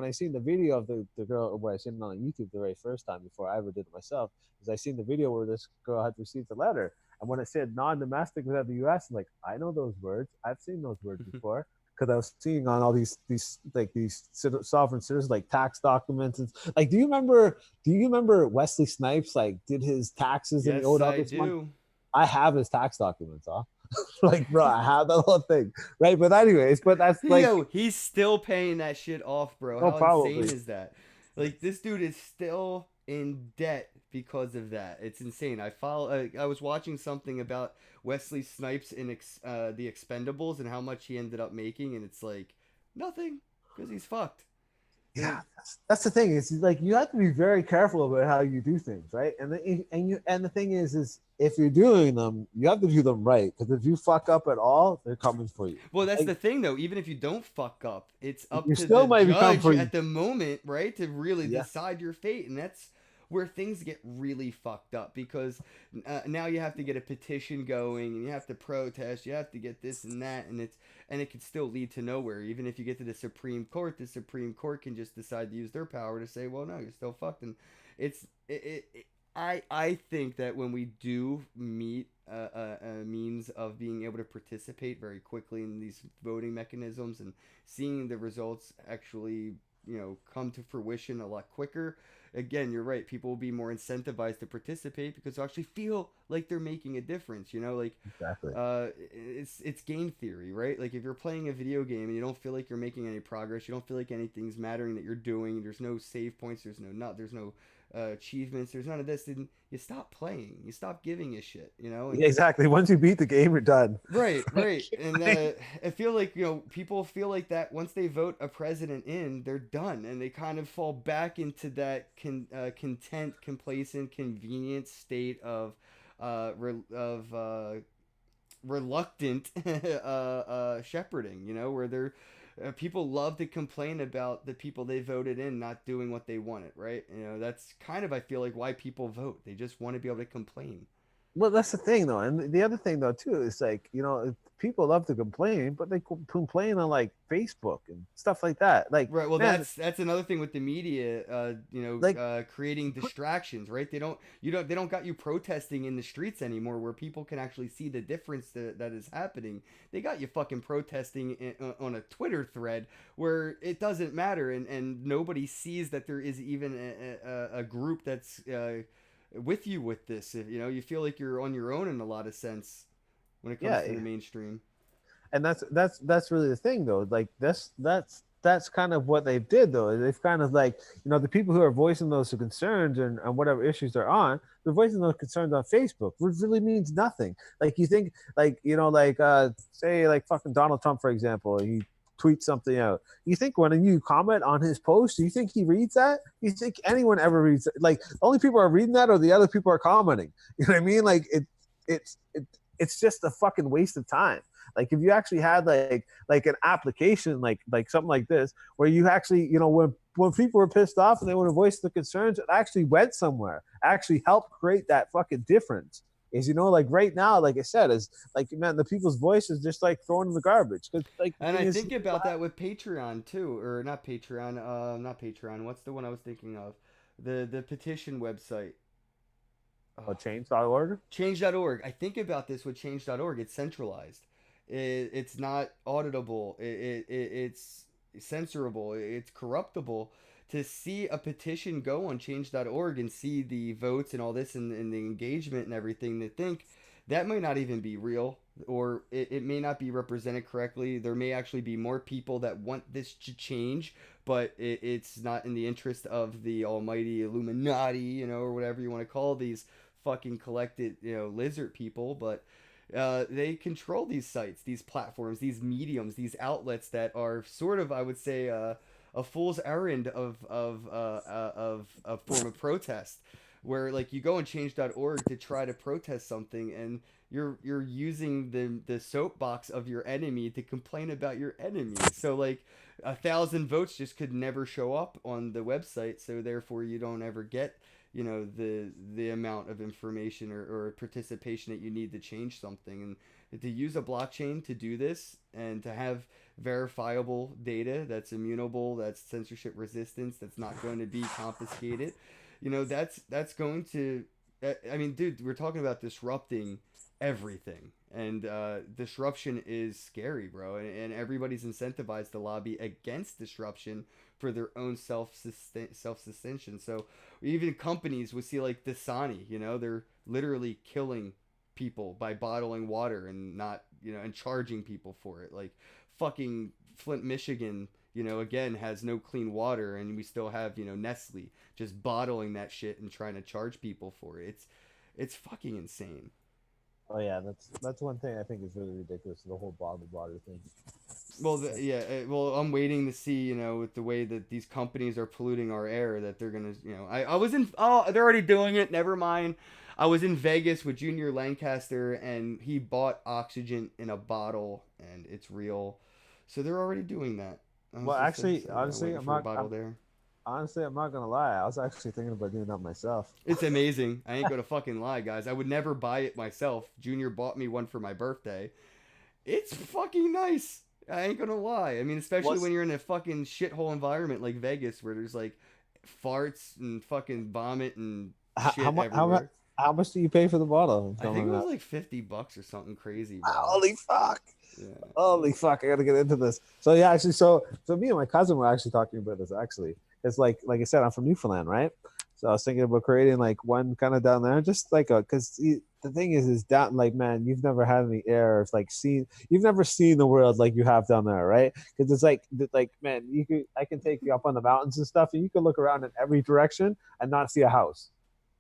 Speaker 2: I seen the video of the girl where I seen it on YouTube the very first time before I ever did it myself. Is I seen the video where this girl had received a letter, and when it said non-domestic without the U.S., I'm like I know those words. I've seen those words before because I was seeing on all these sovereign citizens like tax documents and like do you remember Wesley Snipes like did his taxes and he
Speaker 1: yes,
Speaker 2: owed all
Speaker 1: I
Speaker 2: this money?
Speaker 1: do.
Speaker 2: I have his tax documents, huh? Like, bro, I have that whole thing, right? But anyways, but that's like,
Speaker 1: Yo, he's still paying that shit off, bro.
Speaker 2: oh,
Speaker 1: How insane
Speaker 2: probably
Speaker 1: is that? Like this dude is still in debt because of that. It's insane. I was watching something about Wesley Snipes in the Expendables and how much he ended up making, and it's like nothing because he's fucked.
Speaker 2: Yeah, that's the thing. It's like you have to be very careful about how you do things, right? And the thing is if you're doing them, you have to do them right. Because if you fuck up at all, they're coming for you.
Speaker 1: Well, that's
Speaker 2: Like
Speaker 1: the thing, though. Even if you don't fuck up, it's up
Speaker 2: you
Speaker 1: to the
Speaker 2: still might become
Speaker 1: judge
Speaker 2: for you.
Speaker 1: at the moment, right, to really
Speaker 2: Yeah,
Speaker 1: decide your fate, and that's where things get really fucked up because now you have to get a petition going, and you have to protest, you have to get this and that, and it can still lead to nowhere. Even if you get to the Supreme Court can just decide to use their power to say, well, no, you're still fucked, and I think that when we do meet a means of being able to participate very quickly in these voting mechanisms and seeing the results actually, come to fruition a lot quicker, again, you're right, people will be more incentivized to participate because they actually feel like they're making a difference, like
Speaker 2: exactly.
Speaker 1: it's game theory, right? Like if you're playing a video game and you don't feel like you're making any progress, you don't feel like anything's mattering that you're doing, there's no save points, there's no achievements, there's none of this, then you stop playing, you stop giving a shit, and
Speaker 2: Yeah, exactly. Once you beat the game, you're done.
Speaker 1: right, right. And I feel like, people feel like that once they vote a president in, they're done. And they kind of fall back into that content, complacent, convenient state of, reluctant shepherding, where people love to complain about the people they voted in not doing what they wanted, right? That's kind of, I feel like, why people vote. They just want to be able to complain.
Speaker 2: Well, that's the thing, though, and the other thing, though, too, is like people love to complain, but they complain on like Facebook and stuff like that. Like,
Speaker 1: Right. Well,
Speaker 2: man,
Speaker 1: that's another thing with the media.
Speaker 2: like,
Speaker 1: Creating distractions. Right. They don't got you protesting in the streets anymore, where people can actually see the difference that is happening. They got you fucking protesting on a Twitter thread where it doesn't matter, and nobody sees that there is even a group that's with you with this. You feel like you're on your own in a lot of sense when it comes to
Speaker 2: yeah,
Speaker 1: the mainstream.
Speaker 2: and that's really the thing, though. Like, that's kind of what they did, though. They've kind of like the people who are voicing those concerns and whatever issues they're on, they're voicing those concerns on Facebook, which really means nothing. Like you think, like like say like fucking Donald Trump, for example, he tweets something out. You think when you comment on his post, do you think he reads that? You think anyone ever reads it? Like the only people are reading that or the other people are commenting. You know what I mean? Like it's it, it's just a fucking waste of time. Like if you actually had like an application like something like this where you actually when people were pissed off and they want to voice their concerns, it actually went somewhere, actually helped create that fucking difference. Is like right now, like I said, is like man, the people's voice is just like thrown in the garbage because like the
Speaker 1: And
Speaker 2: thing
Speaker 1: I
Speaker 2: is,
Speaker 1: think about that with Patreon too, or not Patreon, not Patreon. What's the one I was thinking of? The petition website.
Speaker 2: oh,
Speaker 1: Oh,
Speaker 2: change.org.
Speaker 1: Change.org. I think about this with Change.org. It's centralized. It's not auditable. It's censorable. It's corruptible. To see a petition go on Change.org and see the votes and all this and the engagement and everything, to think that might not even be real, or it may not be represented correctly. There may actually be more people that want this to change, but it's not in the interest of the almighty Illuminati, or whatever you want to call these fucking collected, lizard people. But they control these sites, these platforms, these mediums, these outlets that are sort of, I would say, a fool's errand of a form of protest, where like you go on change.org to try to protest something, and you're using the soapbox of your enemy to complain about your enemy. So like 1,000 votes just could never show up on the website, so therefore you don't ever get the amount of information or participation that you need to change something. And to use a blockchain to do this and to have verifiable data that's immutable, that's censorship resistance, that's not going to be confiscated, that's going to, I mean, dude, we're talking about disrupting everything, and disruption is scary, bro, and everybody's incentivized to lobby against disruption for their own self-sustention. So even companies would see like Dasani, they're literally killing people by bottling water and not, and charging people for it. Like fucking Flint, Michigan, again has no clean water, and we still have, Nestle just bottling that shit and trying to charge people for it. It's fucking insane.
Speaker 2: Oh yeah, that's one thing I think is really ridiculous. The whole bottled water thing.
Speaker 1: Well, yeah. Well, I'm waiting to see, with the way that these companies are polluting our air, that they're gonna, I was in. Oh, they're already doing it. Never mind. I was in Vegas with Junior Lancaster, and he bought oxygen in a bottle, and it's real. So they're already doing that. I was
Speaker 2: Well,
Speaker 1: just
Speaker 2: actually,
Speaker 1: saying,
Speaker 2: honestly,
Speaker 1: waiting for a bottle there.
Speaker 2: I'm not gonna lie. I was actually thinking about doing that myself.
Speaker 1: It's amazing. I ain't gonna fucking lie, guys. I would never buy it myself. Junior bought me one for my birthday. It's fucking nice. I ain't gonna lie. I mean, especially when
Speaker 2: What's
Speaker 1: you're in a fucking shithole environment like Vegas, where there's like farts and fucking vomit and
Speaker 2: how
Speaker 1: shit
Speaker 2: much?
Speaker 1: everywhere.
Speaker 2: How much do you pay for the bottle?
Speaker 1: I think it was like $50 or something crazy, bro.
Speaker 2: Holy fuck!
Speaker 1: Yeah.
Speaker 2: Holy fuck! I gotta get into this. So yeah, actually, so me and my cousin were actually talking about this. Actually, it's like I said, I'm from Newfoundland, right? So I was thinking about creating like one kind of down there, just like a because the thing is down like man, you've never had any air, it's like you've never seen the world like you have down there, right? Because it's like man, I can take you up on the mountains and stuff, and you can look around in every direction and not see a house.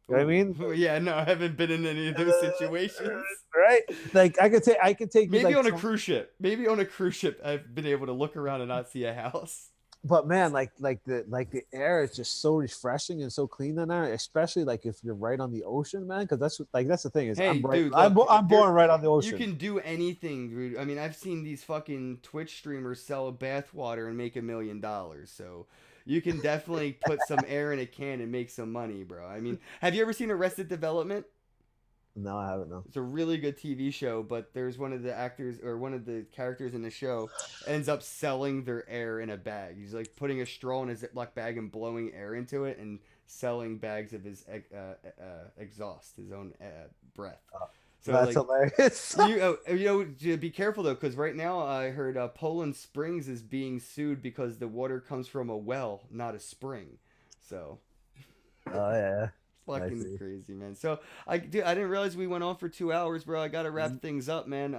Speaker 2: You know what I
Speaker 1: Ooh.
Speaker 2: mean?
Speaker 1: Yeah, no, I haven't been in any of those situations.
Speaker 2: Right? Like I could take you
Speaker 1: Maybe
Speaker 2: like
Speaker 1: on a cruise ship. Maybe on a cruise ship, I've been able to look around and not see a house.
Speaker 2: but man, like the air is just so refreshing and so clean in there, especially like if you're right on the ocean, man. Because that's the thing is
Speaker 1: Hey, dude, look,
Speaker 2: I'm
Speaker 1: there
Speaker 2: born right on the
Speaker 1: you
Speaker 2: ocean.
Speaker 1: can do anything, dude. I mean, I've seen these fucking Twitch streamers sell a bathwater and make $1 million. So you can definitely put some air in a can and make some money, bro. I mean, have you ever seen Arrested Development?
Speaker 2: No, I haven't. No.
Speaker 1: It's a really good TV show, but there's one of the actors or one of the characters in the show ends up selling their air in a bag. He's like putting a straw in a Ziploc bag and blowing air into it and selling bags of his exhaust, his own breath. So
Speaker 2: That's
Speaker 1: like
Speaker 2: hilarious.
Speaker 1: be careful though, because right now I heard Poland Springs is being sued because the water comes from a well, not a spring. So
Speaker 2: Oh yeah, I
Speaker 1: fucking
Speaker 2: see.
Speaker 1: crazy, man. So dude, I didn't realize we went on for 2 hours, bro. I gotta wrap things up, man.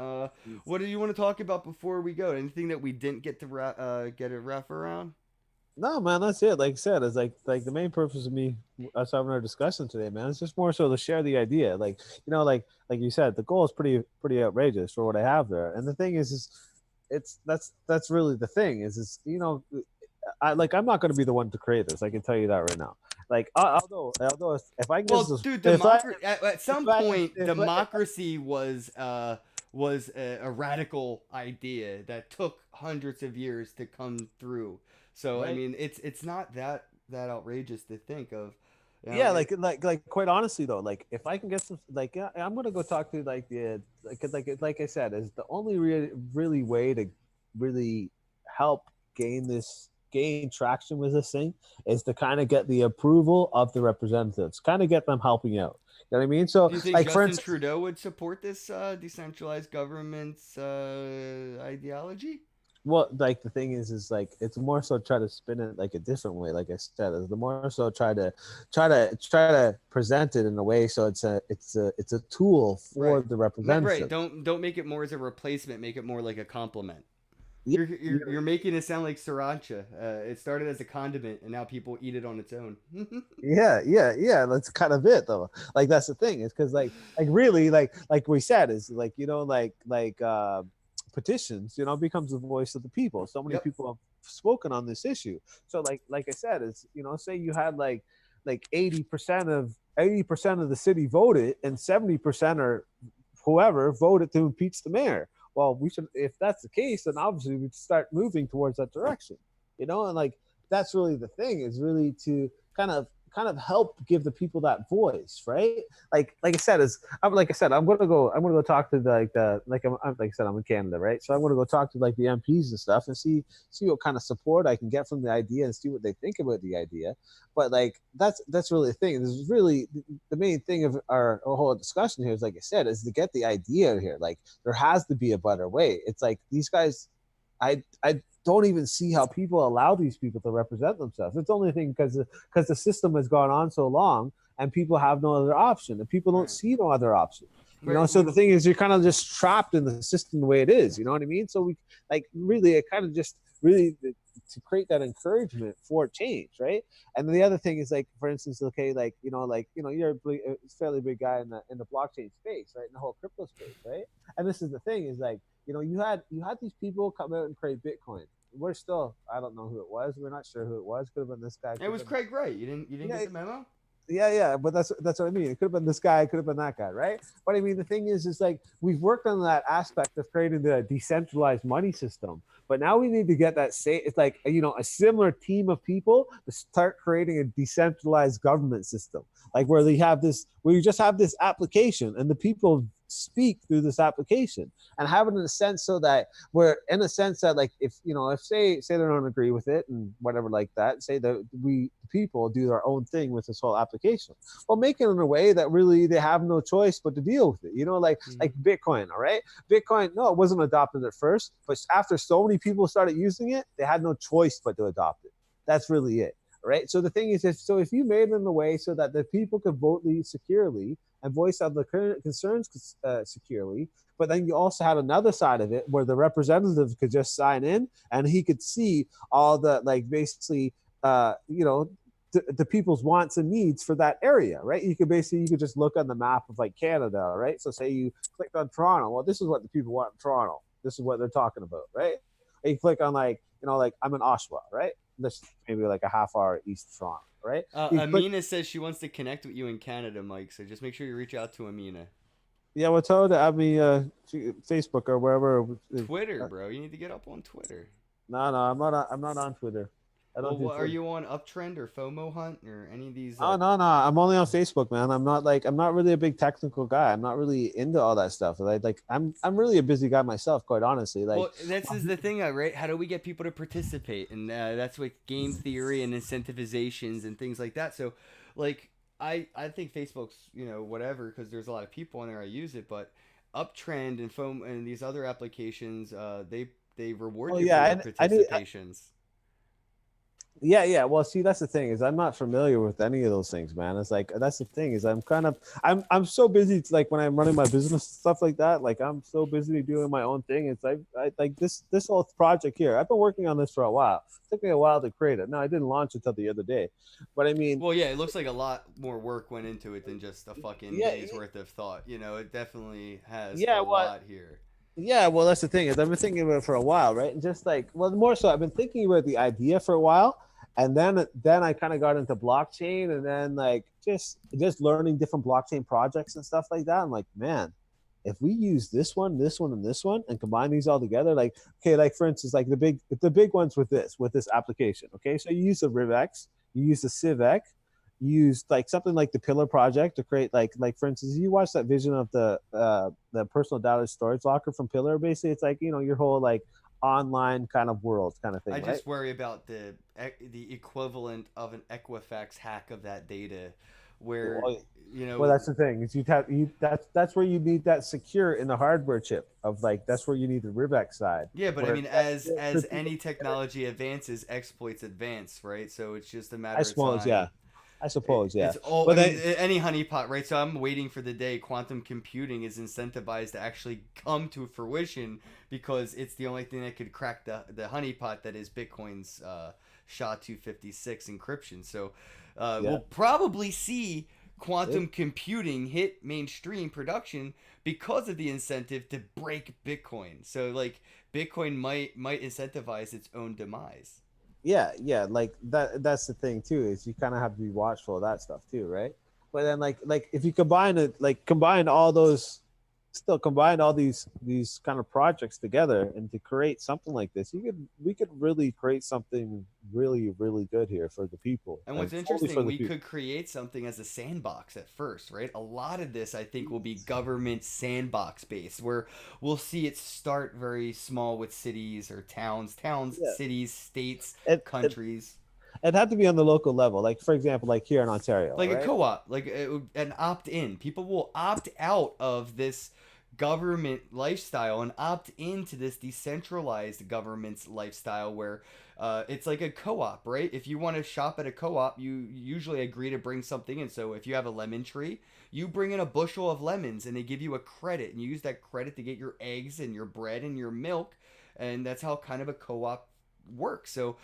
Speaker 1: What do you want to talk about before we go? Anything that we didn't get to get a wrap around?
Speaker 2: No, man, that's it. Like I said, it's like the main purpose of me us having our discussion today, man. It's just more so to share the idea. Like like you said, the goal is pretty outrageous for what I have there. And the thing is it's that's really the thing is I'm not going to be the one to create this. I can tell you that right now. Like although if I can get
Speaker 1: Well,
Speaker 2: this,
Speaker 1: dude,
Speaker 2: if I
Speaker 1: at some
Speaker 2: if I
Speaker 1: point,
Speaker 2: if I,
Speaker 1: democracy was a radical idea that took hundreds of years to come through. So I
Speaker 2: right.
Speaker 1: mean, it's not that outrageous to think of.
Speaker 2: Yeah,
Speaker 1: It,
Speaker 2: like quite honestly though, like if I can get some like yeah, I'm gonna go talk to like the like I said is the only really way to really help gain traction with this thing is to kind of get the approval of the representatives, kind of get them helping out. You know what I mean? So
Speaker 1: do you think
Speaker 2: like for
Speaker 1: Justin
Speaker 2: instance,
Speaker 1: Trudeau would support this decentralized government's ideology?
Speaker 2: well, like the thing is like it's more so try to spin it like a different way. Like I said, is the more so try to present it in a way so it's a tool for
Speaker 1: Right.
Speaker 2: the
Speaker 1: Right.
Speaker 2: representative.
Speaker 1: Don't make it more as a replacement. Make it more like a compliment.
Speaker 2: Yeah,
Speaker 1: You're making it sound like sriracha. It started as a condiment, and now people eat it on its own.
Speaker 2: yeah. That's kind of it though. Like that's the thing. It's because like really like we said is like petitions becomes the voice of the people. So many
Speaker 1: Yep.
Speaker 2: people have spoken on this issue. So like I said, it's say you had like 80% of the city voted and 70% or whoever voted to impeach the mayor. Well, we should, if that's the case, then obviously we'd start moving towards that direction, and like that's really the thing is really to kind of help give the people that voice, right? Like I said, I'm gonna go talk to like I said, I'm in Canada, right? So I'm gonna go talk to like the MPs and stuff and see what kind of support I can get from the idea and see what they think about the idea. But like that's really the thing. This is really the main thing of our whole discussion here is like I said, is to get the idea here. Like there has to be a better way. It's like these guys, I don't even see how people allow these people to represent themselves. It's only thing because the system has gone on so long and people have no other option and people don't
Speaker 1: Right.
Speaker 2: see no other option.
Speaker 1: Right.
Speaker 2: So the thing is you're kind of just trapped in the system the way it is. You know what I mean? So we like really it kind of just really to create that encouragement for change, right? And the other thing is like, for instance, okay, you're a fairly big guy in the blockchain space, right? In the whole crypto space, right? And this is the thing is like, you had these people come out and create Bitcoin. We're still, I don't know who it was. We're not sure who it was. Could have been this guy.
Speaker 1: It
Speaker 2: Could
Speaker 1: was
Speaker 2: have been
Speaker 1: Craig Wright. You didn't
Speaker 2: yeah,
Speaker 1: get the memo?
Speaker 2: yeah. But that's what I mean. It could have been this guy. It could have been that guy, right? But I mean, the thing is like we've worked on that aspect of creating the decentralized money system. But now we need to get that it's like a similar team of people to start creating a decentralized government system, like where you just have this application and the people speak through this application and have it in a sense so that we're in a sense that like if say they don't agree with it and whatever like that, say that we people do their own thing with this whole application, well, make it in a way that really they have no choice but to deal with it, like
Speaker 1: Mm-hmm.
Speaker 2: Bitcoin. All right, Bitcoin, no, it wasn't adopted at first, but after so many people started using it, they had no choice but to adopt it. That's really it. Right. So the thing is, if you made it in a way so that the people could vote securely and voice out the current concerns securely, but then you also had another side of it where the representative could just sign in and he could see all the like basically uh, you know the people's wants and needs for that area, right? You could just look on the map of like Canada, right? So say you clicked on Toronto, well, this is what the people want in Toronto. This is what they're talking about, right? And you click on like I'm in Oshawa, right? This maybe like a half hour east of Toronto, right? You click,
Speaker 1: Amina says she wants to connect with you in Canada, Mike. So just make sure you reach out to Amina.
Speaker 2: yeah, well, tell her to add me Facebook or wherever.
Speaker 1: Twitter, bro. You need to get up on Twitter.
Speaker 2: No, I'm not on Twitter. I don't
Speaker 1: Well,
Speaker 2: do
Speaker 1: what, are
Speaker 2: Twitter.
Speaker 1: you on Uptrend or FOMO Hunt or any of these?
Speaker 2: Oh no, I'm only on Facebook, man. I'm not really a big technical guy. I'm not really into all that stuff. I'm really a busy guy myself, quite honestly. Like
Speaker 1: Well, this is the thing, right? How do we get people to participate? And that's with game theory and incentivizations and things like that. So, like, I think Facebook's whatever because there's a lot of people on there. I use it, but Uptrend and Foam and these other applications, they reward
Speaker 2: oh
Speaker 1: you for your
Speaker 2: yeah, I need
Speaker 1: participations.
Speaker 2: yeah. Well, see, that's the thing is I'm not familiar with any of those things, man. It's like that's the thing is I'm so busy. It's like when I'm running my business stuff like that. Like I'm so busy doing my own thing. It's like I like this whole project here. I've been working on this for a while. It took me a while to create it. No, I didn't launch it until the other day, but I mean,
Speaker 1: Well, yeah, it looks like a lot more work went into it than just a fucking
Speaker 2: yeah,
Speaker 1: day's worth of thought. It definitely has a
Speaker 2: yeah. Well,
Speaker 1: lot here.
Speaker 2: yeah. Well, that's the thing is I've been thinking about it for a while, right? And just like well, more so I've been thinking about the idea for a while and then I kind of got into blockchain and then like just learning different blockchain projects and stuff like that. I'm like, man, if we use this one, and this one, and combine these all together, like okay, like for instance, like the big ones with this application. Okay, so you use the Rivex, you use the Civex, you use like something like the Pillar project to create like for instance, you watch that vision of the personal data storage locker from Pillar. Basically, it's like your whole like online kind of world kind of thing,
Speaker 1: I
Speaker 2: right?
Speaker 1: just worry about the equivalent of an Equifax hack of that data, where
Speaker 2: Well,
Speaker 1: you
Speaker 2: well,
Speaker 1: know
Speaker 2: that's the thing. Is that's where you need that secure in the hardware chip of like that's where you need the Rivex side.
Speaker 1: yeah, but I
Speaker 2: Where
Speaker 1: mean, as any technology advances, exploits advance, right? So it's just a
Speaker 2: I
Speaker 1: matter of
Speaker 2: suppose, yeah.
Speaker 1: time.
Speaker 2: I suppose, yeah.
Speaker 1: It's all.
Speaker 2: But
Speaker 1: I mean,
Speaker 2: then,
Speaker 1: any honeypot, right? So I'm waiting for the day quantum computing is incentivized to actually come to fruition because it's the only thing that could crack the honeypot that is Bitcoin's SHA-256 encryption. So
Speaker 2: yeah,
Speaker 1: we'll probably see
Speaker 2: yeah,
Speaker 1: quantum computing hit mainstream production because of the incentive to break Bitcoin. So like Bitcoin might incentivize its own demise.
Speaker 2: yeah. Like that's the thing too. Is you kind of have to be watchful of that stuff too, right? But then like if you combine it, like combine all those, still combine all these kind of projects together and to create something like this, we could really create something really good here for the people
Speaker 1: And
Speaker 2: and
Speaker 1: what's
Speaker 2: fully for
Speaker 1: interesting,
Speaker 2: the
Speaker 1: we
Speaker 2: people.
Speaker 1: could create something as a sandbox at first, right? A lot of this, I think, will be government sandbox based, where we'll see it start very small with cities or towns,
Speaker 2: Yeah,
Speaker 1: cities, states,
Speaker 2: it, it
Speaker 1: countries,
Speaker 2: it had to be on the local level. Like for example, like here in Ontario,
Speaker 1: like a
Speaker 2: right?
Speaker 1: co-op, like an opt-in. People will opt out of this government lifestyle and opt into this decentralized government's lifestyle where it's like a co-op, right? If you want to shop at a co-op, you usually agree to bring something in. So if you have a lemon tree, you bring in a bushel of lemons and they give you a credit and you use that credit to get your eggs and your bread and your milk, and that's how kind of a co-op work. So,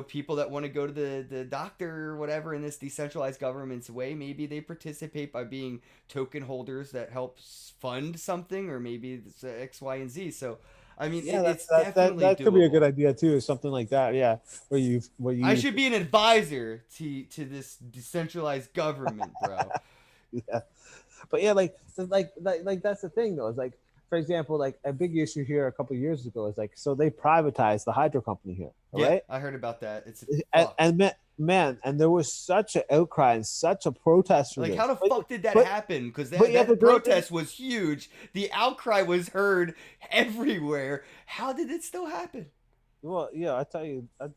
Speaker 1: people that want to go to the doctor or whatever in this decentralized government's way, maybe they participate by being token holders that helps fund something, or maybe it's X, Y, and Z. So, I mean,
Speaker 2: Yeah,
Speaker 1: it's
Speaker 2: that
Speaker 1: definitely
Speaker 2: that could be a good
Speaker 1: doable.
Speaker 2: idea too, something like that. Yeah, where
Speaker 1: I
Speaker 2: you
Speaker 1: should be an advisor to this decentralized government, bro.
Speaker 2: yeah. But yeah, like, so like that's the thing though. Is like, for example, like a big issue here a couple of years ago is like, so they privatized the hydro company here, all
Speaker 1: Yeah,
Speaker 2: right?
Speaker 1: I heard about that. It's
Speaker 2: And,
Speaker 1: fucked.
Speaker 2: and man, and there was such an outcry and such a protest for
Speaker 1: Like, how
Speaker 2: this.
Speaker 1: the fuck did that
Speaker 2: But
Speaker 1: happen? Because
Speaker 2: but yeah,
Speaker 1: that
Speaker 2: but the thing,
Speaker 1: protest was huge. The outcry was heard everywhere. How did it still happen?
Speaker 2: well, yeah, I'll tell you the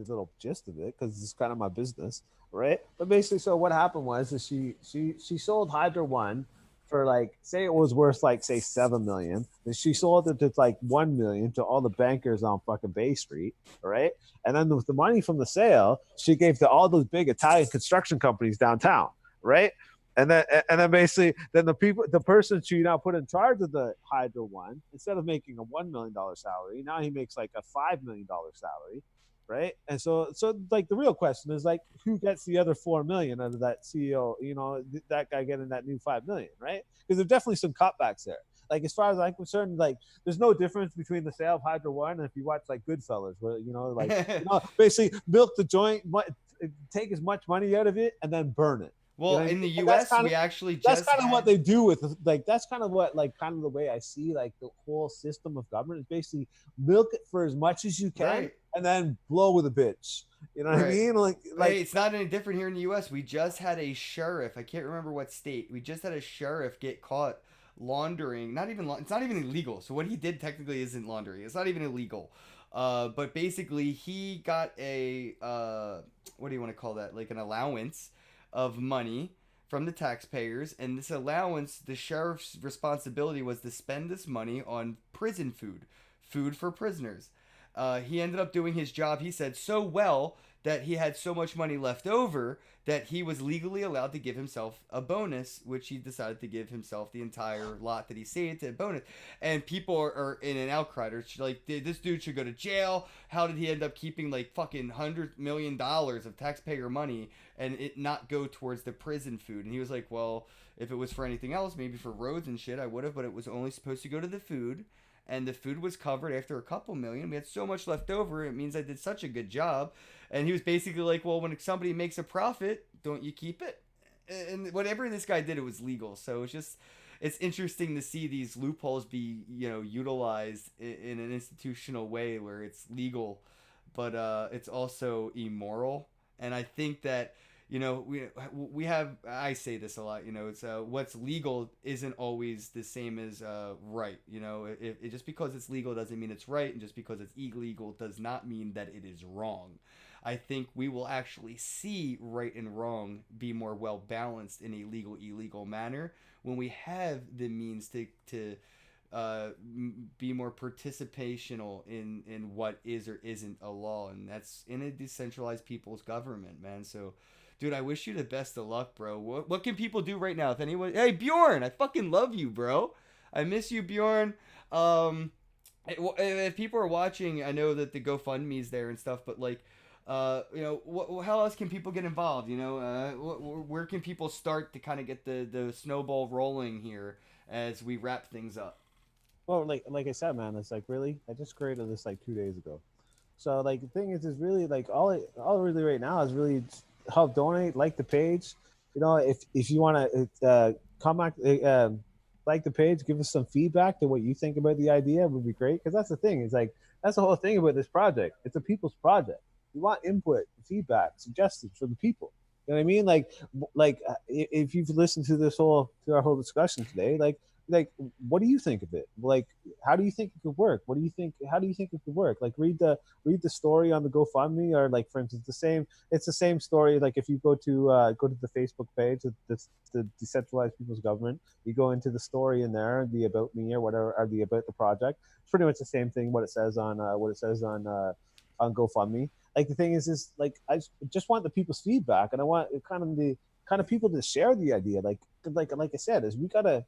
Speaker 2: little gist of it because it's kind of my business, right? But basically, so what happened was is she sold Hydra One for, like, say it was worth like say 7 million, then she sold it to like 1 million to all the bankers on fucking Bay Street, right? And then with the money from the sale, she gave to all those big Italian construction companies downtown, right? And then basically then the person she now put in charge of the Hydro One, instead of making a $1 million salary, now he makes like a $5 million salary, right? And so like the real question is like, who gets the other 4 million out of that CEO? That guy getting that new 5 million, right? Because there's definitely some cutbacks there. Like, as far as I'm concerned, like, there's no difference between the sale of Hydro One and if you watch like Goodfellas, where like, basically milk the joint, take as much money out of it, and then burn it. You know
Speaker 1: Well,
Speaker 2: what I
Speaker 1: in
Speaker 2: mean?
Speaker 1: the
Speaker 2: And that's
Speaker 1: U.S.,
Speaker 2: kind of
Speaker 1: we actually
Speaker 2: that's
Speaker 1: just
Speaker 2: kind of what
Speaker 1: had.
Speaker 2: they do with, like, that's kind of what, like, kind of the way I see like the whole system of government is basically milk it for as much as you can
Speaker 1: Right,
Speaker 2: and then blow with a bitch. You know what I
Speaker 1: right.
Speaker 2: mean?
Speaker 1: Hey, it's not any different here in the U.S. We just had a sheriff. I can't remember what state. We just had a sheriff get caught laundering. Not even. It's not even illegal. So what he did technically isn't laundering. It's not even illegal. But basically, he got a what do you want to call that? Like an allowance of money from the taxpayers, and this allowance, the sheriff's responsibility was to spend this money on prison food, food for prisoners. He ended up doing his job, he said, so well that he had so much money left over that he was legally allowed to give himself a bonus, which he decided to give himself the entire lot that he saved to a bonus. And people are in an outcry. They're like, this dude should go to jail. How did he end up keeping like fucking $100 million of taxpayer money and it not go towards the prison food? And he was like, well, if it was for anything else, maybe for roads and shit, I would have, but it was only supposed to go to the food, and the food was covered after a couple million. We had so much left over. It means I did such a good job. And he was basically like, well, when somebody makes a profit, don't you keep it? And whatever this guy did, it was legal. So it's interesting to see these loopholes be, utilized in an institutional way where it's legal, but it's also immoral. And I think that, we have, I say this a lot, it's what's legal isn't always the same as right. Just because it's legal doesn't mean it's right, and just because it's illegal does not mean that it is wrong. I think we will actually see right and wrong be more well balanced in a legal illegal manner when we have the means to be more participational in what is or isn't a law, and that's in a decentralized people's government, man. So, dude, I wish you the best of luck, bro. What can people do right now? If anyone, hey Bjorn, I fucking love you, bro. I miss you, Bjorn. Um, if people are watching, I know that the GoFundMe's there and stuff, but like, how else can people get involved? Where can people start to kind of get the snowball rolling here as we wrap things up?
Speaker 2: Well, like I said, man, it's like, really, I just created this like 2 days ago. So like the thing is really like all really right now is really help donate, like the page. If you want to comment, like the page, give us some feedback to what you think about the idea, it would be great. Because that's the thing, is like, that's the whole thing about this project. It's a people's project. We want input, feedback, suggestions from the people. You know what I mean? If you've listened to our whole discussion today, like what do you think of it? Like, how do you think it could work? What do you think? How do you think it could work? Like, read the story on the GoFundMe, or like, for instance, it's the same story. Like, if you go to the Facebook page, the Decentralized People's Government, you go into the story in there, the about me or whatever, or the about the project. It's pretty much the same thing. What it says on GoFundMe. Like, the thing is like, I just want the people's feedback, and I want kind of people to share the idea. Like I said, is we gotta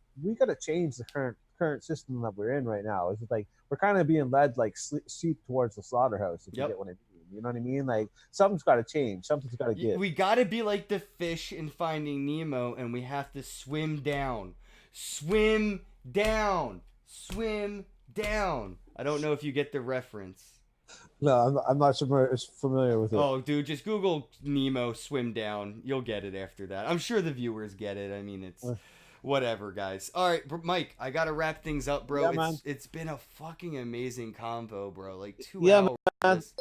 Speaker 2: change the current current system that we're in right now. It's just like we're kind of being led like sheep towards the slaughterhouse. If you
Speaker 1: Yep.
Speaker 2: get what I mean, you know what I mean? Like something's got to change. Something's got to give.
Speaker 1: We gotta be like the fish in Finding Nemo, and we have to swim down. Swim down. Swim down. I don't know if you get the reference.
Speaker 2: No, I'm not familiar with it.
Speaker 1: Oh, dude, just Google Nemo swim down. You'll get it after that. I'm sure the viewers get it. I mean, it's whatever, guys. All right, Mike, I gotta wrap things up, bro.
Speaker 2: Yeah, man.
Speaker 1: It's been a fucking amazing convo, bro. Like two
Speaker 2: Yeah,
Speaker 1: hours. For
Speaker 2: man.
Speaker 1: this.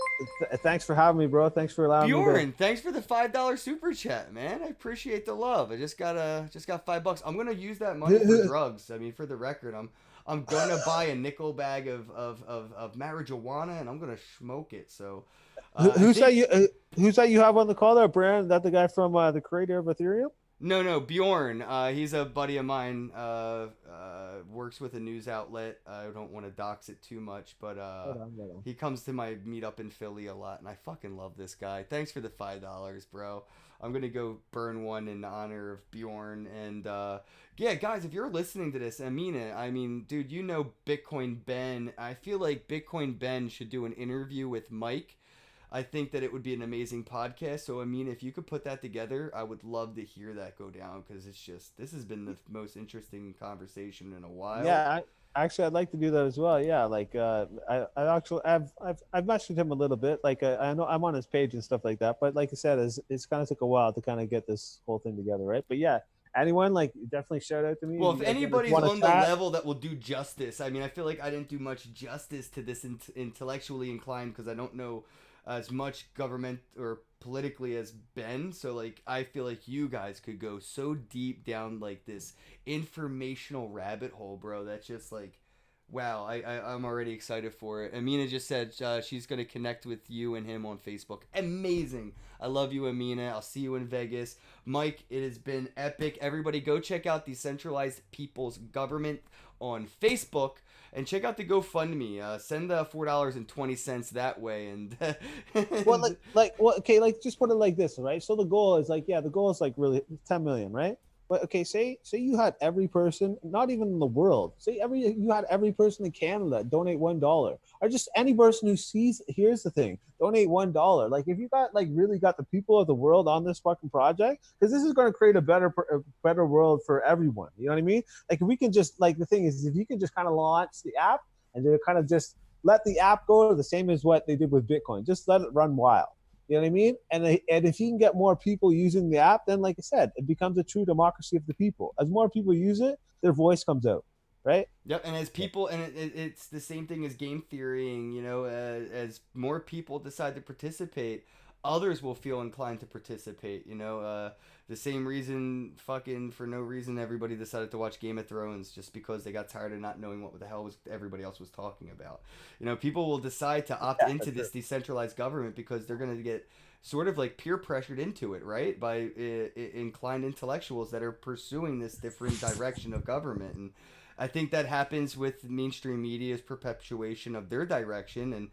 Speaker 2: Thanks for having me, bro. Thanks for allowing me to.
Speaker 1: Bjorn, thanks for the $5 super chat, man. I appreciate the love. I just got $5. I'm gonna use that money for drugs. I mean, for the record, I'm gonna buy a nickel bag of marijuana and I'm gonna smoke it. So,
Speaker 2: Who's that you? Who's that you have on the call there, Brand? That the guy from the creator of Ethereum?
Speaker 1: No, Bjorn. He's a buddy of mine. Works with a news outlet. I don't want to dox it too much, but
Speaker 2: Hold on.
Speaker 1: he comes to my meetup in Philly a lot, and I fucking love this guy. Thanks for the $5, bro. I'm gonna go burn one in honor of Bjorn. And yeah, guys, if you're listening to this, I mean it. I mean, dude, you know Bitcoin Ben. I feel like Bitcoin Ben should do an interview with Mike. I think that it would be an amazing podcast. So, I mean, if you could put that together, I would love to hear that go down because it's just, this has been the most interesting conversation in a while.
Speaker 2: Yeah, actually, I'd like to do that as well. Yeah, like I actually I've messaged him a little bit. Like I know I'm on his page and stuff like that. But like I said, it's kind of took a while to kind of get this whole thing together, right? But yeah, anyone like definitely shout out to me.
Speaker 1: Well,
Speaker 2: If
Speaker 1: if
Speaker 2: you guys
Speaker 1: anybody's
Speaker 2: want to
Speaker 1: on the
Speaker 2: chat.
Speaker 1: level that will do justice, I mean, I feel like I didn't do much justice to this intellectually inclined because I don't know as much government or politically as Ben. So, like, I feel like you guys could go so deep down, like, this informational rabbit hole, bro. That's just like, wow, I'm already excited for it. Amina just said she's going to connect with you and him on Facebook. Amazing. I love you, Amina. I'll see you in Vegas. Mike, it has been epic. Everybody go check out Decentralized People's Government on Facebook and check out the GoFundMe. Send $4.20 that way. And,
Speaker 2: Well,
Speaker 1: and
Speaker 2: well, okay, like just put it like this, right? So the goal is like, yeah, the goal is like really 10 million, right? But okay, say you had every person, not even in the world, say you had every person in Canada donate $1, or just any person who sees. Here's the thing: donate $1. Like if you got like really got the people of the world on this fucking project, because this is going to create a better world for everyone. You know what I mean? Like if we can just like the thing is, if you can just kind of launch the app and then kind of just let the app go the same as what they did with Bitcoin, just let it run wild. You know what I mean? And if you can get more people using the app, then like I said, it becomes a true democracy of the people. As more people use it, their voice comes out, right?
Speaker 1: yep, and as people, and it's the same thing as game theorying. You know, as more people decide to participate, others will feel inclined to participate. You know, the same reason, fucking for no reason, everybody decided to watch Game of Thrones just because they got tired of not knowing what the hell was everybody else was talking about. You know, people will decide to opt
Speaker 2: Yeah,
Speaker 1: into
Speaker 2: that's
Speaker 1: this
Speaker 2: true.
Speaker 1: decentralized government because they're going to get sort of like peer pressured into it, right? By inclined intellectuals that are pursuing this different direction of government. And I think that happens with mainstream media's perpetuation of their direction and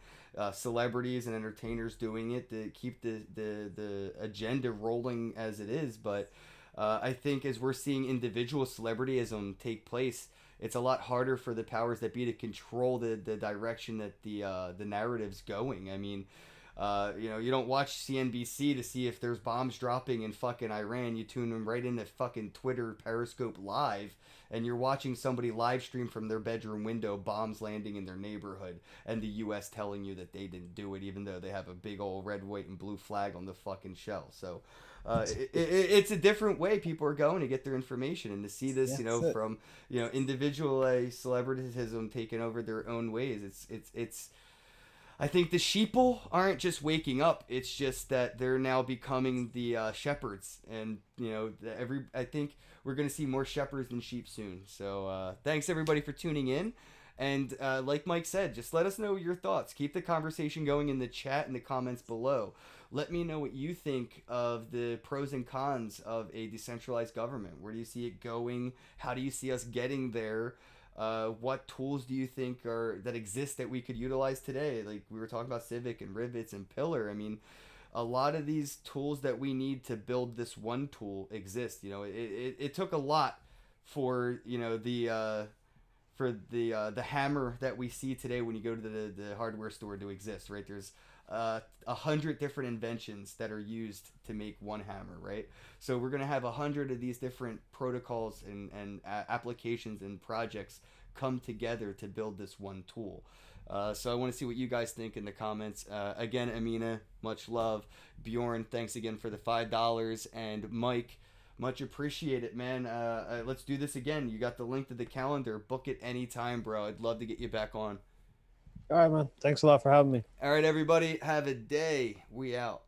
Speaker 1: celebrities and entertainers doing it to keep the agenda rolling as it is. But I think as we're seeing individual celebrityism take place, it's a lot harder for the powers that be to control the direction that the narrative's going. I mean, you know, you don't watch CNBC to see if there's bombs dropping in fucking Iran. You tune them right into fucking Twitter Periscope Live, and you're watching somebody live stream from their bedroom window bombs landing in their neighborhood, and the U.S. telling you that they didn't do it, even though they have a big old red, white, and blue flag on the fucking shell. So. It's a different way people are going to get their information, and to see this,
Speaker 2: Yeah,
Speaker 1: you
Speaker 2: that's
Speaker 1: know,
Speaker 2: it.
Speaker 1: from individualized celebritism taking over their own ways. It's I think the sheeple aren't just waking up. It's just that they're now becoming the shepherds, and you know, I think we're gonna see more shepherds than sheep soon. So thanks everybody for tuning in, and like Mike said, just let us know your thoughts. Keep the conversation going in the chat and the comments below. Let me know what you think of the pros and cons of a decentralized government. Where do you see it going? How do you see us getting there? What tools do you think are that exist that we could utilize today? Like we were talking about Civic and Rivets and Pillar. I mean, a lot of these tools that we need to build this one tool exist. You know, it took a lot for the hammer that we see today when you go to the hardware store to exist, right? There's 100 different inventions that are used to make one hammer, right? So we're gonna have 100 of these different protocols and applications and projects come together to build this one tool. So I want to see what you guys think in the comments. Again, Amina, much love. Bjorn, thanks again for the $5, and Mike, much appreciated, man. Let's do this again. You got the link to the calendar. Book it anytime, bro. I'd love to get you back on.
Speaker 2: All right, man. Thanks a lot for having me.
Speaker 1: All right, everybody, have a day. We out.